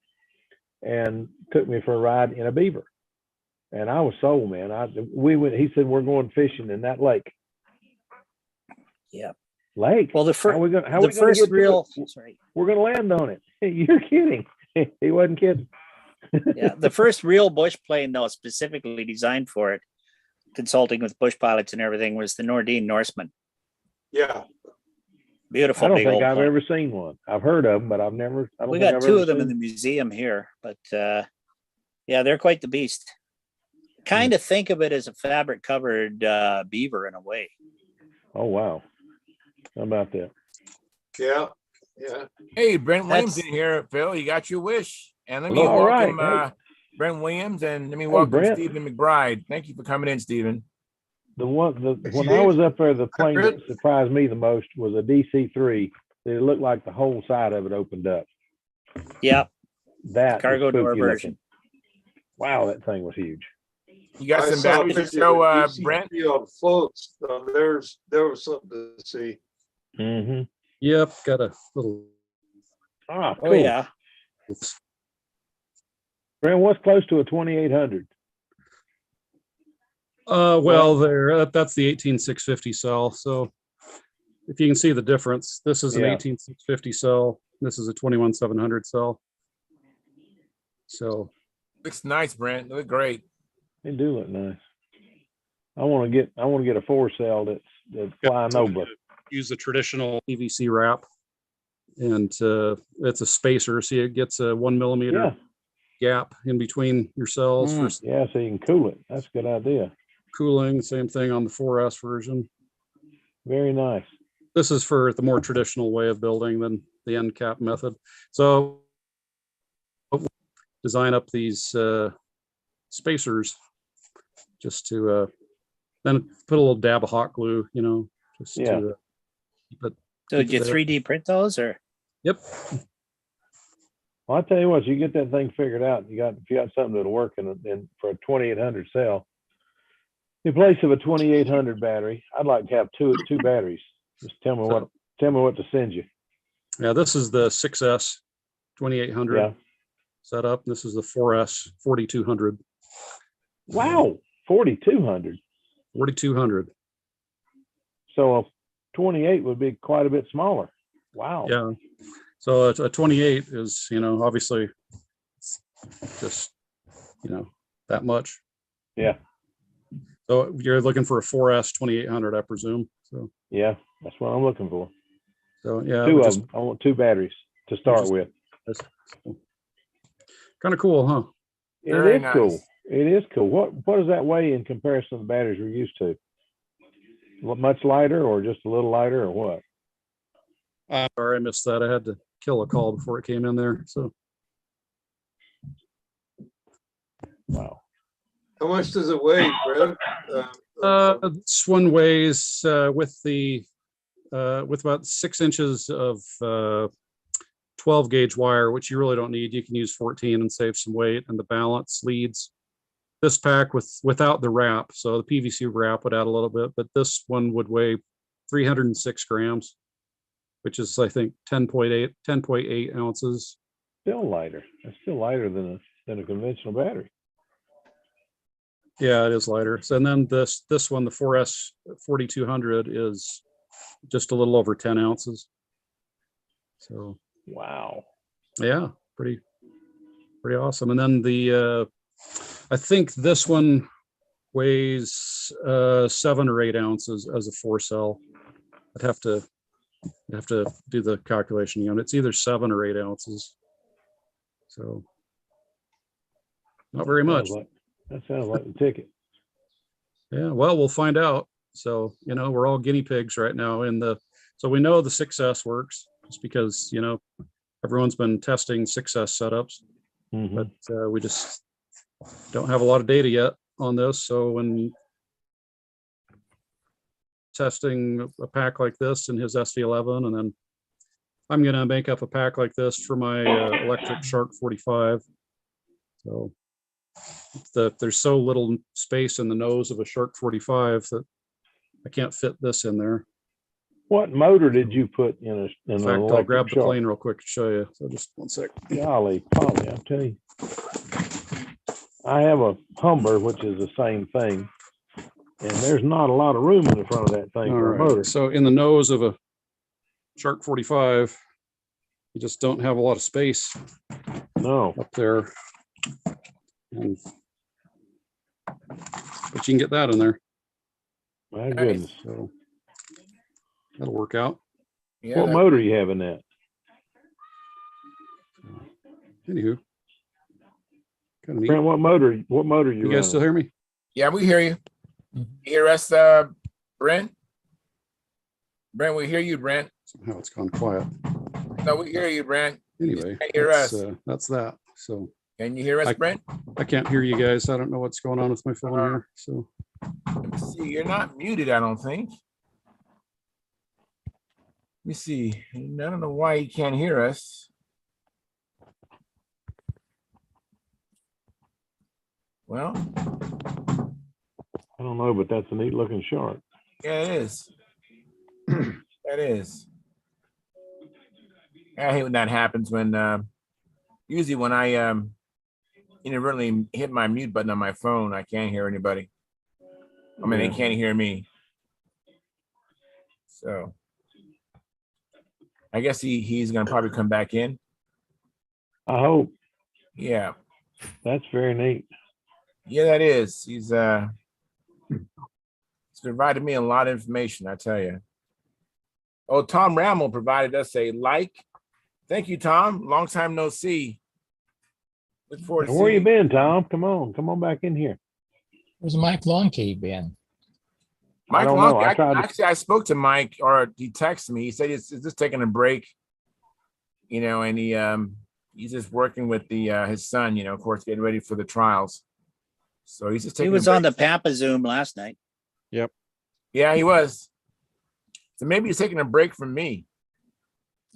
and took me for a ride in a Beaver. And I was sold, man. He said, we're going fishing in that lake. Yeah. Lake? Well, We're going to land on it. You're kidding. He wasn't kidding. Yeah, the first real bush plane, though, specifically designed for it, consulting with bush pilots and everything, was the Nordine Norseman. Yeah. Beautiful I don't big think old I've plane. ever seen one. I've heard of them, but I've never. I don't We think got I've two ever of them in seen. the museum here, but yeah, they're quite the beast. Kind of think of it as a fabric covered beaver in a way. Oh wow! How about that? Yeah, yeah. Hey, Brent Williams That's in here, Phil. You got your wish. And let me All welcome right. Brent Williams, and let me Hey, welcome Brent. Stephen McBride. Thank you for coming in, Stephen. When I was up there, the plane that surprised me the most was a DC-3. It looked like the whole side of it opened up. yeah, That cargo was door spooky version. looking. Wow, that thing was huge. You got I some saw a batteries to picture show, of the Brent? DC on floats. So there was something to see. Mm-hmm. Yep, got a little. Ah, cool. Oh yeah. Brent, what's close to a 2800? Well, there, that's the 18650 cell. So if you can see the difference, this is an Yeah. 18650 cell. This is a 21700 cell. So Looks nice, Brent. They look great. They do look nice. I want to get a 4 cell that's flying over. use the traditional PVC wrap, and it's a spacer, so it gets a 1 millimeter gap in between your cells for Yeah, so you can cool it. That's a good idea. cooling. Same thing on the 4S version. Very nice. This is for the more traditional way of building than the end cap method. So design up these spacers just to then put a little dab of hot glue, you know, just to keep it. So did you 3D print those, or? Yep. Well, I tell you what, you get that thing figured out. If you got something that'll work in for a 2800 cell, in place of a 2800 battery, I'd like to have two batteries. Just tell me what to send you. Yeah, this is the 6S 2800 setup. This is the 4S 4200. Wow, 4200. 4200. So a 28 would be quite a bit smaller. Wow. Yeah. So a 28 is, you know, obviously just, you know, that much. Yeah. So you're looking for a 4S 2800, I presume. So yeah, that's what I'm looking for. So yeah, two of them. I want 2 batteries to start with. Kind of cool, huh? It is cool. It is cool. What does that weigh in comparison to the batteries we're used to? Much lighter, or just a little lighter, or what? Sorry, I missed that. I had to kill a call before it came in there. So wow. How much does it weigh, Brent? This one weighs with about 6 inches of 12 gauge wire, which you really don't need. You can use 14 and save some weight, and the balance leads this pack without the wrap. So the PVC wrap would add a little bit, but this one would weigh 306 grams, which is, I think, 10.8 ounces. Still lighter. That's still lighter than a conventional battery. Yeah, it is lighter. So, and then this one, the 4S 4200, is just a little over 10 ounces. So wow. Yeah, pretty awesome. And then the I think this one weighs 7 or 8 ounces as a 4 cell. I'd have to do the calculation again. It's either 7 or 8 ounces. So not very much. That sounds like the ticket. Yeah, well, we'll find out. So, you know, we're all guinea pigs right now so we know the 6S works just because, you know, everyone's been testing 6S setups, but we just don't have a lot of data yet on this. So when testing a pack like this in his SV11, and then I'm going to make up a pack like this for my electric Shark 45. So there's so little space in the nose of a Shark 45 that I can't fit this in there. What motor did you put in In fact, I'll grab the plane real quick to show you. So just one sec. Golly, Polly, I'm telling you. I have a Humber, which is the same thing, and there's not a lot of room in the front of that thing for a motor. So in the nose of a Shark 45, you just don't have a lot of space. No. Up there. But you can get that in there. My goodness. So that'll work out. Yeah, What that- motor you have in that? Anywho. Kind of Brent, neat. what motor you You guys still running? hear me? yeah, we hear you. You hear us, Brent? Brent, we hear you, Brent. Somehow it's gone quiet. No, we hear you, Brent. You just Anyway, can't hear us. that's that. So Can you hear us, Brent? I can't hear you guys. I don't know what's going on with my phone here. So Let me see. You're not muted, I don't think. Let me see. I don't know why you can't hear us. Well, I don't know, but that's a neat looking shark. yeah, it is. That is. I hate when that happens when usually when I inadvertently hit my mute button on my phone, I can't hear anybody. I mean, they can't hear me. So I guess he's gonna probably come back in. I hope. Yeah. That's very neat. Yeah, that is. He's provided me a lot of information, I tell you. Oh, Tom Rammel provided us a like. Thank you, Tom. Long time no see. Look forward to Where you seeing been, Tom? Come on back in here. Where's Mike Longkey been? Mike don't know. Long, actually, I spoke to Mike, or he texted me. He said he's just taking a break, and he's just working with his son, of course, getting ready for the trials. So he's just He taking. was on the Papa Zoom last night. Yep. Yeah, he was. So maybe he's taking a break from me.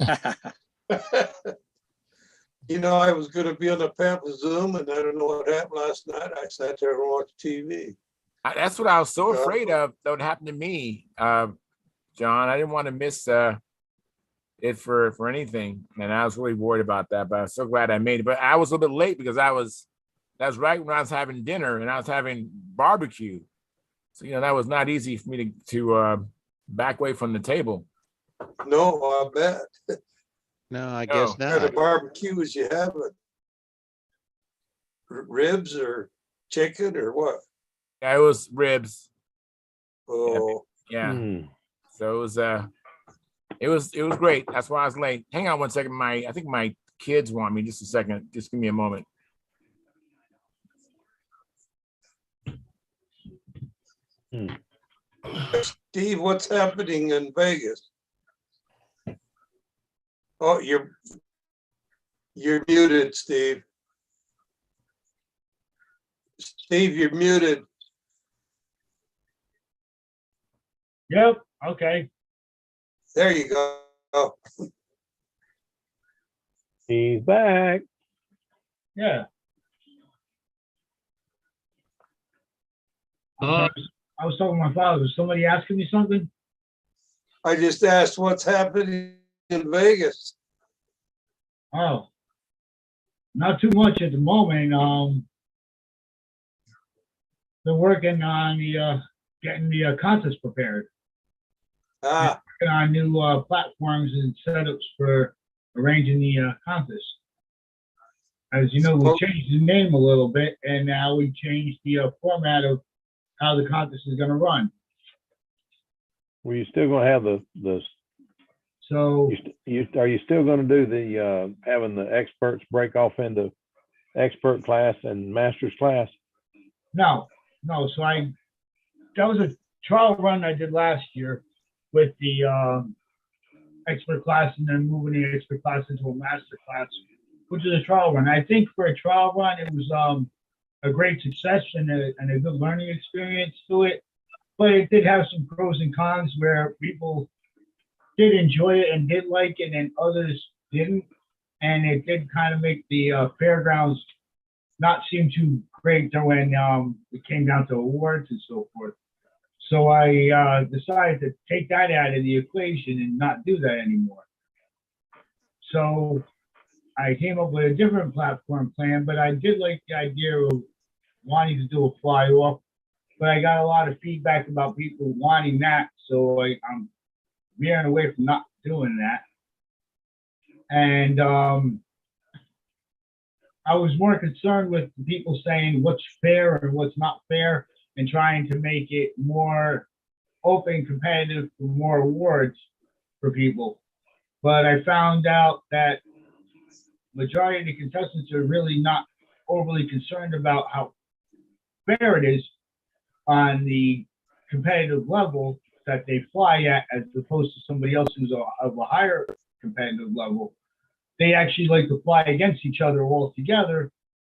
I was going to be on the Pampa Zoom, and I don't know what happened last night. I sat there and watched TV. That's what I was so afraid of that would happen to me, John. I didn't want to miss it for anything, and I was really worried about that. But I'm so glad I made it. But I was a little bit late because that was right when I was having dinner and I was having barbecue. So that was not easy for me to back away from the table. No, I bet. No, I guess What kind not. of barbecue was you having? Ribs or chicken or what? Yeah, it was ribs. Oh, Yeah. So it was great. That's why I was late. Hang on one second. I think my kids want me. Just a second. Just give me a moment. Steve, what's happening in Vegas? Oh, you're muted, Steve. Steve, you're muted. Yep. Okay. There you go. He's back. Yeah. I was talking to my father. Was somebody asking me something? I just asked what's happening in Vegas. Oh, not too much at the moment. Been working on the getting the contest prepared. Working on new platforms and setups for arranging the contest. As you know, we changed the name a little bit, and now we changed the format of how the contest is going to run. Well, you still gonna have the So are you still gonna do the having the experts break off into expert class and master's class? No. So that was a trial run I did last year with the expert class, and then moving the expert class into a master class, which is a trial run. I think for a trial run, it was a great success and a good learning experience to it. But it did have some pros and cons where people did enjoy it and did like it, and others didn't. And it did kind of make the fairgrounds not seem too great when it came down to awards and so forth. So I decided to take that out of the equation and not do that anymore. So I came up with a different platform plan, but I did like the idea of wanting to do a fly off. But I got a lot of feedback about people wanting that, so I'm veering away from not doing that. And I was more concerned with people saying what's fair and what's not fair, and trying to make it more open, competitive for more awards for people. But I found out that majority of the contestants are really not overly concerned about how fair it is on the competitive level that they fly at, as opposed to somebody else who's of a higher competitive level. They actually like to fly against each other all together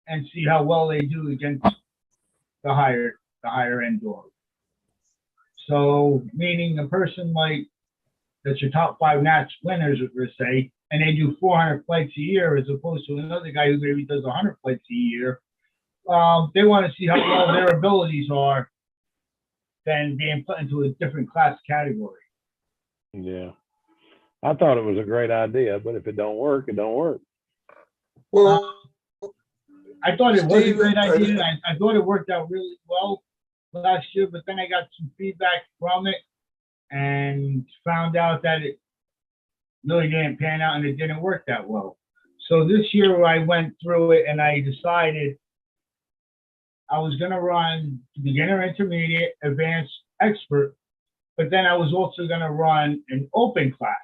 and see how well they do against the higher end dog. So meaning a person like that's your top 5 Nats winners, per se, and they do 400 flights a year as opposed to another guy who maybe does 100 flights a year. They want to see how well their abilities are than being put into a different class category. Yeah. I thought it was a great idea, but if it don't work, it don't work. Well, I thought it was a Steve, great idea. And I thought it worked out really well last year, but then I got some feedback from it and found out that it really didn't pan out and it didn't work that well. So this year I went through it and I decided I was going to run beginner, intermediate, advanced, expert, but then I was also going to run an open class.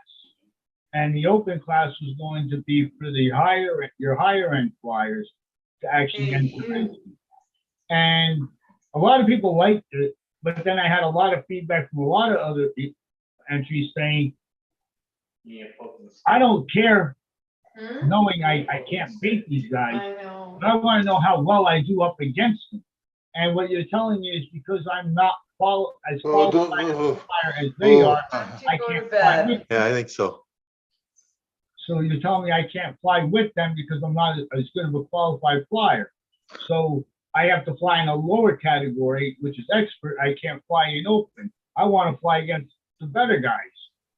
And the open class was going to be for the your higher end flyers to actually enter. And a lot of people liked it, but then I had a lot of feedback from a lot of other entries saying, I don't care knowing I can't beat these guys, but I want to know how well I do up against them. And what you're telling me is because I'm not as qualified as a flyer as they are, I can't fly with them. Yeah, I think so. So you're telling me I can't fly with them because I'm not as good of a qualified flyer. So I have to fly in a lower category, which is expert. I can't fly in open. I want to fly against the better guys,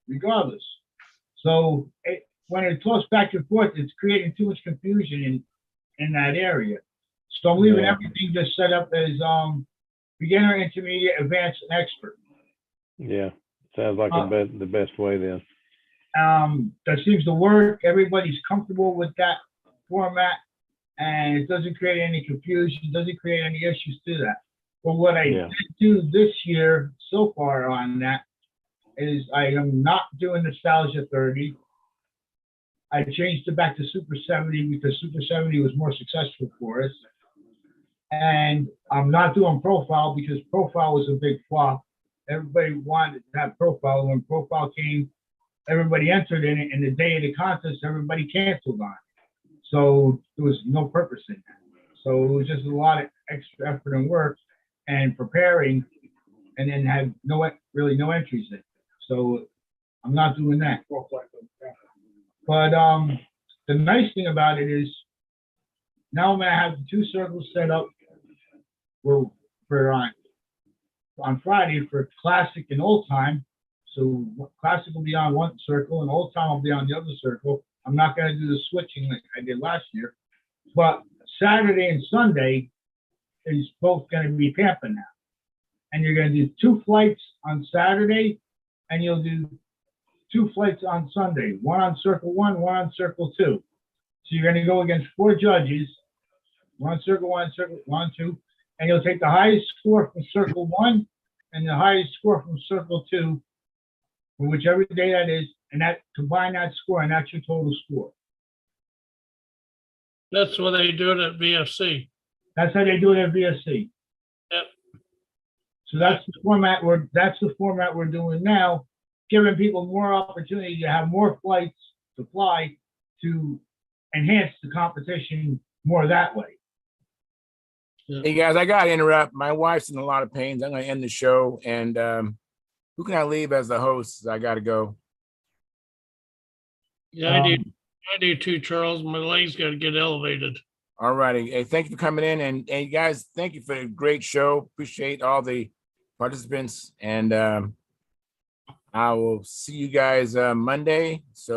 regardless. So when it tossed back and forth, it's creating too much confusion in that area. So I'm leaving everything just set up as beginner, intermediate, advanced, and expert. Yeah, sounds like the best way then. That seems to work. Everybody's comfortable with that format, and it doesn't create any confusion, doesn't create any issues to that. But what I did do this year so far on that is I am not doing Nostalgia 30. I changed it back to Super 70 because Super 70 was more successful for us. And I'm not doing Profile because Profile was a big flop. Everybody wanted to have Profile. When Profile came, everybody entered in it, and the day of the contest, everybody canceled on it. So there was no purpose in that. So it was just a lot of extra effort and work and preparing, and then had really no entries in. So I'm not doing that. But the nice thing about it is now I'm going to have the 2 circles set up for on Friday for classic and old time. So classic will be on one circle and old time will be on the other circle. I'm not going to do the switching like I did last year. But Saturday and Sunday is both going to be Pampa now. And you're going to do 2 flights on Saturday, and you'll do 2 flights on Sunday, one on circle 1, one on circle 2. So you're going to go against 4 judges, one circle 1, circle 1, 2, and you'll take the highest score from circle 1 and the highest score from circle 2, for whichever day that is, and that combine that score, and that's your total score. That's what they do it at VFC. That's how they do it at VFC. Yep. So that's the format we're doing now, giving people more opportunity to have more flights to fly to enhance the competition more that way. Hey guys, I gotta interrupt. My wife's in a lot of pain. I'm gonna end the show. And who can I leave as the host? I gotta go. Yeah, I do too, Charles. My legs got to get elevated. All righty. Hey, thank you for coming in. And guys, thank you for a great show. Appreciate all the participants. And I will see you guys Monday. So